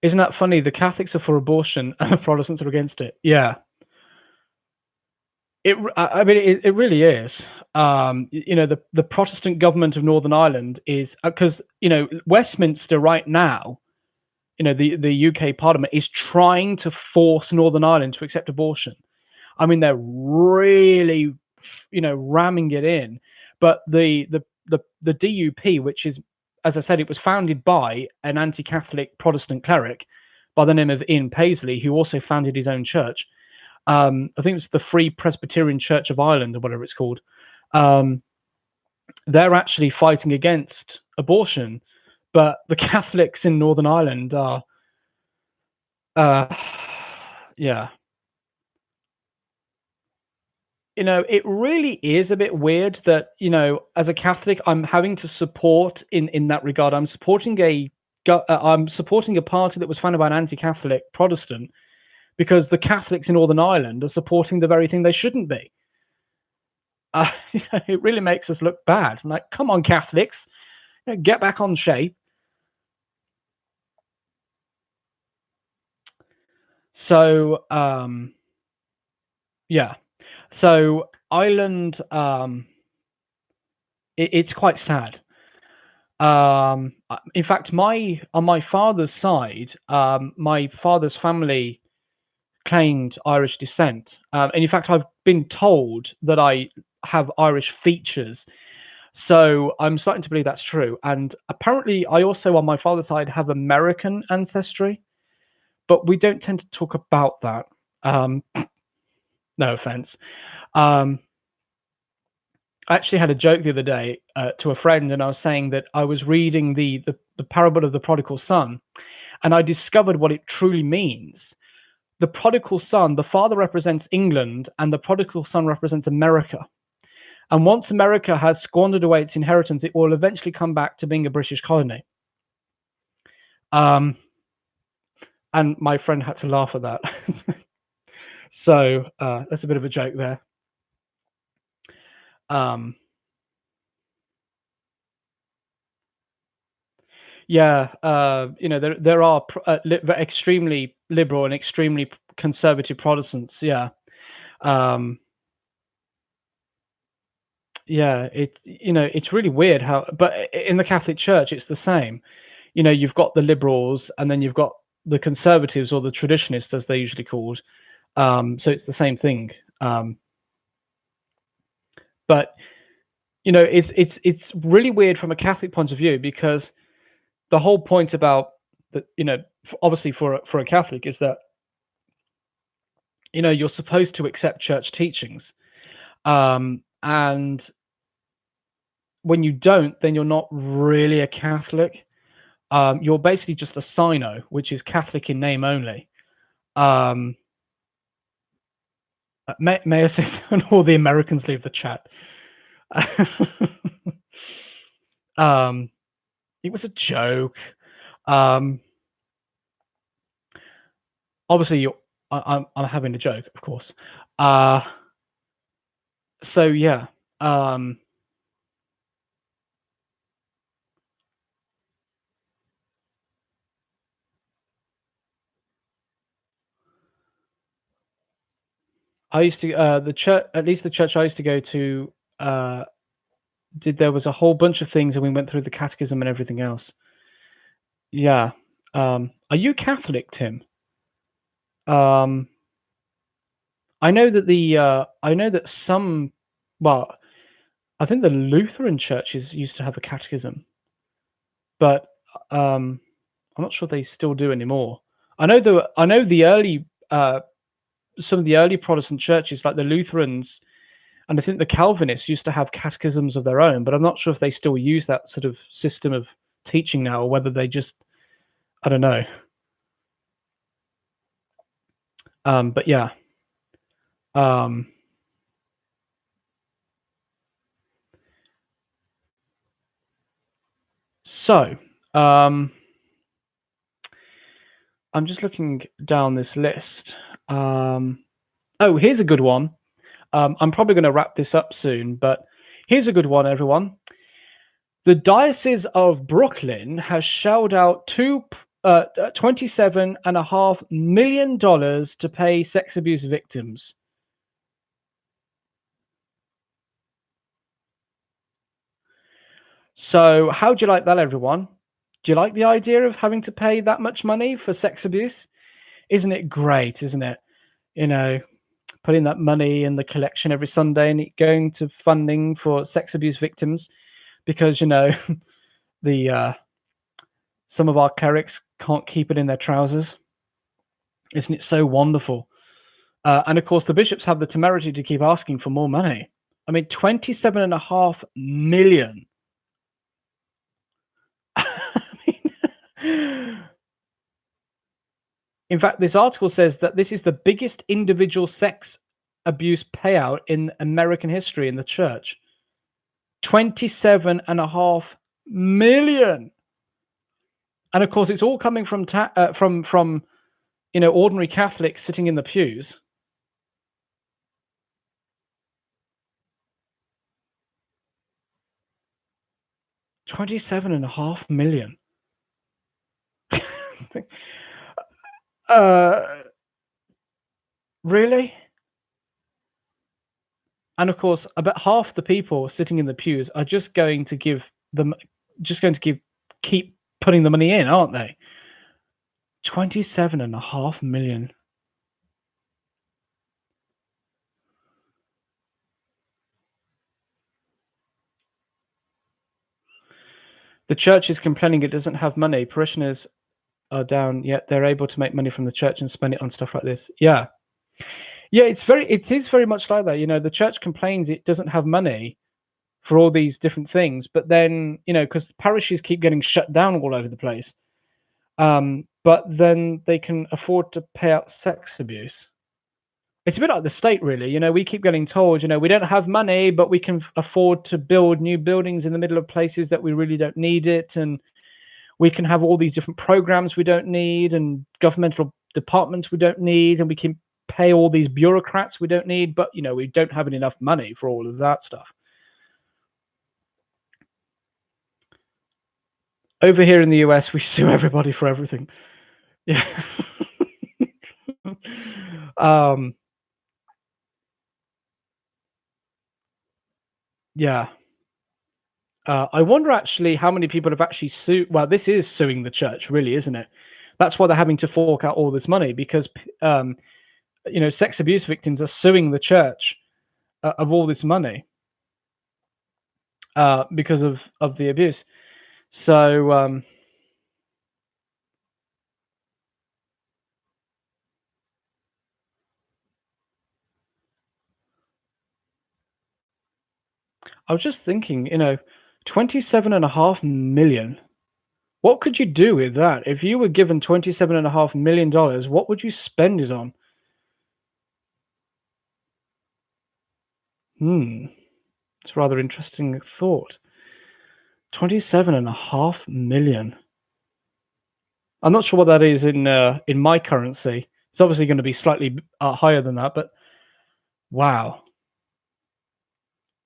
Isn't that funny? The Catholics are for abortion and the Protestants are against it. Yeah. It really is. The Protestant government of Northern Ireland is because Westminster right now the UK Parliament is trying to force Northern Ireland to accept abortion. I mean, they're really, ramming it in. But the DUP, which is, as I said, it was founded by an anti-Catholic Protestant cleric by the name of Ian Paisley, who also founded his own church. I think it's the Free Presbyterian Church of Ireland, or whatever it's called. They're actually fighting against abortion, but the Catholics in Northern Ireland are, yeah. It really is a bit weird that, as a Catholic, I'm having to support in that regard. I'm supporting a party that was founded by an anti-Catholic Protestant, because the Catholics in Northern Ireland are supporting the very thing they shouldn't be. It really makes us look bad. I'm like, come on, Catholics, get back on shape. So, yeah. So Ireland, it's quite sad. In fact, on my father's side, my father's family claimed Irish descent, and in fact, I've been told that I have Irish features. So I'm starting to believe that's true. And apparently, I also, on my father's side, have American ancestry, but we don't tend to talk about that. No offense. I actually had a joke the other day to a friend, and I was saying that I was reading the parable of the prodigal son, and I discovered what it truly means. The prodigal son, the father represents England, and the prodigal son represents America. And once America has squandered away its inheritance, it will eventually come back to being a British colony. And my friend had to laugh at that. So that's a bit of a joke there. Yeah, there are extremely liberal and extremely conservative Protestants. Yeah, yeah. It's really weird how, but in the Catholic Church, it's the same. You've got the liberals, and then you've got the conservatives, or the traditionists, as they're usually called. So it's the same thing. But it's really weird from a Catholic point of view, because the whole point about that, obviously for a Catholic, is that you're supposed to accept church teachings, and when you don't, then you're not really a Catholic. You're basically just a Syno, which is Catholic in name only. May I say so? And all the Americans leave the chat. It was a joke. Obviously, I'm having a joke, of course. So yeah. I used to the church, at least the church I used to go to, there was a whole bunch of things, and we went through the catechism and everything else. Yeah. Are you Catholic, Tim? I know that some, well, I think the Lutheran churches used to have a catechism, but I'm not sure they still do anymore. I know the early some of the early Protestant churches, like the Lutherans, and I think the Calvinists, used to have catechisms of their own, but I'm not sure if they still use that sort of system of teaching now, or whether they just, I don't know. But yeah. So, I'm just looking down this list. Oh, here's a good one. I'm probably going to wrap this up soon, but here's a good one, everyone. The Diocese of Brooklyn has shelled out $27.5 million to pay sex abuse victims. So how do you like that, everyone? Do you like the idea of having to pay that much money for sex abuse? Isn't it great, isn't it? You know, putting that money in the collection every Sunday and it going to funding for sex abuse victims because, the some of our clerics can't keep it in their trousers. Isn't it so wonderful? And of course, the bishops have the temerity to keep asking for more money. I mean, 27.5 million. I mean, in fact, this article says that this is the biggest individual sex abuse payout in American history in the church. 27.5 million. And of course, it's all coming from ordinary Catholics sitting in the pews. $27.5 million. Really? And of course, about half the people sitting in the pews are just going to keep putting the money in, aren't they? 27.5 million. The church is complaining it doesn't have money. Parishioners are down, yet they're able to make money from the church and spend it on stuff like this. Yeah. Yeah, it is very much like that. The church complains it doesn't have money for all these different things, but then, because parishes keep getting shut down all over the place, but then they can afford to pay out sex abuse. It's a bit like the state, really. We keep getting told, we don't have money, but we can afford to build new buildings in the middle of places that we really don't need it, and we can have all these different programs we don't need, and governmental departments we don't need, and we can pay all these bureaucrats we don't need, but we don't have enough money for all of that stuff. Over here in the US, we sue everybody for everything. Yeah. Yeah. I wonder actually how many people have actually sued. Well, this is suing the church, really, isn't it? That's why they're having to fork out all this money, because sex abuse victims are suing the church of all this money because of the abuse. So I was just thinking, 27.5 million. What could you do with that? If you were given $27.5 million, what would you spend it on? It's a rather interesting thought. 27.5 million. I'm not sure what that is in my currency. It's obviously going to be slightly higher than that, but wow.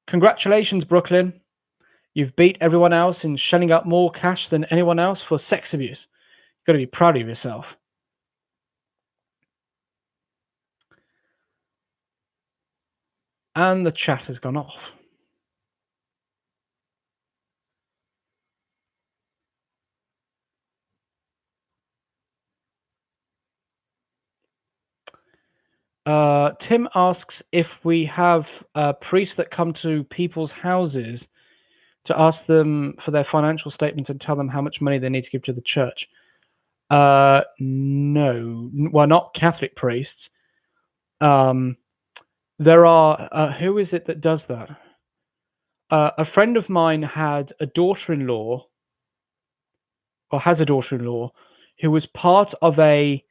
Congratulations, Brooklyn. You've beat everyone else in shelling out more cash than anyone else for sex abuse. You've got to be proud of yourself. And the chat has gone off. Tim asks if we have priests that come to people's houses to ask them for their financial statements and tell them how much money they need to give to the church. No, well, not Catholic priests. There are, who is it that does that? A friend of mine had a daughter-in-law, or has a daughter-in-law, who was part of a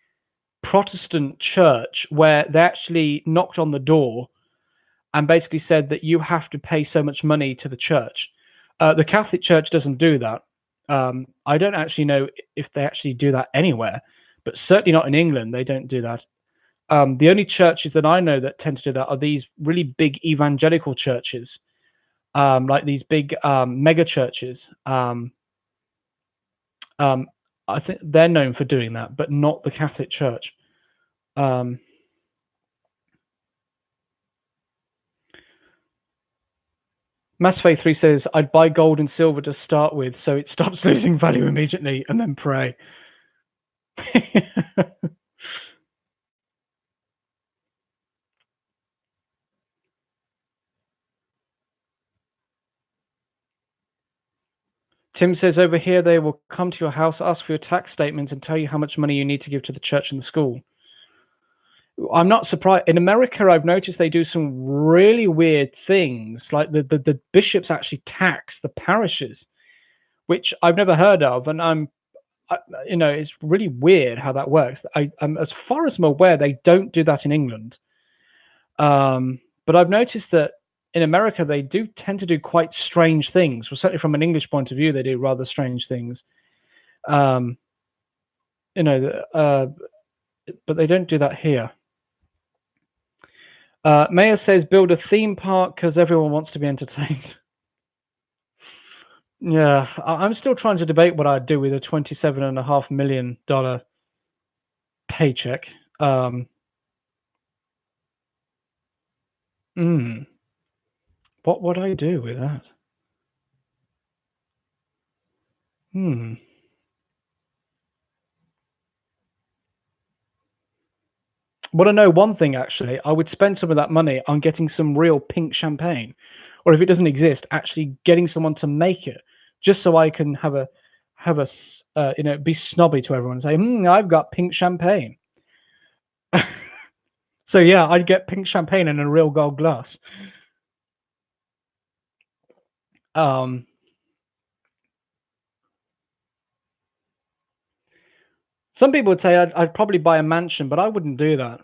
Protestant church where they actually knocked on the door and basically said that you have to pay so much money to the church. The Catholic Church doesn't do that. I don't actually know if they actually do that anywhere, but certainly not in England. They don't do that. The only churches that I know that tend to do that are these really big evangelical churches, like these big mega churches. I think they're known for doing that, but not the Catholic Church. Mass Faith 3 says, I'd buy gold and silver to start with so it stops losing value immediately and then pray. Tim says, over here they will come to your house, ask for your tax statements, and tell you how much money you need to give to the church and the school. I'm not surprised. In America, I've noticed they do some really weird things, like the bishops actually tax the parishes, which I've never heard of, and it's really weird how that works. As far as I'm aware, they don't do that in England. But I've noticed that in America, they do tend to do quite strange things. Well, certainly from an English point of view, they do rather strange things. But they don't do that here. Mayor says build a theme park because everyone wants to be entertained. Yeah, I'm still trying to debate what I'd do with a $27.5 million paycheck. What would I do with that? Well, I know one thing actually. I would spend some of that money on getting some real pink champagne, or if it doesn't exist, actually getting someone to make it, just so I can be snobby to everyone and say, I've got pink champagne. So yeah, I'd get pink champagne in a real gold glass. Some people would say I'd probably buy a mansion, but I wouldn't do that.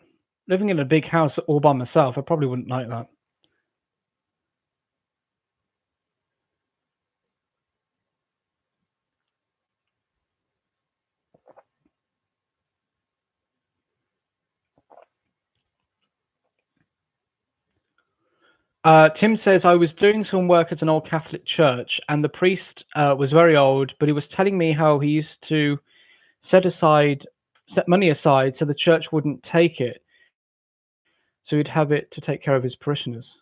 Living in a big house all by myself, I probably wouldn't like that. Tim says, I was doing some work at an old Catholic church, and the priest was very old, but he was telling me how he used to set money aside so the church wouldn't take it. So he'd have it to take care of his parishioners.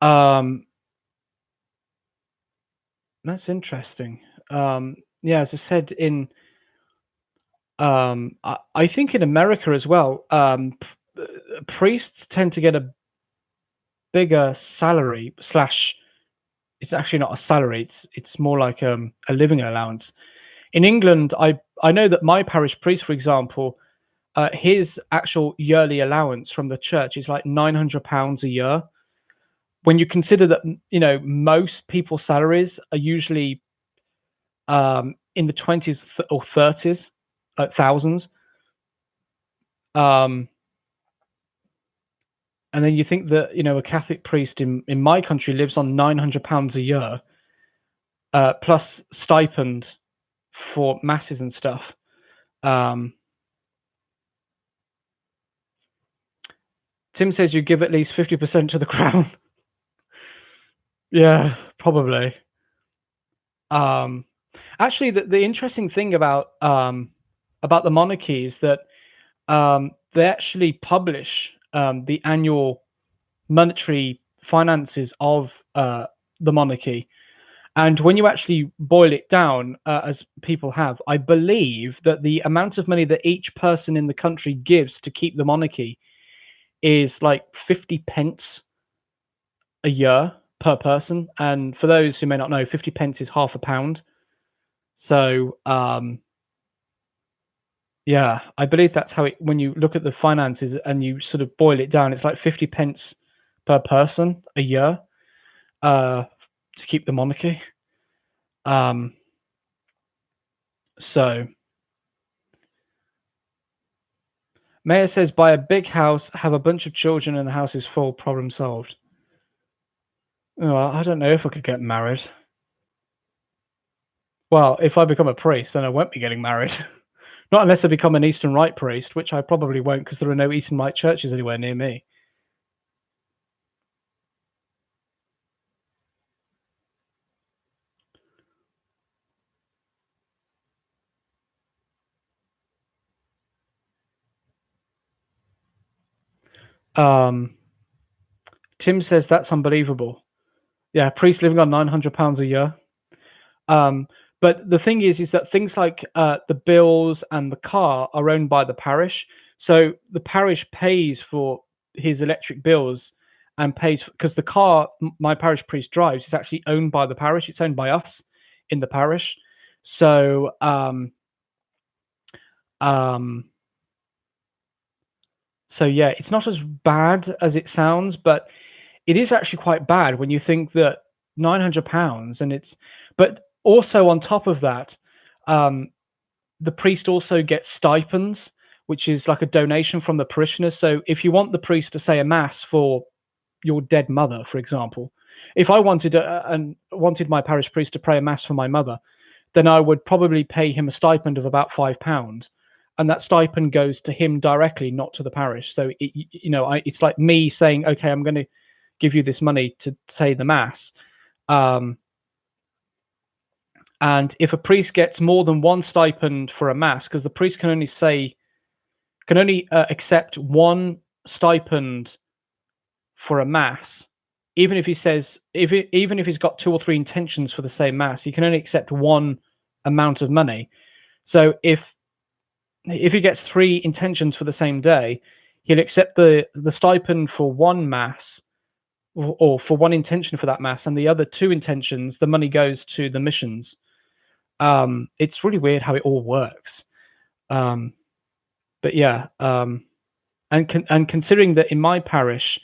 That's interesting. Yeah, as I said, I think in America as well, priests tend to get a bigger salary / it's actually not a salary, it's more like a living allowance. In England, I know that my parish priest, for example, his actual yearly allowance from the church is like £900 a year. When you consider that, most people's salaries are usually in the 20s or 30s, like thousands. And then you think that, a Catholic priest in my country lives on £900 a year, plus stipend for masses and stuff. Tim says you give at least 50% to the crown. Yeah, probably. Actually, the interesting thing about the monarchy is that they actually publish the annual monetary finances of the monarchy. And when you actually boil it down, as people have, I believe that the amount of money that each person in the country gives to keep the monarchy is like 50 pence a year per person. And for those who may not know, 50 pence is half a pound. So, yeah, I believe that's how when you look at the finances and you sort of boil it down, it's like 50 pence per person a year to keep the monarchy. So Mayor says buy a big house, have a bunch of children, and the house is full, problem solved. Oh, I don't know if I could get married. Well, if I become a priest, then I won't be getting married. Not unless I become an Eastern Rite priest, which I probably won't because there are no Eastern Rite churches anywhere near me. Tim says that's unbelievable. Yeah, priest living on £900 a year. But the thing is that things like the bills and the car are owned by the parish. So the parish pays for his electric bills and pays because the car my parish priest drives is actually owned by the parish. It's owned by us in the parish. So so yeah, it's not as bad as it sounds, but it is actually quite bad when you think that £900 and it's. But also on top of that, the priest also gets stipends, which is like a donation from the parishioners. So if you want the priest to say a mass for your dead mother, for example, if I wanted wanted my parish priest to pray a mass for my mother, then I would probably pay him a stipend of about £5, and that stipend goes to him directly, not to the parish. So it's like me saying, okay, I'm going to give you this money to say the mass. And if a priest gets more than one stipend for a mass, because the priest can only accept one stipend for a mass, even if he says even if he's got 2 or 3 intentions for the same mass, he can only accept one amount of money. So if he gets 3 intentions for the same day, he'll accept the stipend for one mass or for one intention for that mass, and the other 2 intentions, the money goes to the missions. It's really weird how it all works. But yeah, and considering that in my parish,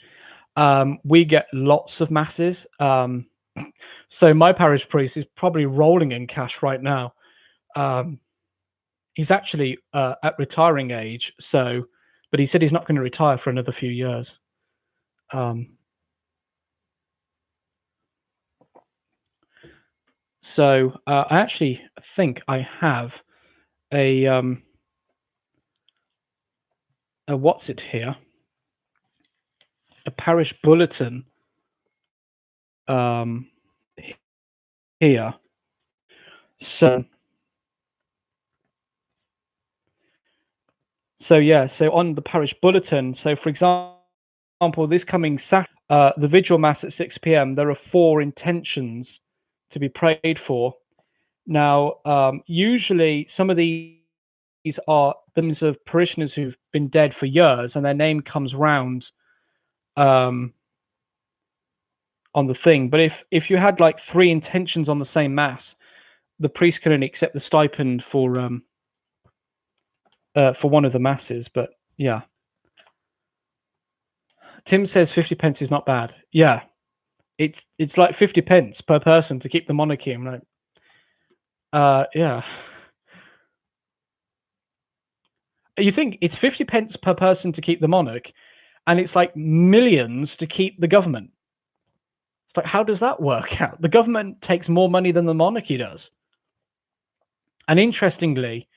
we get lots of masses. So my parish priest is probably rolling in cash right now. He's actually at retiring age, but he said he's not going to retire for another few years. So I actually think I have a what's it here? A parish bulletin here. So yeah, so on the parish bulletin, so for example, this coming Saturday, the vigil mass at 6 p.m, there are 4 intentions to be prayed for. Now, usually some of these are names of parishioners who've been dead for years, and their name comes round on the thing. But if you had like 3 intentions on the same mass, the priest can only accept the stipend for one of the masses. But yeah, Tim says 50 pence is not bad. Yeah, it's like 50 pence per person to keep the monarchy. I'm like, yeah. You think it's 50 pence per person to keep the monarch, and it's like millions to keep the government. It's like, how does that work out? The government takes more money than the monarchy does. And interestingly,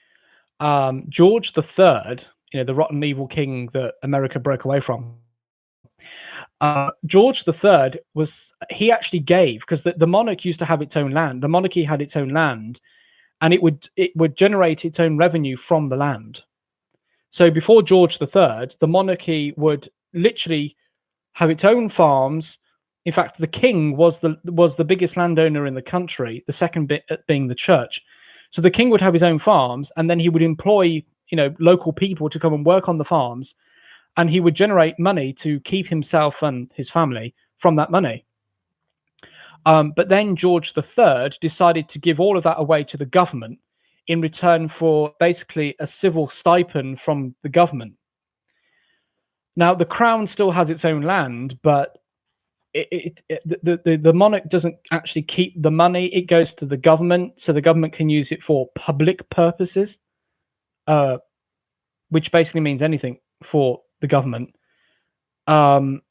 George III, the rotten evil king that America broke away from, George III he actually gave, because the monarch used to have its own land. The monarchy had its own land, and it would generate its own revenue from the land. So before George III, the monarchy would literally have its own farms. In fact, the king was the biggest landowner in the country, the second bit being the church. So the king would have his own farms, and then he would employ local people to come and work on the farms, and he would generate money to keep himself and his family from that money. But then George III decided to give all of that away to the government in return for basically a civil stipend from the government. Now, the crown still has its own land, but the monarch doesn't actually keep the money. It goes to the government, so the government can use it for public purposes, which basically means anything for the government. And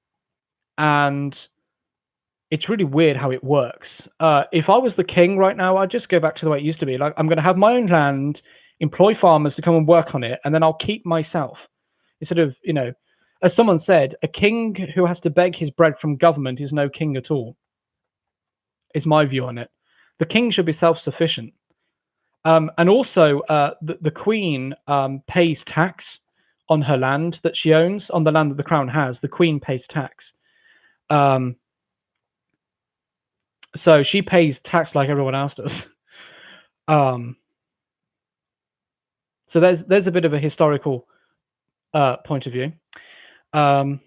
it's really weird how it works. If I was the king right now, I'd just go back to the way it used to be. Like, I'm going to have my own land, employ farmers to come and work on it, and then I'll keep myself. Instead of, as someone said, a king who has to beg his bread from government is no king at all, is my view on it. The king should be self-sufficient. And also, the queen pays tax on her land that she owns, on the land that the crown has. The queen pays tax. Um, so she pays tax like everyone else does. Um, so there's a bit of a historical point of view. Um,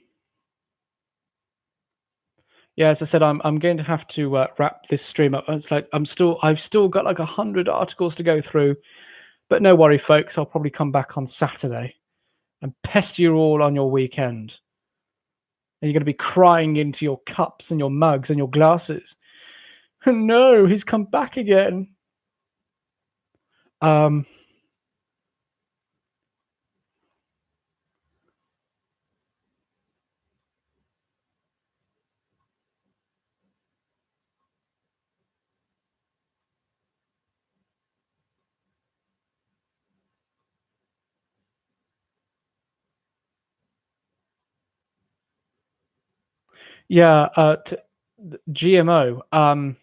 yeah, as I said, I'm going to have to wrap this stream up. It's like I've still got like 100 articles to go through, but no worry, folks. I'll probably come back on Saturday and pester you all on your weekend. And you're going to be crying into your cups and your mugs and your glasses. No, he's come back again. Um, yeah, GMO.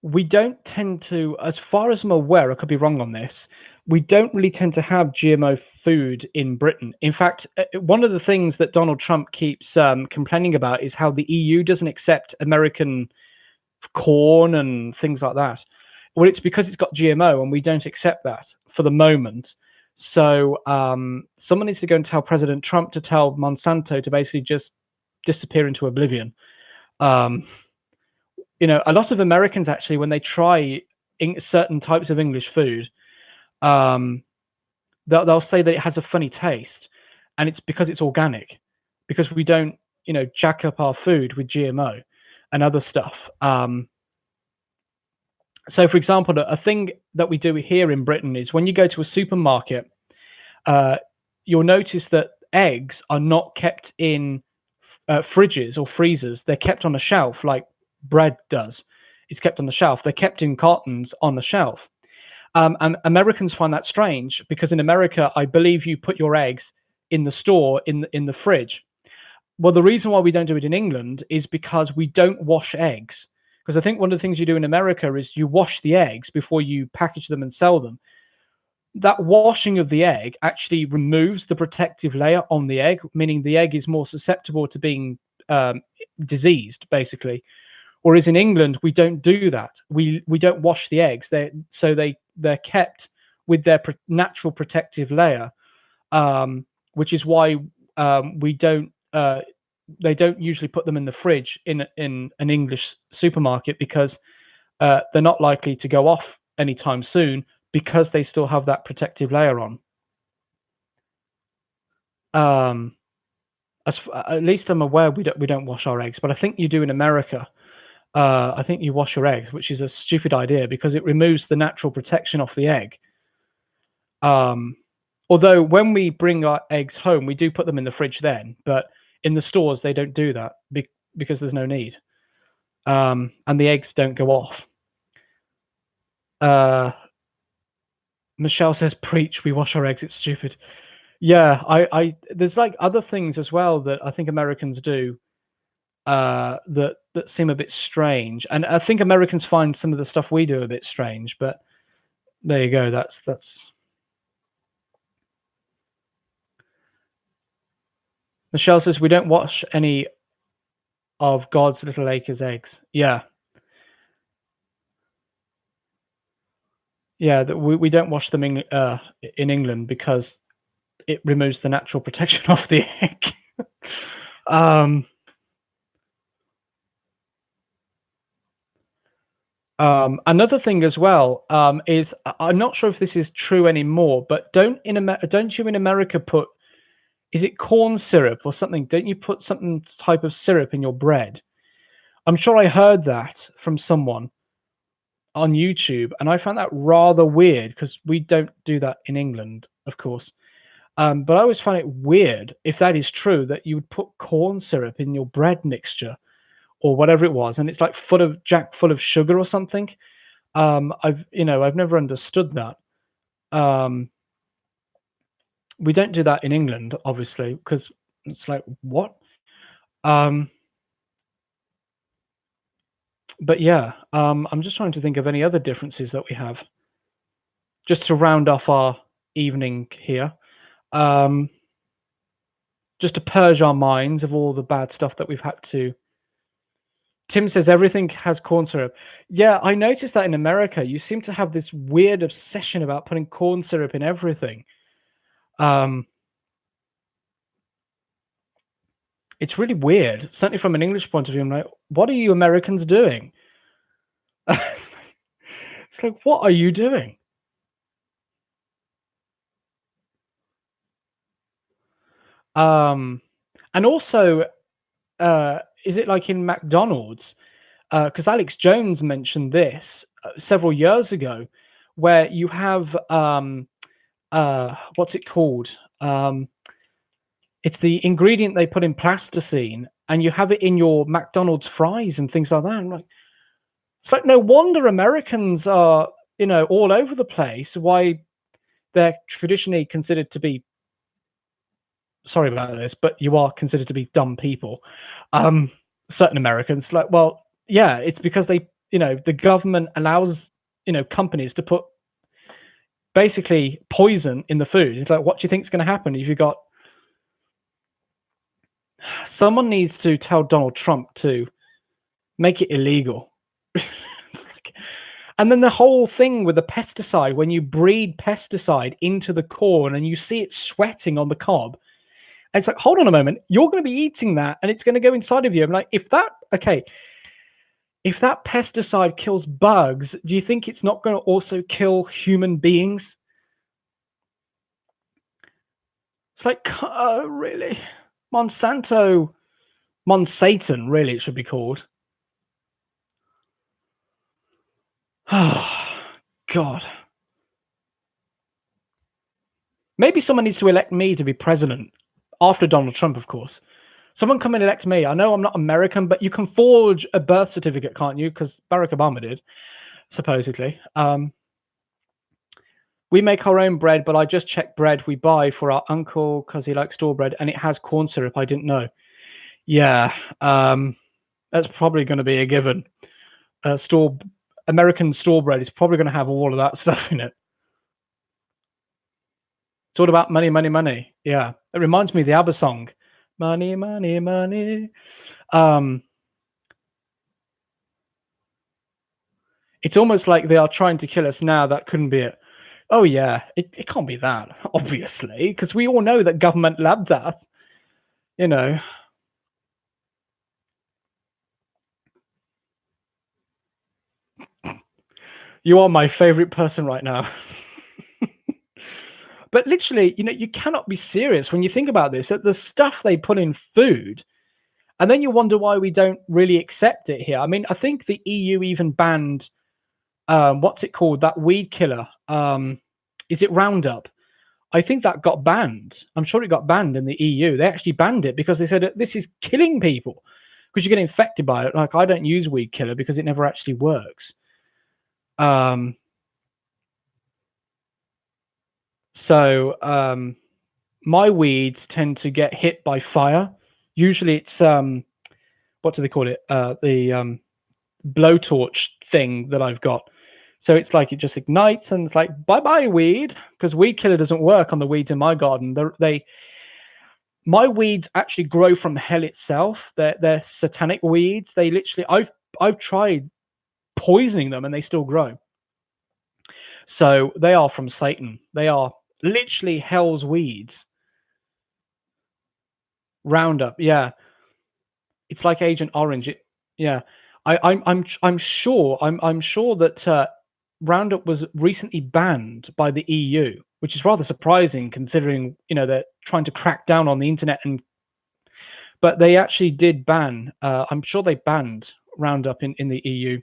We don't tend to, as far as I'm aware, I could be wrong on this, we don't really tend to have GMO food in Britain. In fact, one of the things that Donald Trump keeps complaining about is how the EU doesn't accept American corn and things like that. Well, it's because it's got GMO and we don't accept that for the moment. So someone needs to go and tell President Trump to tell Monsanto to basically just disappear into oblivion. You know, a lot of Americans actually, when they try certain types of English food, they'll say that it has a funny taste, and it's because it's organic, because we don't, you know, jack up our food with GMO and other stuff. So, for example, a thing that we do here in Britain is when you go to a supermarket, you'll notice that eggs are not kept in fridges or freezers. They're kept on a shelf like bread does. It's kept on the shelf. They're kept in cartons on the shelf. And Americans find that strange because in America, I believe you put your eggs in the store in the fridge. Well, the reason why we don't do it in England is because we don't wash eggs. Because I think one of the things you do in America is you wash the eggs before you package them and sell them. That washing of the egg actually removes the protective layer on the egg, meaning the egg is more susceptible to being diseased, basically. Whereas in England, we don't do that. We don't wash the eggs. They're kept with their natural protective layer, which is why we don't. They don't usually put them in the fridge in an English supermarket because they're not likely to go off anytime soon because they still have that protective layer on. At least I'm aware we don't wash our eggs, but I think you do in America. I think you wash your eggs, which is a stupid idea because it removes the natural protection off the egg. Although when we bring our eggs home, we do put them in the fridge then, but in the stores they don't do that because there's no need, and the eggs don't go off. Michelle says, "Preach! We wash our eggs. It's stupid." Yeah, I there's like other things as well that I think Americans do that seem a bit strange, and I think Americans find some of the stuff we do a bit strange. But there you go. That's. Michelle says we don't wash any of God's little acres' eggs. Yeah, yeah. That we don't wash them in England because it removes the natural protection of the egg. Another thing as well is I'm not sure if this is true anymore, but don't you in America put, is it corn syrup or something? Don't you put some type of syrup in your bread? I'm sure I heard that from someone on YouTube, and I found that rather weird because we don't do that in England, of course. But I always find it weird if that is true that you would put corn syrup in your bread mixture or whatever it was, and it's like full of sugar or something. I've never understood that. We don't do that in England, obviously, because it's like what. But yeah, I'm just trying to think of any other differences that we have, just to round off our evening here. just to purge our minds of all the bad stuff that we've had to. Tim says everything has corn syrup. Yeah, I noticed that in America, you seem to have this weird obsession about putting corn syrup in everything. It's really weird. Certainly from an English point of view, I'm like, what are you Americans doing? It's like, what are you doing? And also, is it like in McDonald's? Because Alex Jones mentioned this several years ago, where you have what's it called? It's the ingredient they put in plasticine, and you have it in your McDonald's fries and things like that. I'm like, it's like no wonder Americans are, all over the place. Why they're traditionally considered to be, sorry about this, but you are considered to be dumb people. Certain Americans, like, well, yeah, it's because they, the government allows, companies to put basically poison in the food. It's like, what do you think is going to happen if you got? Someone needs to tell Donald Trump to make it illegal. And then the whole thing with the pesticide, when you breed pesticide into the corn and you see it sweating on the cob, and it's like, hold on a moment, you're going to be eating that and it's going to go inside of you. I'm like, if that pesticide kills bugs, do you think it's not going to also kill human beings? It's like, really? Monsanto, really, it should be called. Oh, God. Maybe someone needs to elect me to be president after Donald Trump, of course. Someone come and elect me. I know I'm not American, but you can forge a birth certificate, can't you? Because Barack Obama did, supposedly. We make our own bread, but I just checked bread we buy for our uncle because he likes store bread, and it has corn syrup. I didn't know. Yeah, that's probably going to be a given. American store bread is probably going to have all of that stuff in it. It's all about money, money, money. Yeah, it reminds me of the ABBA song, "Money, Money, Money." It's almost like they are trying to kill us now. That couldn't be it. Oh yeah, it can't be that, obviously, because we all know that government led that. You are my favorite person right now. But literally, you cannot be serious when you think about this. The stuff they put in food, and then you wonder why we don't really accept it here. I mean, I think the EU even banned, what's it called? That weed killer. Is it Roundup? I think that got banned. I'm sure it got banned in the EU. They actually banned it because they said this is killing people because you get infected by it. Like, I don't use weed killer because it never actually works. So my weeds tend to get hit by fire. Usually it's what do they call it? The blowtorch thing that I've got. So it's like it just ignites and it's like, bye-bye weed, because weed killer doesn't work on the weeds in my garden. My weeds actually grow from hell itself. They're satanic weeds. They literally, I've tried poisoning them and they still grow. So they are from Satan. They are literally hell's weeds. Roundup, yeah. It's like Agent Orange. I'm sure that Roundup was recently banned by the EU, which is rather surprising considering they're trying to crack down on the internet, but they actually did ban. I'm sure they banned Roundup in the EU.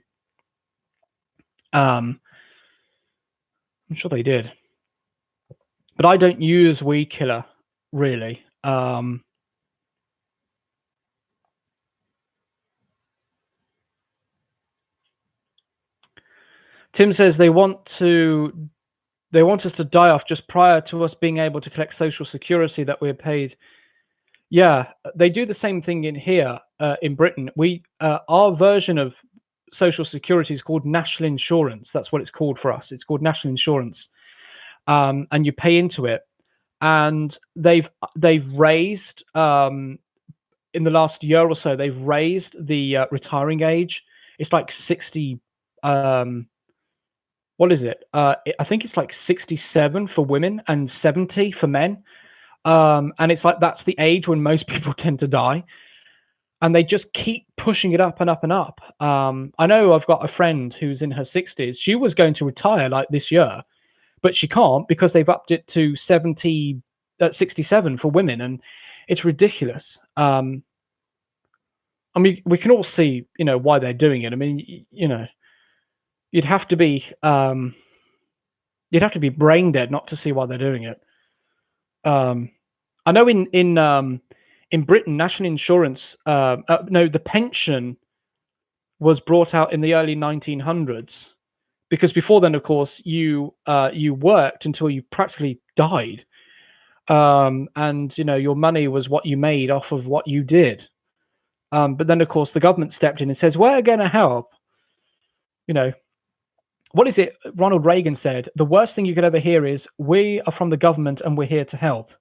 I'm sure they did, but I don't use weed killer really. Tim says they want us to die off just prior to us being able to collect social security that we're paid. Yeah, they do the same thing in here in Britain. Our version of social security is called national insurance. That's what it's called for us. It's called national insurance, and you pay into it. and they've raised in the last year or so, they've raised the retiring age. It's like 60. What is it? I think it's like 67 for women and 70 for men. And it's like that's the age when most people tend to die. And they just keep pushing it up and up and up. I know I've got a friend who's in her 60s. She was going to retire like this year, but she can't because they've upped it to 67 for women, and it's ridiculous. I mean, we can all see, why they're doing it. I mean, you'd have to be brain dead not to see why they're doing it. I know in Britain, national insurance, the pension was brought out in the early 1900s, because before then, of course, you worked until you practically died, and your money was what you made off of what you did. But then, of course, the government stepped in and says, "We're going to help." What is it? Ronald Reagan said, "The worst thing you could ever hear is we are from the government and we're here to help."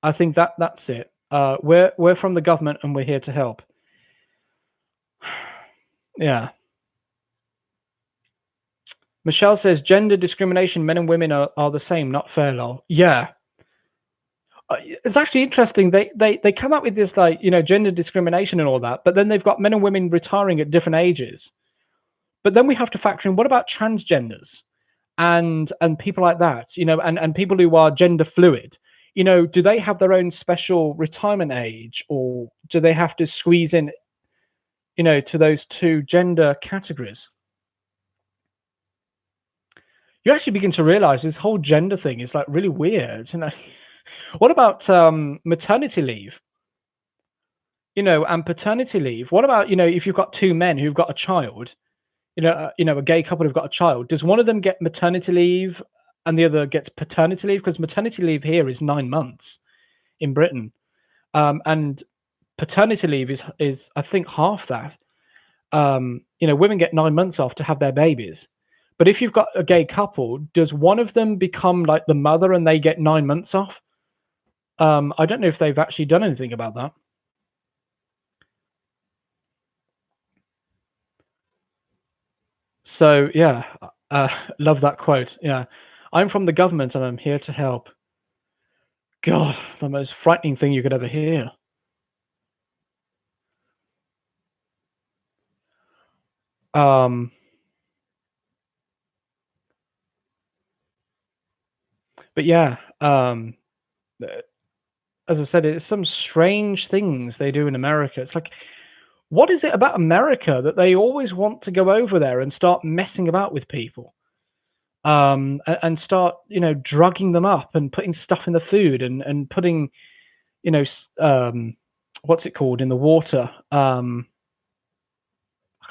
I think that's it. We're from the government and we're here to help. Yeah. Michelle says gender discrimination, men and women are the same, not fair, lol. Yeah. It's actually interesting. They come up with this gender discrimination and all that, but then they've got men and women retiring at different ages. But then we have to factor in, what about transgenders and people like that, and people who are gender fluid? Do they have their own special retirement age, or do they have to squeeze in, to those two gender categories? You actually begin to realize this whole gender thing is like really weird. What about maternity leave? And paternity leave. What about, if you've got two men who've got a child, a gay couple who've got a child, does one of them get maternity leave and the other gets paternity leave? Because maternity leave here is 9 months in Britain, and paternity leave is I think half that. Women get 9 months off to have their babies, but if you've got a gay couple, does one of them become like the mother and they get 9 months off? I don't know if they've actually done anything about that. So yeah, love that quote. Yeah, I'm from the government and I'm here to help. God, the most frightening thing you could ever hear. But yeah, as I said, it's some strange things they do in America. It's like, what is it about America that they always want to go over there and start messing about with people? And start, drugging them up and putting stuff in the food and putting, what's it called in the water? I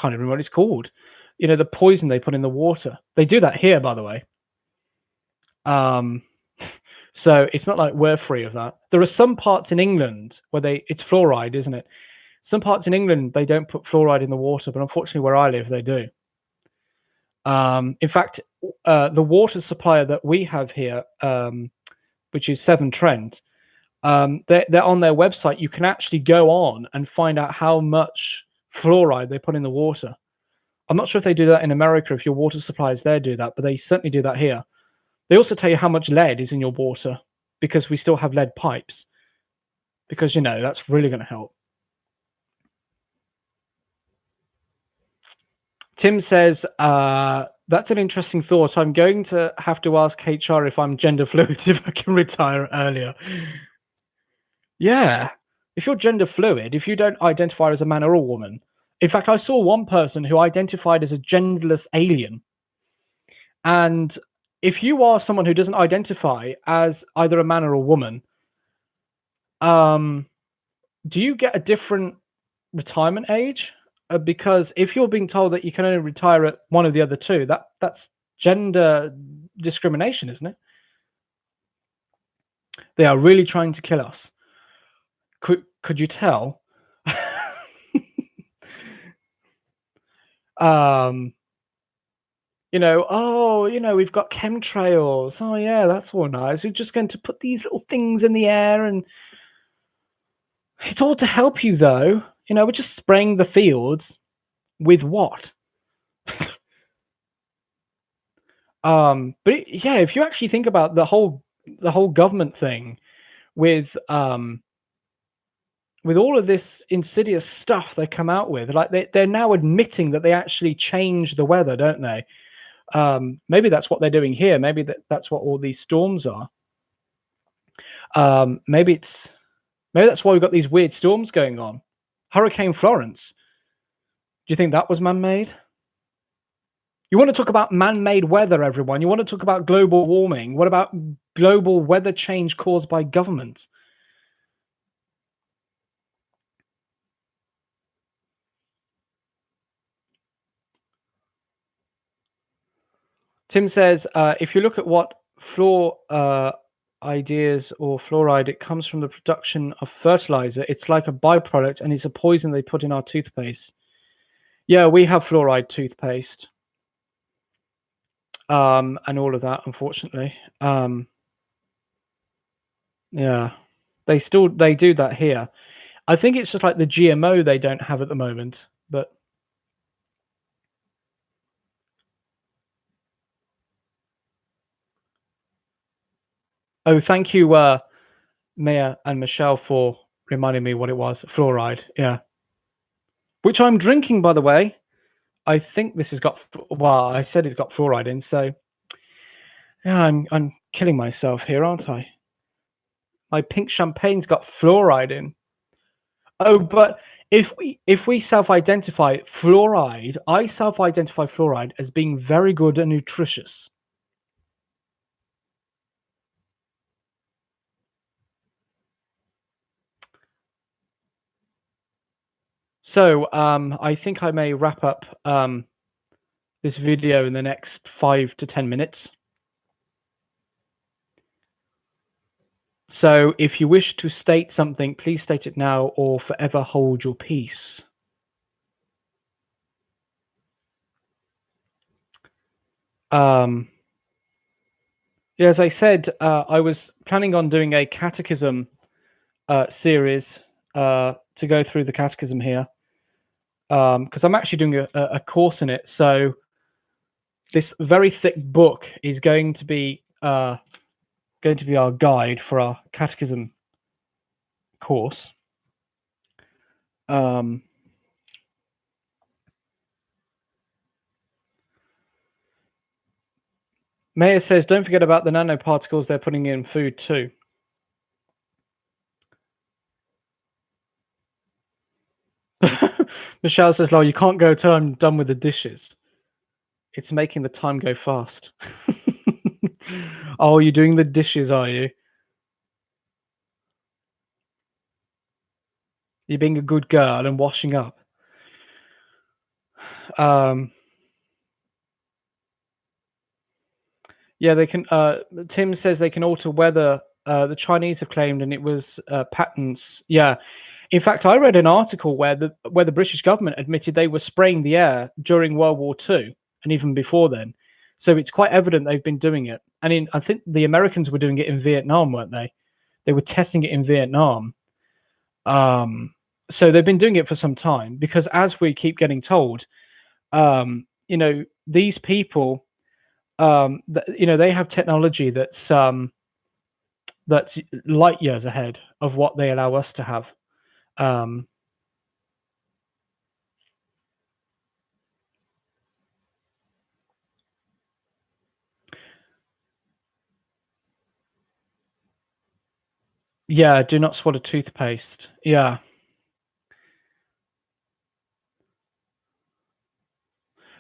can't even remember what it's called. The poison they put in the water. They do that here, by the way. So it's not like we're free of that. There are some parts in England where it's fluoride, isn't it? Some parts in England, they don't put fluoride in the water, but unfortunately where I live, they do. In fact, the water supplier that we have here, which is Severn Trent, they're on their website. You can actually go on and find out how much fluoride they put in the water. I'm not sure if they do that in America, if your water suppliers there do that, but they certainly do that here. They also tell you how much lead is in your water, because we still have lead pipes, because, that's really going to help. Tim says, that's an interesting thought. I'm going to have to ask HR if I'm gender fluid, if I can retire earlier. Yeah. If you're gender fluid, if you don't identify as a man or a woman. In fact, I saw one person who identified as a genderless alien. And if you are someone who doesn't identify as either a man or a woman, do you get a different retirement age? Because if you're being told that you can only retire at one of the other two, that's gender discrimination, isn't it? They are really trying to kill us. Could you tell? we've got chemtrails. Oh yeah, that's all nice. We're just going to put these little things in the air, and it's all to help you, though. We're just spraying the fields with what? Yeah, if you actually think about the whole government thing with all of this insidious stuff they come out with, like they're now admitting that they actually change the weather, don't they? Maybe that's what they're doing here. Maybe that's what all these storms are. Maybe that's why we've got these weird storms going on. Hurricane Florence. Do you think that was man-made? You want to talk about man-made weather, everyone. You want to talk about global warming. What about global weather change caused by government? Tim says, if you look at what ideas or fluoride, it comes from the production of fertilizer. It's like a byproduct, and it's a poison they put in our toothpaste. Yeah, we have fluoride toothpaste. And all of that, unfortunately. Yeah, they do that here. I think it's just like the GMO they don't have at the moment, but oh, thank you, Mia and Michelle, for reminding me what it was. Fluoride, yeah. Which I'm drinking, by the way. I think this has got, well, I said it's got fluoride in, so yeah, I'm killing myself here, aren't I? My pink champagne's got fluoride in. Oh, but if we self-identify fluoride, I self-identify fluoride as being very good and nutritious. So I think I may wrap up this video in the next 5 to 10 minutes. So if you wish to state something, please state it now or forever hold your peace. Yeah, as I said, I was planning on doing a catechism series to go through the catechism here, because I'm actually doing a course in it. So this very thick book is going to be our guide for our catechism course. Maya says, don't forget about the nanoparticles they're putting in food too. Michelle says, "Lol, you can't go till I'm done with the dishes. It's making the time go fast." Oh, you're doing the dishes, are you? You're being a good girl and washing up. Yeah, they can. Tim says they can alter weather. The Chinese have claimed, and it was patents. Yeah, in fact, I read an article where the British government admitted they were spraying the air during World War II and even before then. So it's quite evident they've been doing it. And I think the Americans were doing it in Vietnam, weren't they? They were testing it in Vietnam. So they've been doing it for some time, because as we keep getting told, these people, they have technology that's light years ahead of what they allow us to have. Yeah, do not swallow toothpaste. Yeah.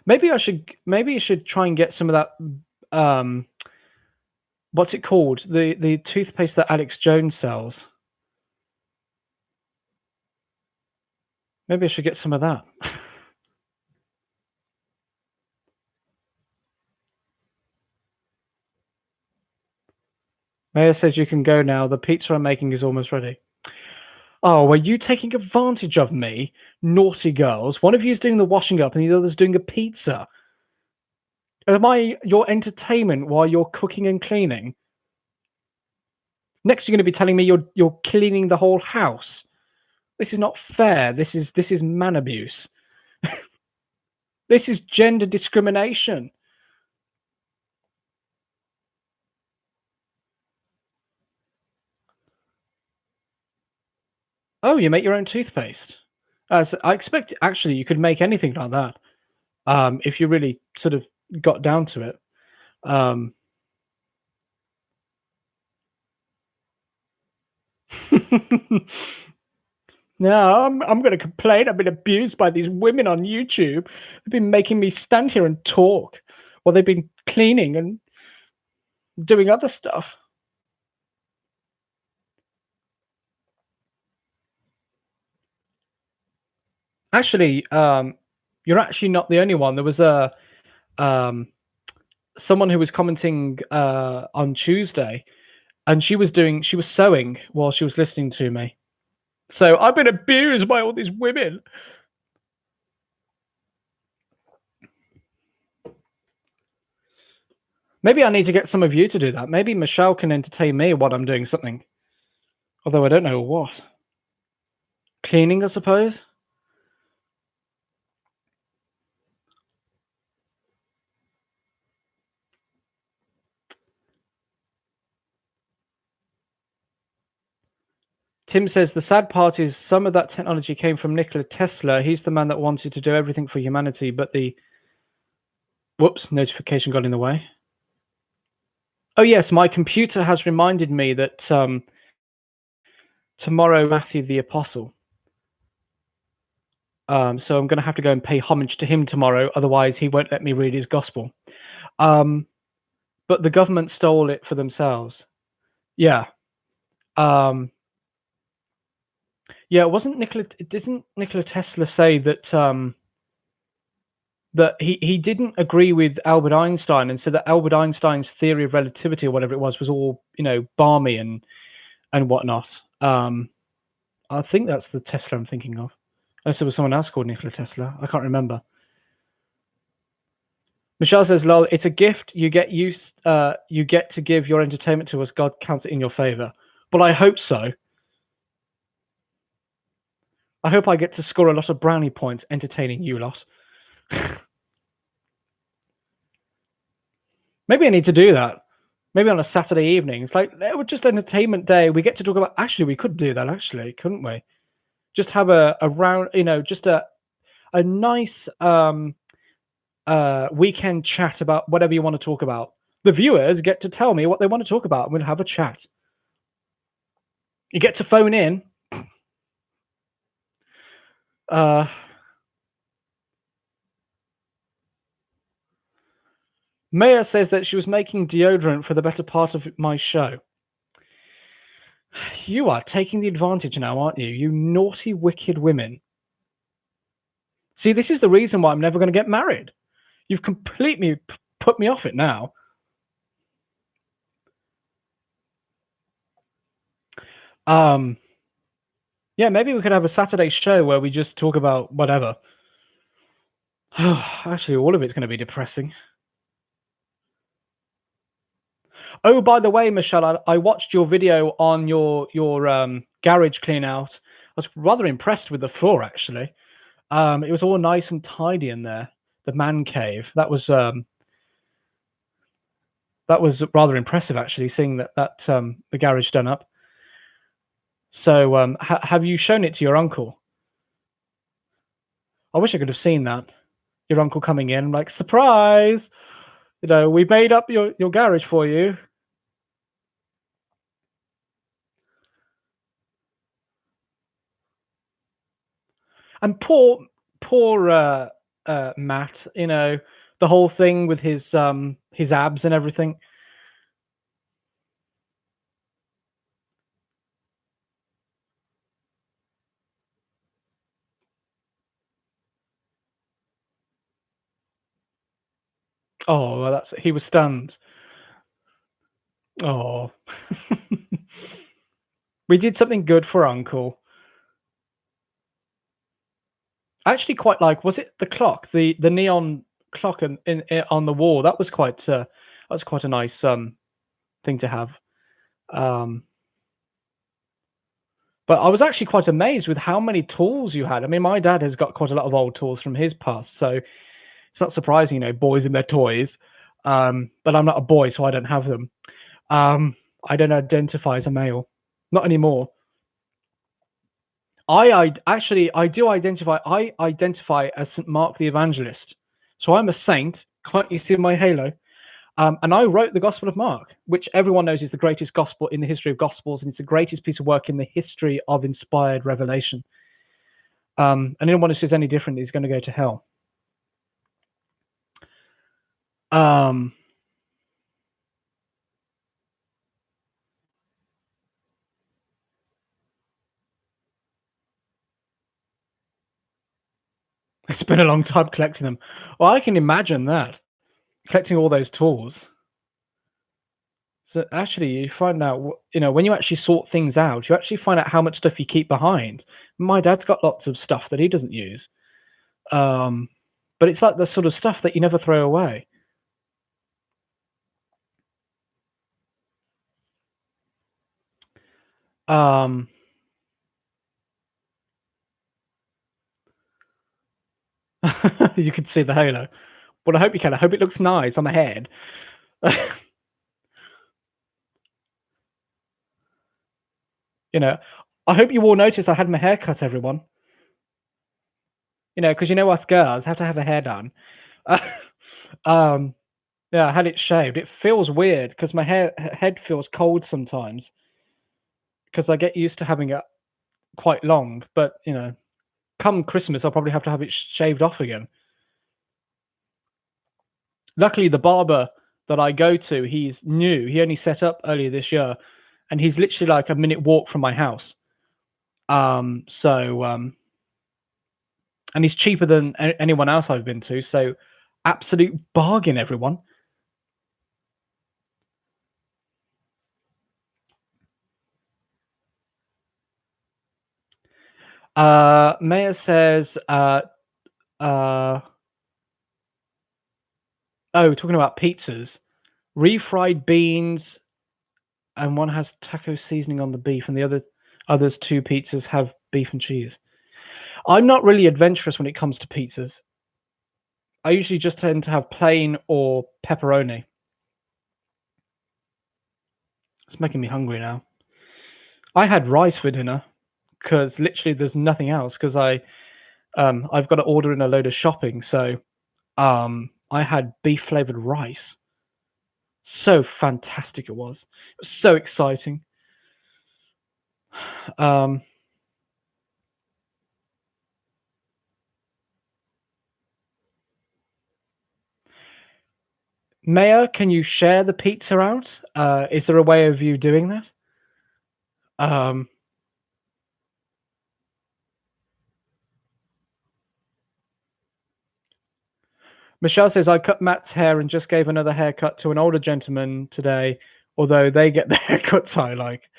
Maybe you should try and get some of that, what's it called? The toothpaste that Alex Jones sells. Maybe I should get some of that. Maya says you can go now. The pizza I'm making is almost ready. Oh, are you taking advantage of me? Naughty girls. One of you is doing the washing up and the other's doing a pizza. Am I your entertainment while you're cooking and cleaning? Next, you're going to be telling me you're cleaning the whole house. This is not fair. This is man abuse. This is gender discrimination. Oh, you make your own toothpaste. So I expect actually you could make anything like that, if you really sort of got down to it. Um, No, I'm gonna complain. I've been abused by these women on YouTube. They've been making me stand here and talk while they've been cleaning and doing other stuff. Actually, you're actually not the only one. There was a um, someone who was commenting on Tuesday, and she was sewing while she was listening to me. So I've been abused by all these women. Maybe I need to get some of you to do that. Maybe Michelle can entertain me while I'm doing something. Although I don't know what. Cleaning, I suppose. Tim says the sad part is some of that technology came from Nikola Tesla. He's the man that wanted to do everything for humanity, but the whoops, notification got in the way. Oh yes, my computer has reminded me that tomorrow Matthew the Apostle. So I'm going to have to go and pay homage to him tomorrow. Otherwise, he won't let me read his gospel. But the government stole it for themselves. Yeah. Yeah, it wasn't Nikola. Didn't Nikola Tesla say that that he didn't agree with Albert Einstein, and said that Albert Einstein's theory of relativity or whatever it was all balmy and whatnot. I think that's the Tesla I'm thinking of. Unless there was someone else called Nikola Tesla. I can't remember. Michelle says, "Lol, it's a gift you get you get to give your entertainment to us. God counts it in your favor." But I hope so. I hope I get to score a lot of brownie points entertaining you lot. Maybe I need to do that. Maybe on a Saturday evening. It's like just entertainment day. We get to talk about. Actually, we could do that. Actually, couldn't we? Just have a round. Just a nice weekend chat about whatever you want to talk about. The viewers get to tell me what they want to talk about, and we'll have a chat. You get to phone in. Maya says that she was making deodorant for the better part of my show. You are taking the advantage now, aren't you? You naughty, wicked women. See, this is the reason why I'm never going to get married. You've completely put me off it now. Yeah, maybe we could have a Saturday show where we just talk about whatever. Actually, all of it's going to be depressing. Oh, by the way, Michelle, I watched your video on your garage clean out. I was rather impressed with the floor, actually. It was all nice and tidy in there. The man cave. That was rather impressive, actually, seeing that the garage done up. So, have you shown it to your uncle? I wish I could have seen that. Your uncle coming in, like, surprise! We made up your garage for you. And poor Matt, the whole thing with his abs and everything. Oh, well, he was stunned. Oh. We did something good for Uncle. I actually quite like, was it the clock, the neon clock on the wall. That was quite a nice thing to have. But I was actually quite amazed with how many tools you had. I mean, my dad has got quite a lot of old tools from his past, so it's not surprising, boys and their toys. But I'm not a boy, so I don't have them. I don't identify as a male, not anymore. I do identify. I identify as St. Mark the Evangelist, so I'm a saint. Can't you see my halo? And I wrote the Gospel of Mark, which everyone knows is the greatest gospel in the history of gospels, and it's the greatest piece of work in the history of inspired revelation. And anyone who says any different is going to go to hell. It's been a long time collecting them. Well, I can imagine that, collecting all those tools. So actually, you find out, when you actually sort things out, you actually find out how much stuff you keep behind. My dad's got lots of stuff that he doesn't use. But it's like the sort of stuff that you never throw away. You can see the halo. Well, I hope you can. I hope it looks nice on the head. I hope you all noticed I had my hair cut, everyone. Because us girls have to have a hair done. Yeah, I had it shaved. It feels weird because my head feels cold sometimes because I get used to having it quite long. But come Christmas, I'll probably have to have it shaved off again. Luckily, the barber that I go to, he's new. He only set up earlier this year, and he's literally like a minute walk from my house. And he's cheaper than anyone else I've been to. So, absolute bargain, everyone. Maya says, talking about pizzas, refried beans, and one has taco seasoning on the beef, and the others 2 pizzas have beef and cheese. I'm not really adventurous when it comes to pizzas. I usually just tend to have plain or pepperoni. It's making me hungry now. I had rice for dinner because literally there's nothing else because I've got to order in a load of shopping. So I had beef flavored rice. So fantastic it was. It was so exciting. Maya, can you share the pizza out? Is there a way of you doing that? Michelle says, I cut Matt's hair and just gave another haircut to an older gentleman today, although they get the haircuts I like.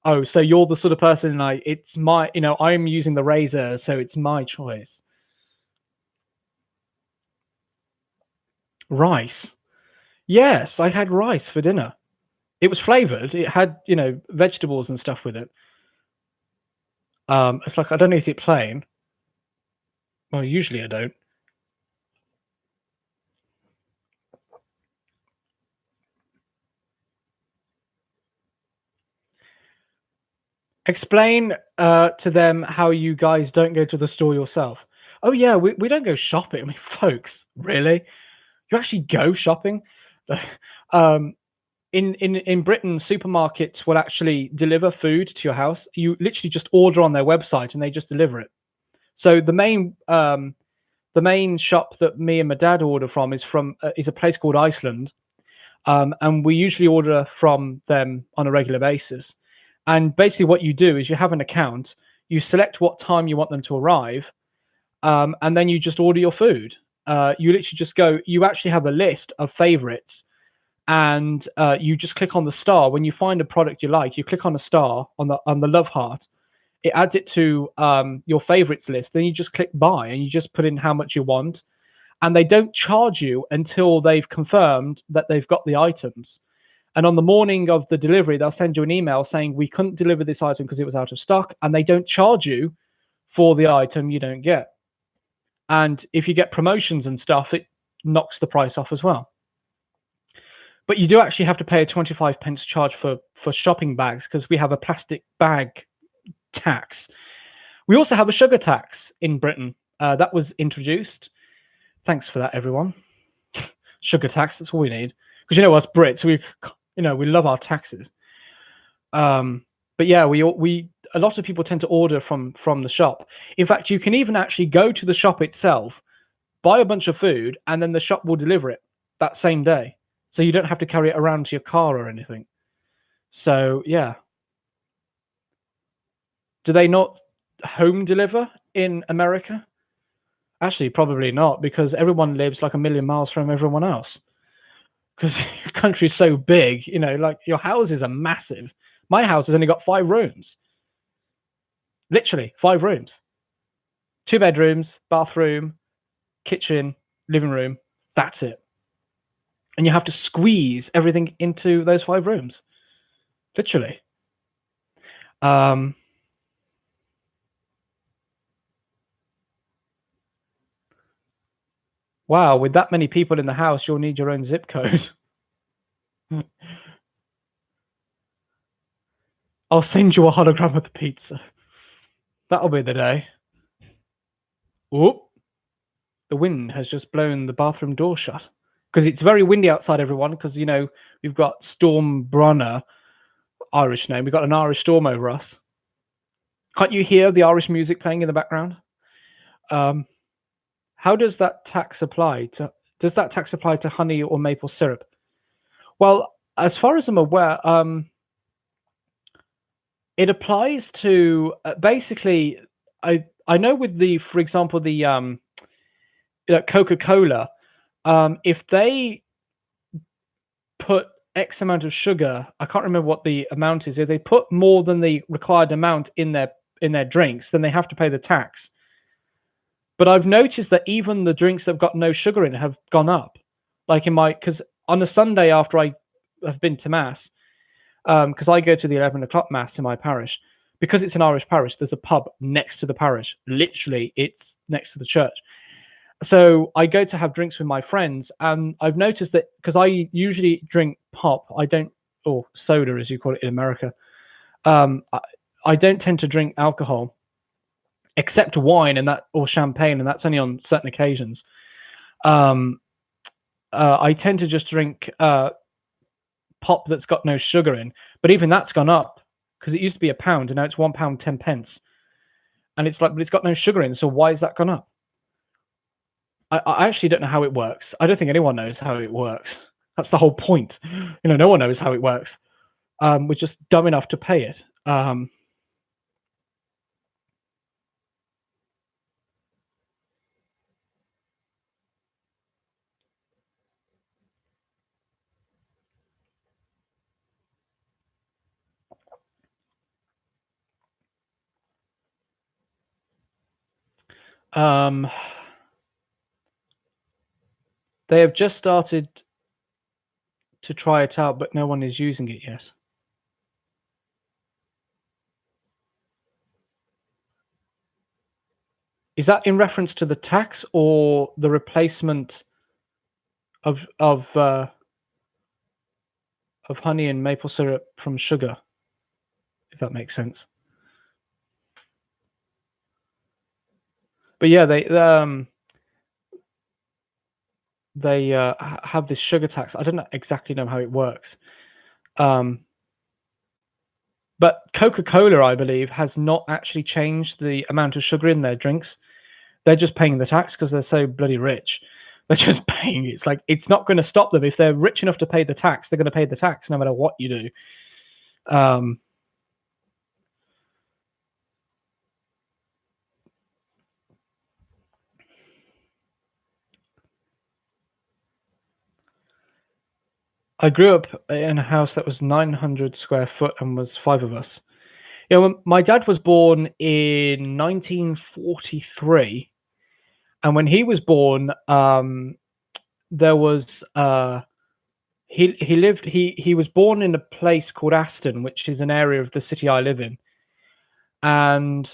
Oh, so you're the sort of person like, it's my, I'm using the razor, so it's my choice. Rice. Yes, I had rice for dinner. It was flavored. It had, vegetables and stuff with it. It's like, I don't eat it plain. Well, usually I don't. Explain to them how you guys don't go to the store yourself. Oh yeah, we don't go shopping. I mean, folks, really? You actually go shopping? In Britain, supermarkets will actually deliver food to your house. You literally just order on their website and they just deliver it. So the main shop that me and my dad order from is a place called Iceland, and we usually order from them on a regular basis. And basically, what you do is you have an account. You select what time you want them to arrive, and then you just order your food. You literally just go. You actually have a list of favorites, and you just click on the star when you find a product you like. You click on a star on the love heart. It adds it to your favorites list. Then you just click buy, and you just put in how much you want, and they don't charge you until they've confirmed that they've got the items. And on the morning of the delivery, they'll send you an email saying we couldn't deliver this item because it was out of stock, and they don't charge you for the item you don't get. And if you get promotions and stuff, it knocks the price off as well. But you do actually have to pay a 25 pence charge for shopping bags, because we have a plastic bag tax. We also have a sugar tax in Britain. That was introduced. Thanks for that, everyone. Sugar tax, that's all we need. Because us Brits, we love our taxes. But yeah, a lot of people tend to order from the shop. In fact, you can even actually go to the shop itself, buy a bunch of food, and then the shop will deliver it that same day. So you don't have to carry it around to your car or anything. So yeah. Do they not home deliver in America? Actually, probably not, because everyone lives like a million miles from everyone else. Because your country's so big, like your houses are massive. My house has only got 5 rooms. Literally 5 rooms. 2 bedrooms, bathroom, kitchen, living room. That's it. And you have to squeeze everything into those 5 rooms. Literally. Wow, with that many people in the house, you'll need your own zip code. I'll send you a hologram of the pizza. That'll be the day. Whoop. The wind has just blown the bathroom door shut. Because it's very windy outside, everyone, because, we've got Storm Brunner, Irish name. We've got an Irish storm over us. Can't you hear the Irish music playing in the background? How does that tax apply to? Does that tax apply to honey or maple syrup? Well, as far as I'm aware, it applies to basically. I know with for example, the Coca-Cola, if they put X amount of sugar, I can't remember what the amount is. If they put more than the required amount in their drinks, then they have to pay the tax. But I've noticed that even the drinks that have got no sugar in have gone up. Like because on a Sunday after I have been to Mass, because I go to the 11 o'clock Mass in my parish, because it's an Irish parish, there's a pub next to the parish. Literally, it's next to the church. So I go to have drinks with my friends, and I've noticed that because I usually drink pop, or soda as you call it in America, I don't tend to drink alcohol, except wine or champagne, and that's only on certain occasions. I tend to just drink pop that's got no sugar in, but even that's gone up, because it used to be £1 and now it's £1 10 pence, and it's like, but it's got no sugar in, so why has that gone up? I actually don't know how it works. I don't think anyone knows how it works. That's the whole point. No one knows how it works. We're just dumb enough to pay it. They have just started to try it out, but no one is using it yet. Is that in reference to the tax or the replacement of honey and maple syrup from sugar? If that makes sense. But yeah, they have this sugar tax. I don't exactly know how it works. But Coca-Cola, I believe, has not actually changed the amount of sugar in their drinks. They're just paying the tax because they're so bloody rich. They're just paying it. It's like, it's not going to stop them. If they're rich enough to pay the tax, they're going to pay the tax no matter what you do. I grew up in a house that was 900 square foot and was 5 of us. My dad was born in 1943, And when he was born, there was he was born in a place called Aston, which is an area of the city I live in. And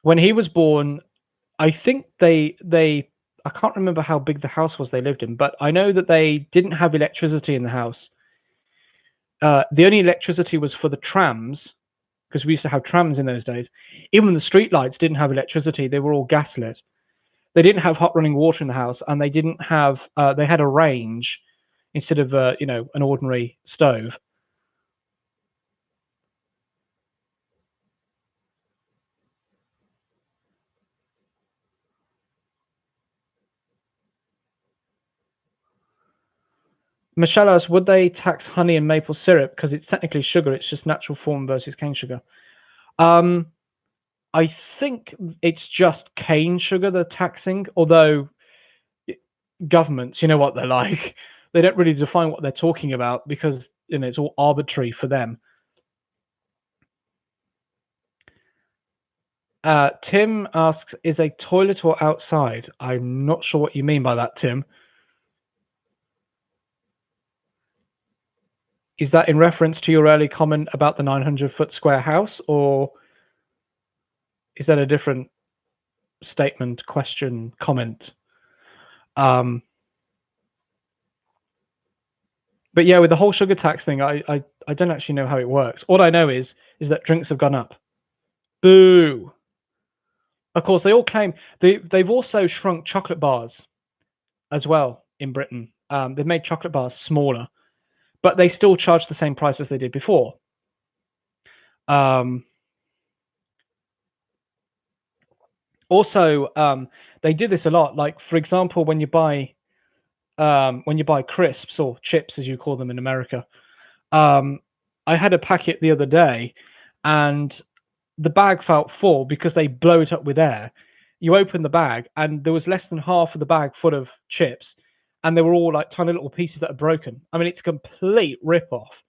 when he was born, I think I can't remember how big the house was they lived in, but I know that they didn't have electricity in the house. The only electricity was for the trams, because we used to have trams in those days. Even the street lights didn't have electricity; they were all gaslit. They didn't have hot running water in the house, and they didn't have. They had a range instead of an ordinary stove. Michelle asks, would they tax honey and maple syrup because it's technically sugar? It's just natural form versus cane sugar. I think it's just cane sugar they're taxing, although governments, you know what they're like. They don't really define what they're talking about because it's all arbitrary for them. Tim asks, is a toilet or outside? I'm not sure what you mean by that, Tim. Is that in reference to your early comment about the 900-foot square house, or is that a different statement, question, comment? But yeah, with the whole sugar tax thing, I don't actually know how it works. All I know is that drinks have gone up. Boo! Of course, they all claim they've also shrunk chocolate bars as well in Britain. They've made chocolate bars smaller, but they still charge the same price as they did before. Also, they do this a lot. Like, for example, when you buy crisps or chips, as you call them in America, I had a packet the other day, and the bag felt full because they blow it up with air. You open the bag, and there was less than half of the bag full of chips, and they were all like tiny little pieces that are broken. I mean, it's a complete rip-off.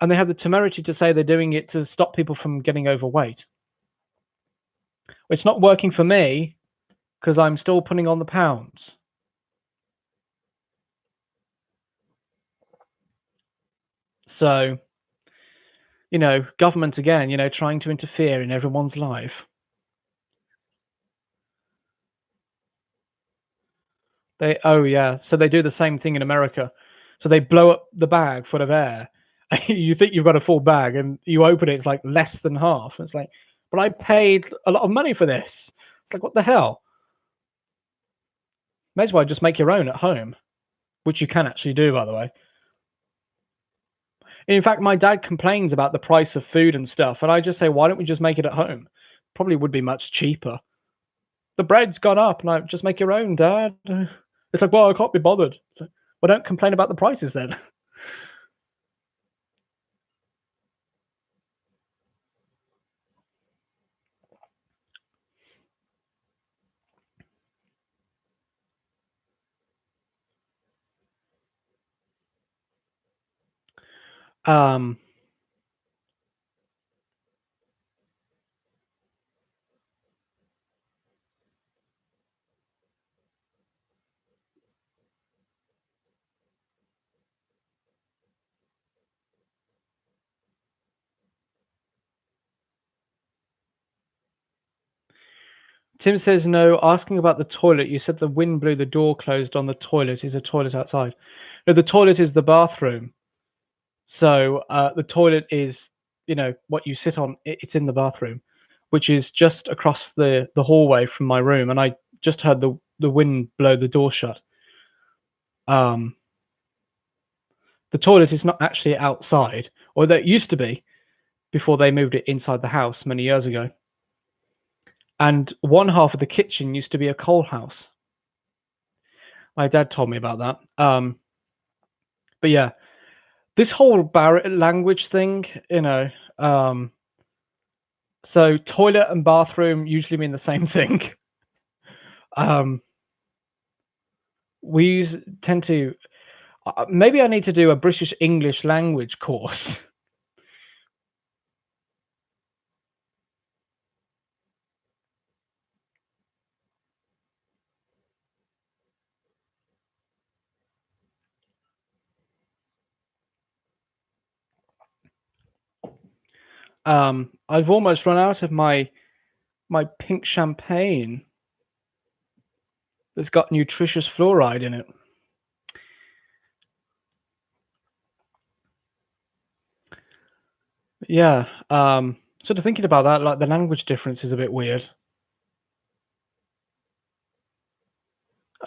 And they have the temerity to say they're doing it to stop people from getting overweight. It's not working for me because I'm still putting on the pounds. So, government again, trying to interfere in everyone's life. So they do the same thing in America. So they blow up the bag full of air. You think you've got a full bag, and you open it, it's like less than half. It's like, but I paid a lot of money for this. It's like, what the hell? May as well just make your own at home, which you can actually do, by the way. In fact, my dad complains about the price of food and stuff, and I just say, why don't we just make it at home? Probably would be much cheaper. The bread's gone up, and I just make your own, Dad. It's like, well, I can't be bothered. Well, don't complain about the prices then. Tim says no. Asking about the toilet, you said the wind blew the door closed on the toilet. Is a toilet outside? No, the toilet is the bathroom. So the toilet is, what you sit on. It's in the bathroom, which is just across the hallway from my room. And I just heard the wind blow the door shut. The toilet is not actually outside, or that used to be before they moved it inside the house many years ago. And one half of the kitchen used to be a coal house. My dad told me about that. But yeah, this whole language thing, so toilet and bathroom usually mean the same thing. We tend to, maybe I need to do a British English language course. I've almost run out of my pink champagne that's got nutritious fluoride in it. Yeah, sort of thinking about that, like the language difference is a bit weird.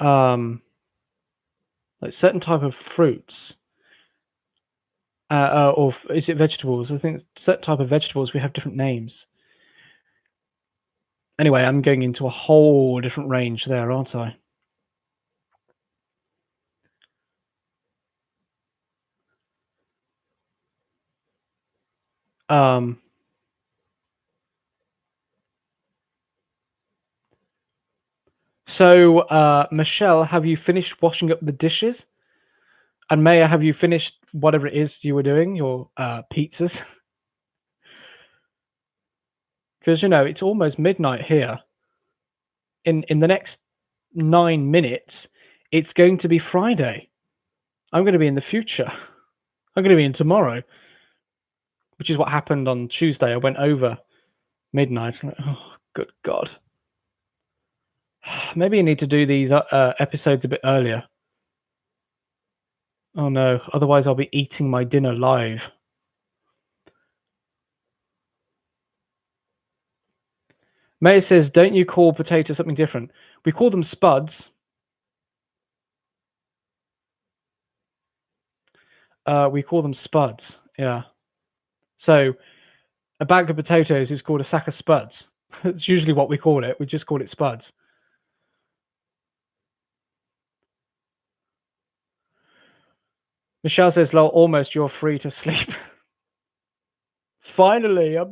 Um, like certain type of fruits, is it vegetables? I think certain type of vegetables we have different names. Anyway, I'm going into a whole different range there, aren't I? Um, Michelle, have you finished washing up the dishes? And Maya, have you finished whatever it is you were doing, your pizzas? Because it's almost midnight here. In the next 9 minutes, it's going to be Friday. I'm going to be in the future. I'm going to be in tomorrow, which is what happened on Tuesday. I went over midnight. I'm like, oh, good God. Maybe I need to do these episodes a bit earlier. Oh no, otherwise I'll be eating my dinner live. Maya says, don't you call potatoes something different? We call them spuds. We call them spuds, yeah. So a bag of potatoes is called a sack of spuds. It's usually what we call it. We just call it spuds. Michelle says, lol, almost you're free to sleep. Finally, I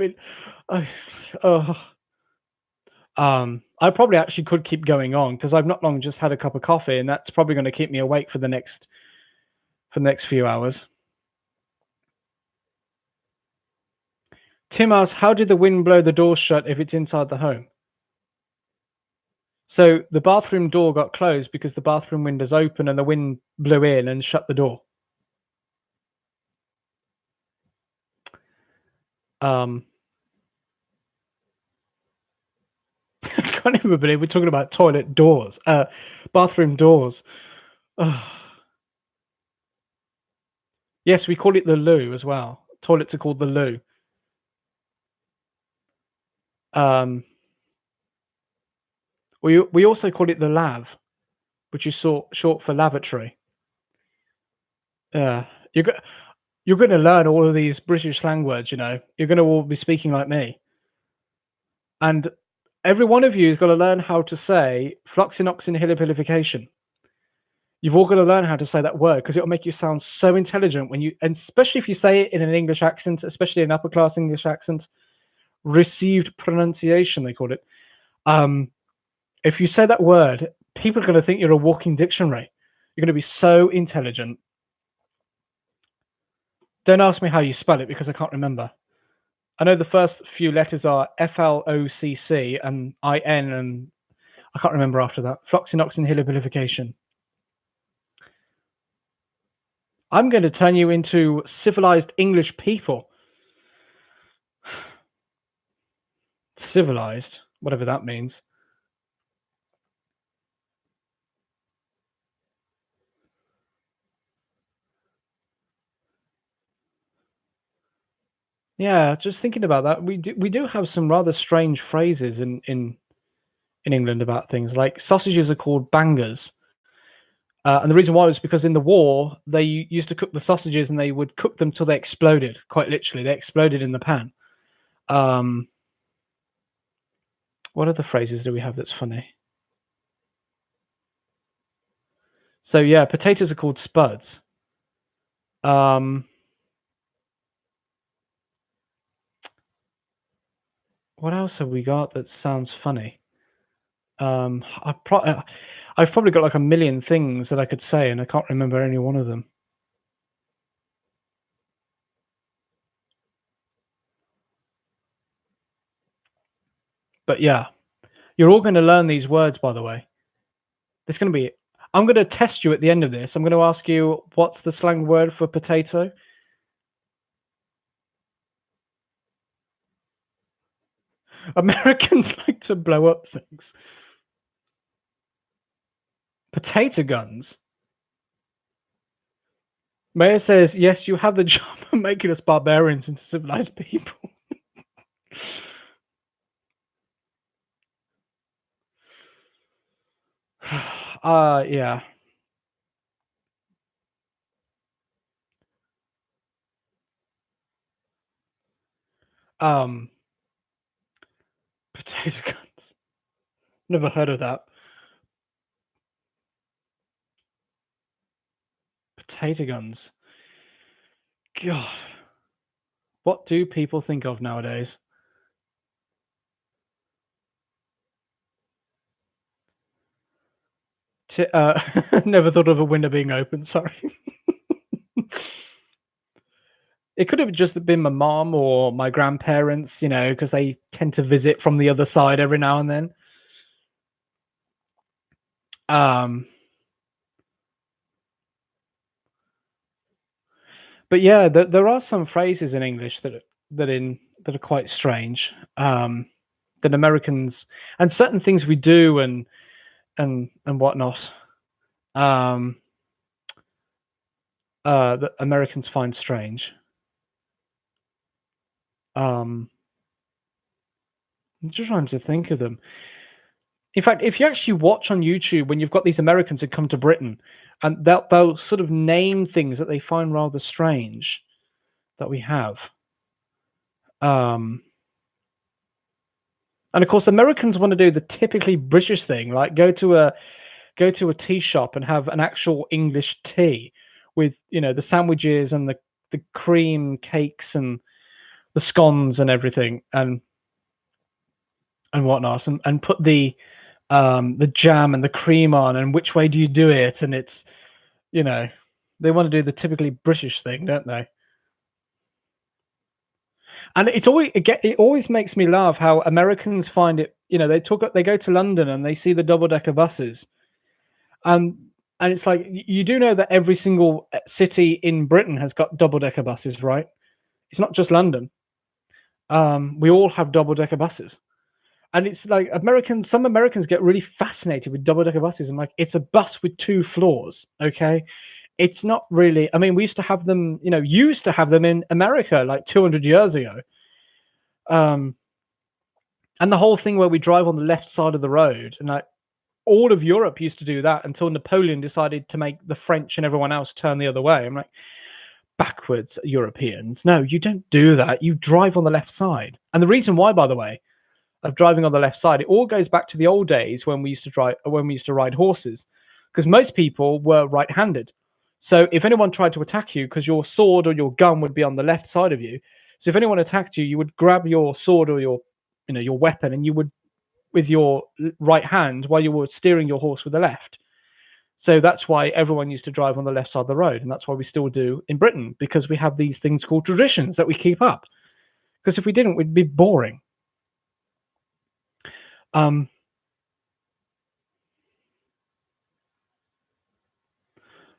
probably actually could keep going on because I've not long just had a cup of coffee, and that's probably going to keep me awake for the next few hours. Tim asks, how did the wind blow the door shut if it's inside the home? So the bathroom door got closed because the bathroom windows open and the wind blew in and shut the door. I can't even believe we're talking about toilet doors, bathroom doors. Yes, we call it the loo as well. Toilets are called the loo. We also call it the lav, which is short for lavatory. Yeah, you're going to learn all of these British slang words. You're going to all be speaking like me, and every one of you has got to learn how to say fluxinoxinhilipilification. You've all got to learn how to say that word because it'll make you sound so intelligent and especially if you say it in an English accent, especially an upper class English accent, received pronunciation they call it. If you say that word, people are going to think you're a walking dictionary. You're going to be so intelligent. Don't ask me how you spell it because I can't remember. I know the first few letters are FLOCC and IN, and I can't remember after that. Fluxinoxinhilipilification. I'm going to turn you into civilized English people. Civilized, whatever that means. Yeah, just thinking about that, we do have some rather strange phrases in England about things like sausages are called bangers. And the reason why was because in the war, they used to cook the sausages and they would cook them till they exploded, quite literally. They exploded in the pan. What other phrases do we have that's funny? So yeah, potatoes are called spuds. What else have we got that sounds funny? I've probably got like a million things that I could say, and I can't remember any one of them. But yeah, you're all going to learn these words, by the way. There's going to be. I'm going to test you at the end of this. I'm going to ask you what's the slang word for potato. Americans like to blow up things. Potato guns. Mayor says, yes, you have the job of making us barbarians into civilized people. Yeah. Um, Potato guns. Never heard of that. Potato guns. God. What do people think of nowadays? Never thought of a window being open, sorry. It could have just been my mom or my grandparents, because they tend to visit from the other side every now and then. Um, but yeah, there are some phrases in English that are quite strange. That Americans and certain things we do and whatnot. Um, that Americans find strange. I'm just trying to think of them. In fact, if you actually watch on YouTube when you've got these Americans who come to Britain, and they'll sort of name things that they find rather strange that we have. And of course, Americans want to do the typically British thing, like go to a tea shop and have an actual English tea with the sandwiches and the cream cakes and the scones and everything and whatnot, and put the jam and the cream on, and which way do you do it? And it's they want to do the typically British thing, don't they? And it always makes me laugh how Americans find it. They go to London and they see the double-decker buses, and it's like you do know that every single city in Britain has got double-decker buses, right? It's not just London. We all have double-decker buses, and it's like some Americans get really fascinated with double-decker buses. I'm like, it's a bus with 2 floors, okay? It's not really. I mean, we used to have them. Used to have them in America like 200 years ago. And the whole thing where we drive on the left side of the road, and like all of Europe used to do that until Napoleon decided to make the French and everyone else turn the other way. I'm like, backwards Europeans. No, you don't do that. You drive on the left side. And the reason why, by the way, of driving on the left side, it all goes back to the old days when we used to ride horses, because most people were right-handed. So if anyone tried to attack you, because your sword or your gun would be on the left side of you, so if anyone attacked you, you would grab your sword or your weapon, and you would with your right hand while you were steering your horse with the left. So that's why everyone used to drive on the left side of the road, and that's why we still do in Britain, because we have these things called traditions that we keep up. Because if we didn't, we'd be boring.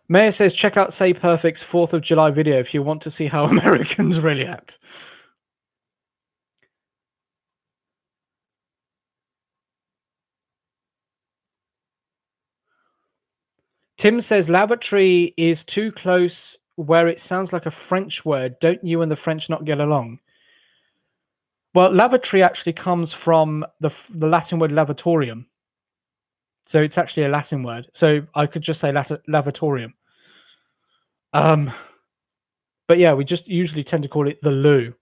Mayor says, check out Say Perfect's 4th of July video if you want to see how Americans really act. Tim says, lavatory is too close where it sounds like a French word. Don't you and the French not get along? Well, lavatory actually comes from the Latin word lavatorium. So it's actually a Latin word. So I could just say lavatorium. But yeah, we just usually tend to call it the loo.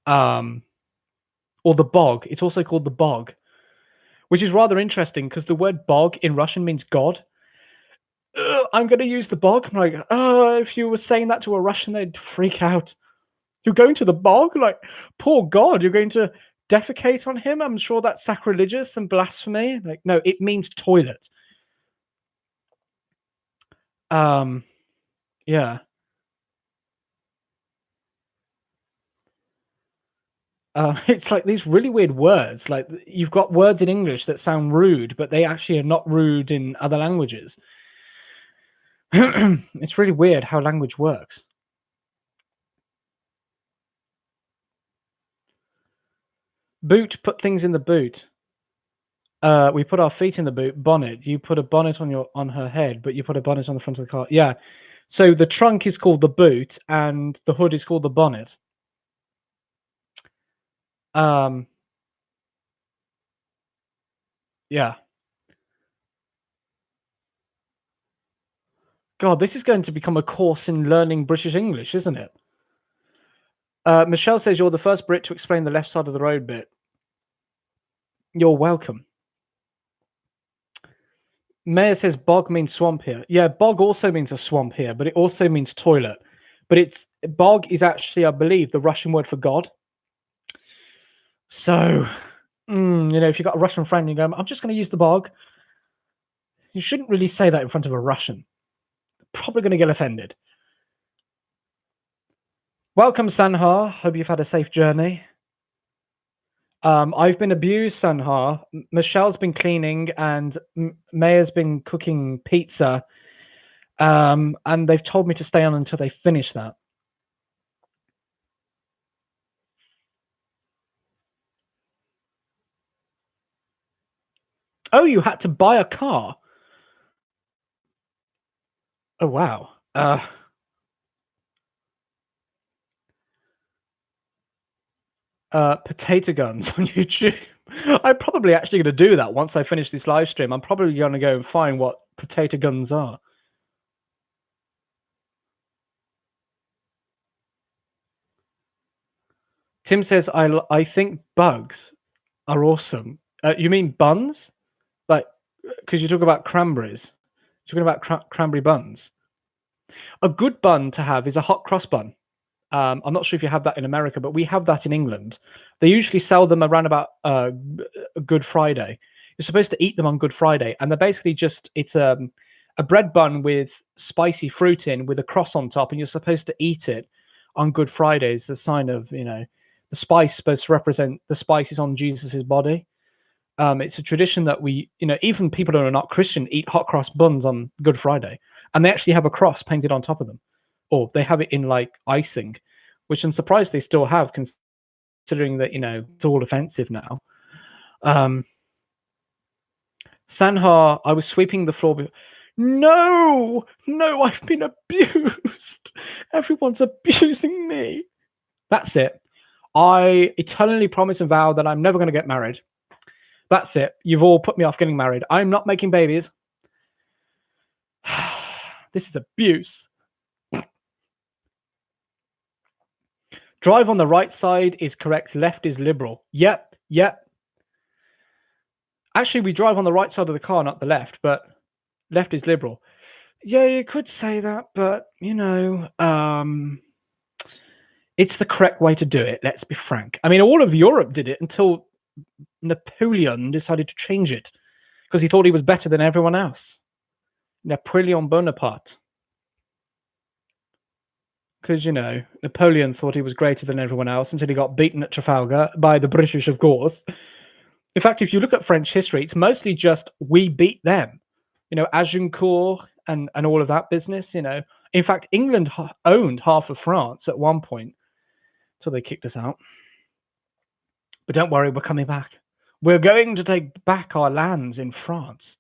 Or the bog. It's also called the bog, which is rather interesting because the word bog in Russian means God. I'm going to use the bog. I'm like, if you were saying that to a Russian, they'd freak out. You're going to the bog? Like, poor God, you're going to defecate on him? I'm sure that's sacrilegious and blasphemy. Like, no, it means toilet. Yeah. It's like these really weird words. Like, you've got words in English that sound rude, but they actually are not rude in other languages. It's really weird how language works. Boot, put things in the boot. We put our feet in the boot. Bonnet. You put a bonnet on her head, but you put a bonnet on the front of the car. Yeah. So the trunk is called the boot, and the hood is called the bonnet. Yeah. God, this is going to become a course in learning British English, isn't it? Michelle says you're the first Brit to explain the left side of the road bit. You're welcome. Maya says bog means swamp here. Yeah, bog also means a swamp here, but it also means toilet. But bog is actually, I believe, the Russian word for God. So, if you've got a Russian friend, you go, I'm just going to use the bog. You shouldn't really say that in front of a Russian. They're probably going to get offended. Welcome, Sanha. Hope you've had a safe journey. I've been abused, Sanha. Michelle's been cleaning, and Maya's been cooking pizza. And they've told me to stay on until they finish that. Oh, you had to buy a car? Oh, wow. Potato guns on YouTube. I'm probably actually going to do that once I finish this live stream. I'm probably going to go and find what potato guns are. Tim says, I think bugs are awesome. You mean buns? Like, because you talk about cranberries. You're talking about cranberry buns. A good bun to have is a hot cross bun. I'm not sure if you have that in America, but we have that in England. They usually sell them around about Good Friday. You're supposed to eat them on Good Friday, and they're basically it's a bread bun with spicy fruit in, with a cross on top, and you're supposed to eat it on Good Friday as a sign of, the spice supposed to represent the spices on Jesus's body. It's a tradition that we, even people who are not Christian eat hot cross buns on Good Friday, and they actually have a cross painted on top of them, or they have it in like icing, which I'm surprised they still have, considering that it's all offensive now. Sanha, I was sweeping the floor. No, I've been abused. Everyone's abusing me. That's it. I eternally promise and vow that I'm never going to get married. That's it. You've all put me off getting married. I'm not making babies. This is abuse. Drive on the right side is correct. Left is liberal. Yep. Actually, we drive on the right side of the car, not the left, but left is liberal. Yeah, you could say that, but, it's the correct way to do it, let's be frank. I mean, all of Europe did it until Napoleon decided to change it because he thought he was better than everyone else. Napoleon Bonaparte. Because, Napoleon thought he was greater than everyone else until he got beaten at Trafalgar by the British, of course. In fact, if you look at French history, it's mostly just we beat them. Agincourt and all of that business, In fact, England owned half of France at one point until they kicked us out. But don't worry, we're coming back. We're going to take back our lands in France.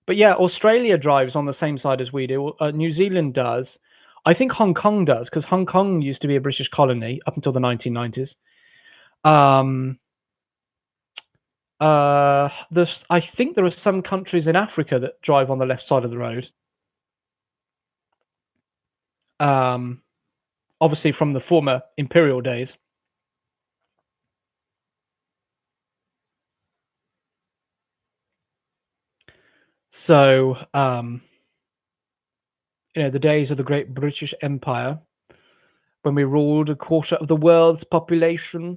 But yeah, Australia drives on the same side as we do. New Zealand does. I think Hong Kong does, because Hong Kong used to be a British colony up until the 1990s. I think there are some countries in Africa that drive on the left side of the road. Obviously from the former imperial days. So, the days of the great British Empire, when we ruled a quarter of the world's population.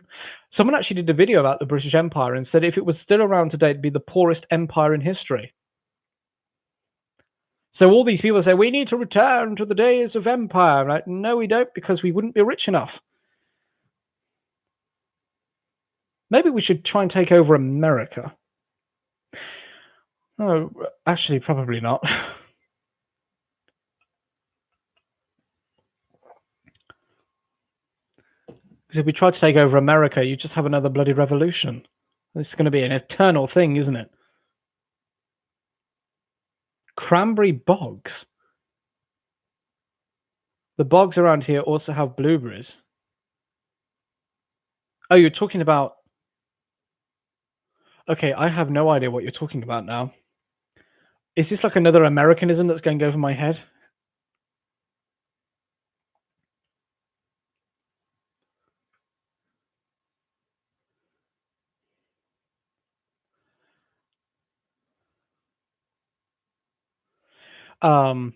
Someone actually did a video about the British Empire and said if it was still around today, it'd be the poorest empire in history. So all these people say, we need to return to the days of empire. Right? No, we don't, because we wouldn't be rich enough. Maybe we should try and take over America. No, actually, probably not. Because if we try to take over America, you just have another bloody revolution. It's going to be an eternal thing, isn't it? Cranberry bogs. The bogs around here also have blueberries. Oh, you're talking about... Okay, I have no idea what you're talking about now. Is this like another Americanism that's going over my head? And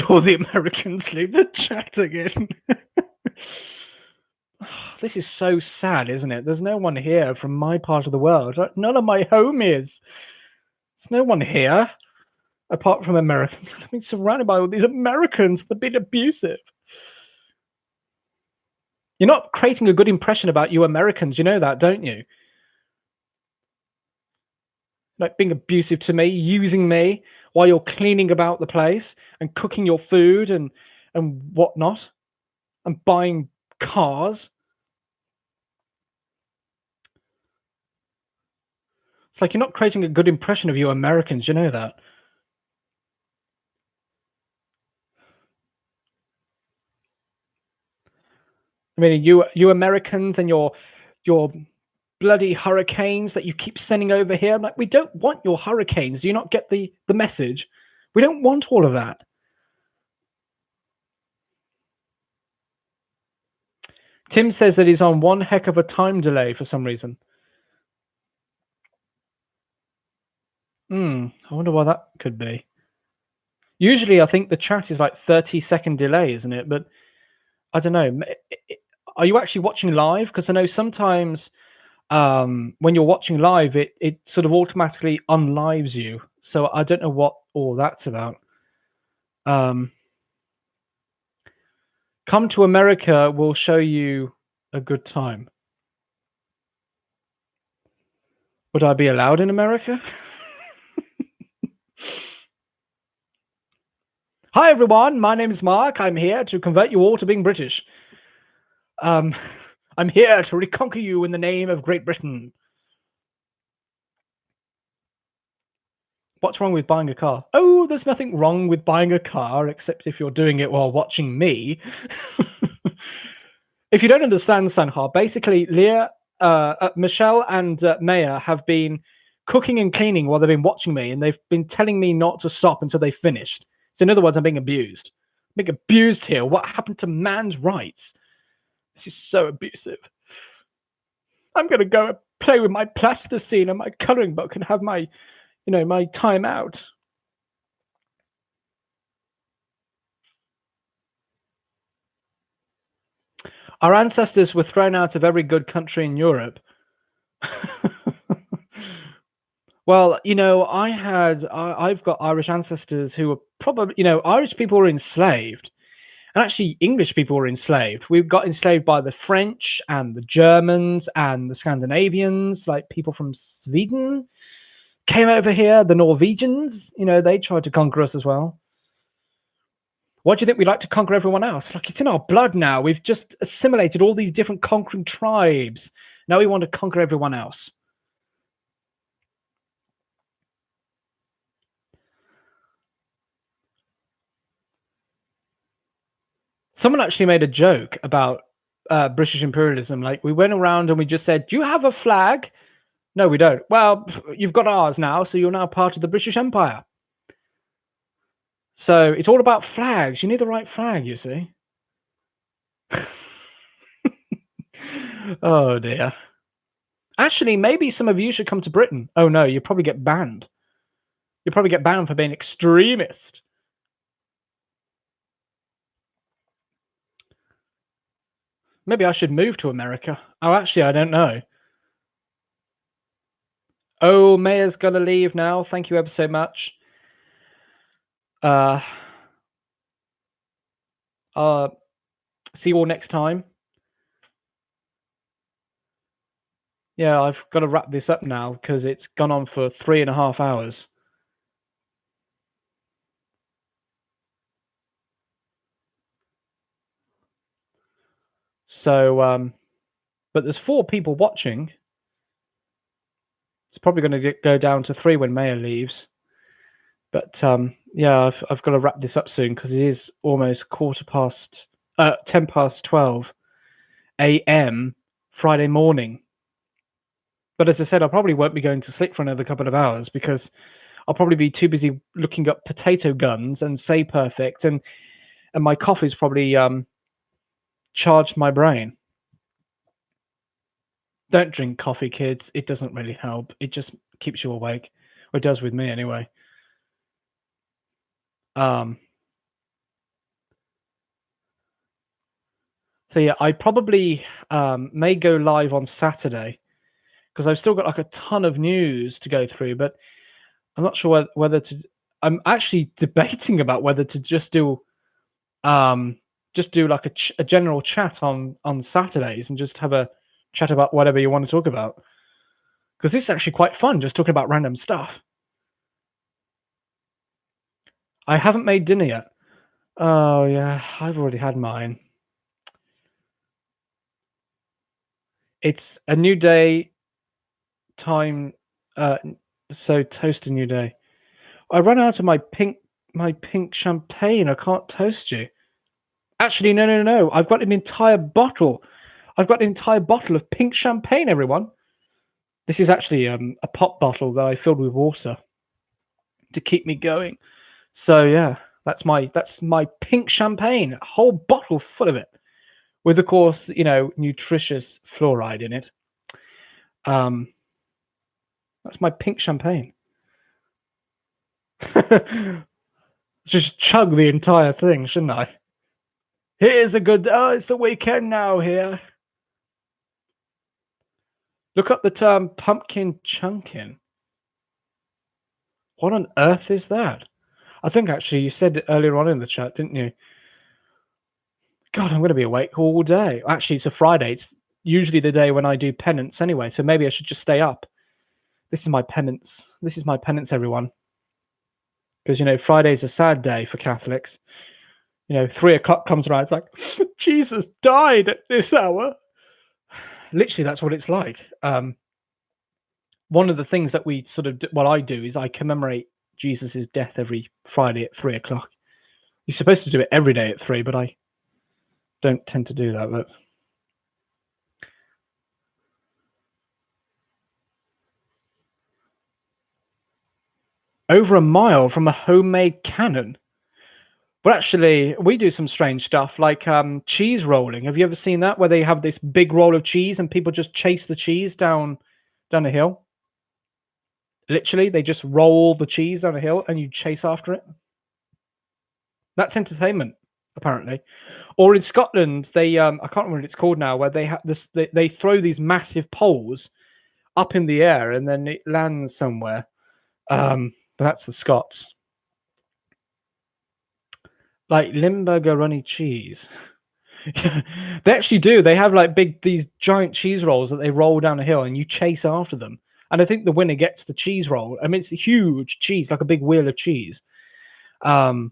all the Americans leave the chat again. This is so sad, isn't it? There's no one here from my part of the world. None of my homies. There's no one here apart from Americans. I've been surrounded by all these Americans. They're being abusive. You're not creating a good impression about you Americans. You know that, don't you? Like being abusive to me, using me while you're cleaning about the place and cooking your food and whatnot, and buying cars. It's like you're not creating a good impression of you Americans. You know that. I mean, you Americans and your bloody hurricanes that you keep sending over here. I'm like, we don't want your hurricanes. Do you not get the message? We don't want all of that. Tim says that he's on one heck of a time delay for some reason. I wonder why that could be. Usually, I think the chat is like 30-second delay, isn't it? But I don't know. Are you actually watching live? Because I know sometimes when you're watching live, it sort of automatically unlives you. So I don't know what all that's about. Come to America, we'll show you a good time. Would I be allowed in America? Hi everyone, my name is Mark. I'm here to convert you all to being British. I'm here to reconquer you in the name of Great Britain. What's wrong with buying a car? Oh, there's nothing wrong with buying a car, except if you're doing it while watching me. If you don't understand, Sanha, basically Leah, Michelle and Maya have been cooking and cleaning while they've been watching me, and they've been telling me not to stop until they finished. So in other words, I'm being abused. I'm being abused here. What happened to man's rights? This is so abusive. I'm going to go and play with my plasticine and my colouring book and have my, my time out. Our ancestors were thrown out of every good country in Europe. Well, I've got Irish ancestors who were probably, Irish people were enslaved. And actually, English people were enslaved. We got enslaved by the French and the Germans and the Scandinavians, like people from Sweden came over here. The Norwegians, they tried to conquer us as well. What do you think? We like to conquer everyone else? Like, it's in our blood now. We've just assimilated all these different conquering tribes. Now we want to conquer everyone else. Someone actually made a joke about British imperialism. Like, we went around and we just said, do you have a flag? No, we don't. Well, you've got ours now, so you're now part of the British Empire. So it's all about flags. You need the right flag, you see. Oh, dear. Actually, maybe some of you should come to Britain. Oh, no, you probably get banned. You probably get banned for being extremist. Maybe I should move to America. Oh, actually, I don't know. Oh, Mayor's gonna leave now. Thank you ever so much. See you all next time. Yeah, I've got to wrap this up now because it's gone on for 3.5 hours. So, but there's 4 people watching. It's probably going to go down to 3 when Maya leaves. But yeah, I've got to wrap this up soon because it is almost 10 past 12 a.m. Friday morning. But as I said, I probably won't be going to sleep for another couple of hours because I'll probably be too busy looking up potato guns and Say Perfect, and my coffee's probably charged my brain. Don't drink coffee, kids. It doesn't really help. It just keeps you awake. Or it does with me anyway. So yeah, I probably may go live on Saturday because I've still got like a ton of news to go through, but I'm not sure whether to. I'm actually debating about whether to just do like a general chat on Saturdays and just have a chat about whatever you want to talk about, because this is actually quite fun, just talking about random stuff. I haven't made dinner yet. Oh yeah, I've already had mine. It's a new day, time. So toast a new day. I ran out of my pink champagne. I can't toast you. Actually, no. I've got an entire bottle. I've got an entire bottle of pink champagne, everyone. This is actually a pop bottle that I filled with water to keep me going. So yeah, that's my pink champagne, a whole bottle full of it, with of course, nutritious fluoride in it. That's my pink champagne. Just chug the entire thing, shouldn't I? Here's a good. Oh, it's the weekend now. Here, look up the term pumpkin chunkin. What on earth is that? I think actually you said it earlier on in the chat, didn't you? God, I'm going to be awake all day. Actually, it's a Friday. It's usually the day when I do penance anyway, so maybe I should just stay up. This is my penance. This is my penance, everyone. Because, Friday's a sad day for Catholics. 3 o'clock comes around, it's like, Jesus died at this hour. Literally, that's what it's like. One of the things that we sort of I do is I commemorate Jesus's death every Friday at 3 o'clock. You're supposed to do it every day at 3, but I don't tend to do that. But over a mile from a homemade cannon. But actually, we do some strange stuff like cheese rolling. Have you ever seen that, where they have this big roll of cheese and people just chase the cheese down a hill? Literally, they just roll the cheese down a hill and you chase after it. That's entertainment, apparently. Or in Scotland, they I can't remember what it's called now, where they have this. They throw these massive poles up in the air and then it lands somewhere. But that's the Scots. Like Limburger runny cheese. They actually do. They have like these giant cheese rolls that they roll down a hill and you chase after them. And I think the winner gets the cheese roll. I mean, it's a huge cheese, like a big wheel of cheese. What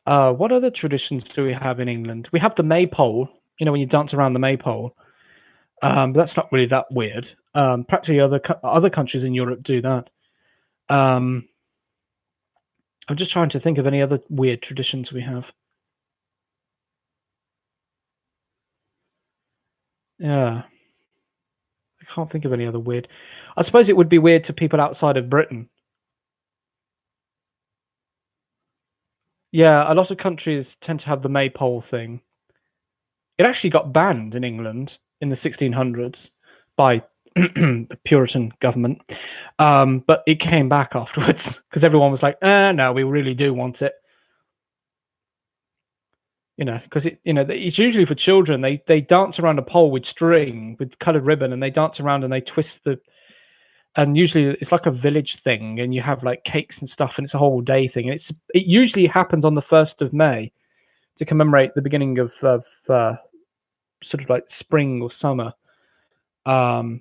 other traditions do we have in England? We have the maypole, when you dance around the maypole. But that's not really that weird. Practically other countries in Europe do that. I'm just trying to think of any other weird traditions we have. Yeah. I can't think of any other weird. I suppose it would be weird to people outside of Britain. Yeah, a lot of countries tend to have the maypole thing. It actually got banned in England in the 1600s by the Puritan government, but it came back afterwards because everyone was like, no, we really do want it. Because it's usually for children. They dance around a pole with string, with coloured ribbon, and they dance around and they twist and usually it's like a village thing, and you have like cakes and stuff, and it's a whole day thing. And it usually happens on the 1st of May to commemorate the beginning of sort of like spring or summer. But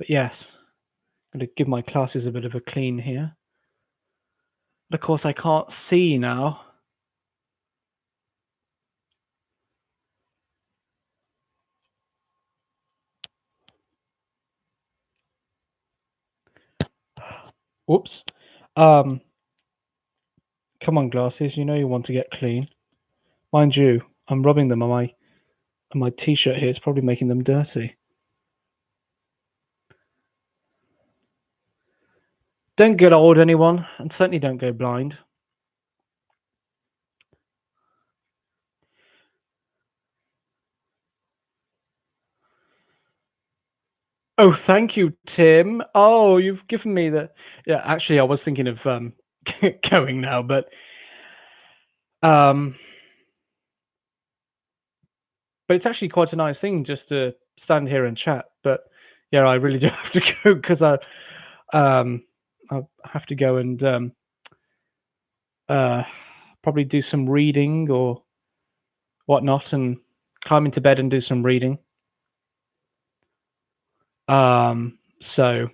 yes, I'm going to give my classes a bit of a clean here. But of course, I can't see now. Whoops. Come on, glasses. You know you want to get clean. Mind you, I'm rubbing them on my t-shirt here. It's probably making them dirty. Don't get old, anyone, and certainly don't go blind. Oh, thank you, Tim. Oh, you've given me the... Yeah, actually, I was thinking of going now, but it's actually quite a nice thing just to stand here and chat. But yeah, I really do have to go because I have to go and probably do some reading or whatnot, and climb into bed and do some reading. So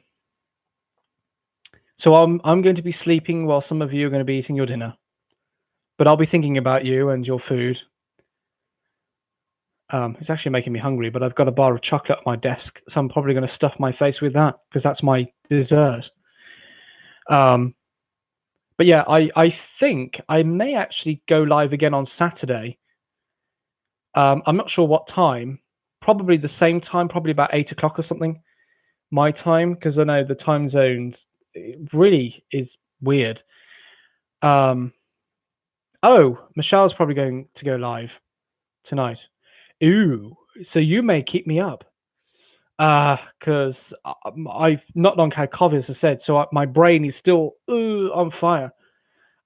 I'm going to be sleeping while some of you are going to be eating your dinner. But I'll be thinking about you and your food. It's actually making me hungry, but I've got a bar of chocolate at my desk, so I'm probably going to stuff my face with that because that's my dessert. But yeah, I think I may actually go live again on Saturday. I'm not sure what time. Probably the same time, probably about 8 o'clock or something, my time, because I know the time zones, it really is weird. Oh, Michelle's probably going to go live tonight. Ooh, so you may keep me up. Because I've not long had COVID, as I said, so my brain is still on fire.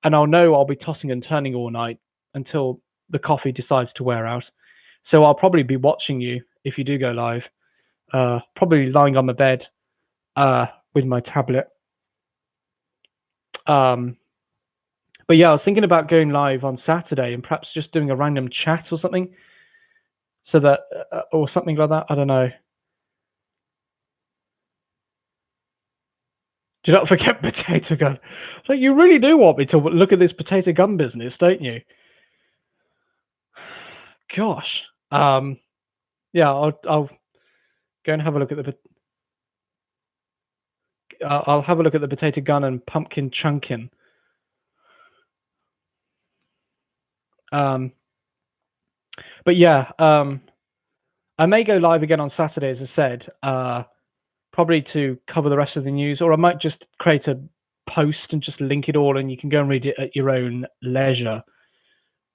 And I'll know I'll be tossing and turning all night until the coffee decides to wear out. So I'll probably be watching you if you do go live. Probably lying on the bed with my tablet. But yeah, I was thinking about going live on Saturday and perhaps just doing a random chat or something. So that, or something like that. I don't know. Do not forget potato gun. Like, you really do want me to look at this potato gun business, don't you? Gosh. Yeah, I'll go and have a look at the. I'll have a look at the potato gun and pumpkin chunkin. But yeah, I may go live again on Saturday, as I said, probably to cover the rest of the news, or I might just create a post and just link it all, and you can go and read it at your own leisure,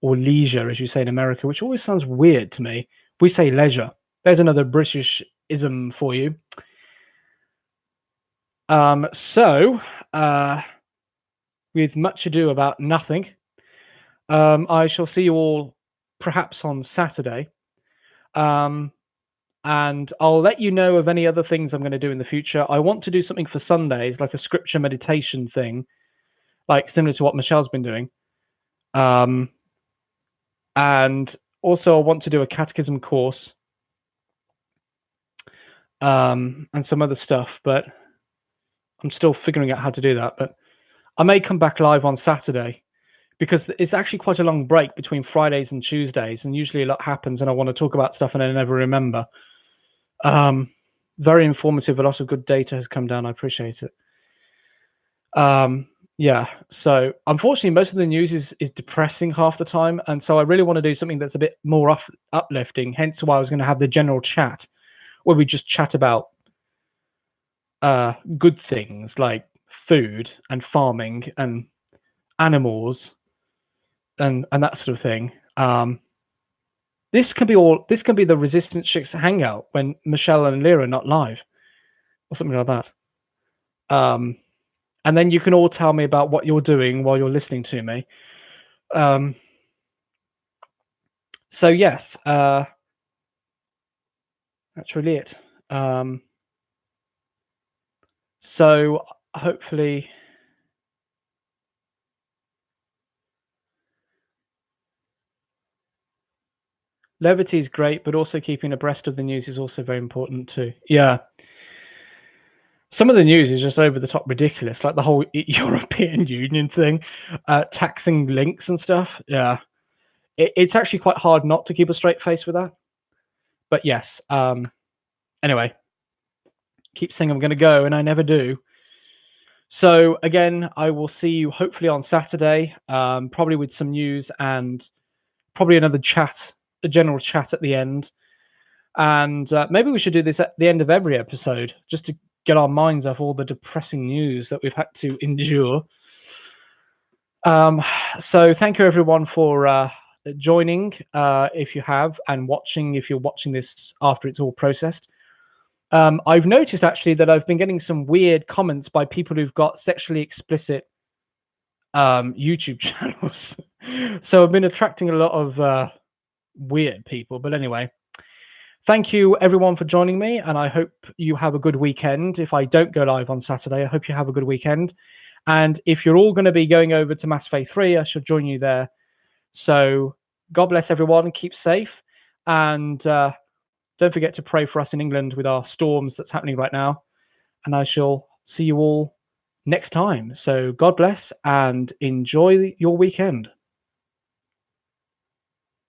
or leisure, as you say in America, which always sounds weird to me. We say leisure. There's another British-ism for you. So, with much ado about nothing, I shall see you all perhaps on Saturday. And I'll let you know of any other things I'm going to do in the future. I want to do something for Sundays, like a scripture meditation thing, like similar to what Michelle's been doing. And also I want to do a catechism course, and some other stuff, but I'm still figuring out how to do that. But I may come back live on Saturday because it's actually quite a long break between Fridays and Tuesdays, and usually a lot happens and I want to talk about stuff and I never remember. Very informative. A lot of good data has come down. I appreciate it. Yeah, so unfortunately most of the news is depressing half the time, and so I really want to do something that's a bit more uplifting, hence why I was going to have the general chat where we just chat about good things like food and farming and animals and that sort of thing. This can be the Resistance Chicks hangout when Michelle and Lyra are not live, or something like that. And then you can all tell me about what you're doing while you're listening to me. So yes, that's really it. So hopefully, levity is great, but also keeping abreast of the news is also very important too. Yeah. Some of the news is just over the top ridiculous, like the whole European Union thing, taxing links and stuff. Yeah, it's actually quite hard not to keep a straight face with that. But yes, anyway, keep saying I'm going to go, and I never do. So again, I will see you hopefully on Saturday, probably with some news and probably another chat, a general chat at the end. And maybe we should do this at the end of every episode, just to get our minds off all the depressing news that we've had to endure. So thank you everyone for joining, if you have, and watching if you're watching this after it's all processed. I've noticed actually that I've been getting some weird comments by people who've got sexually explicit YouTube channels. So I've been attracting a lot of weird people. But anyway, thank you everyone for joining me, and I hope you have a good weekend. If I don't go live on Saturday, I hope you have a good weekend. And if you're all going to be going over to Mass Faith 3, I shall join you there. So God bless everyone, keep safe, and don't forget to pray for us in England with our storms that's happening right now. And I shall see you all next time. So God bless and enjoy your weekend.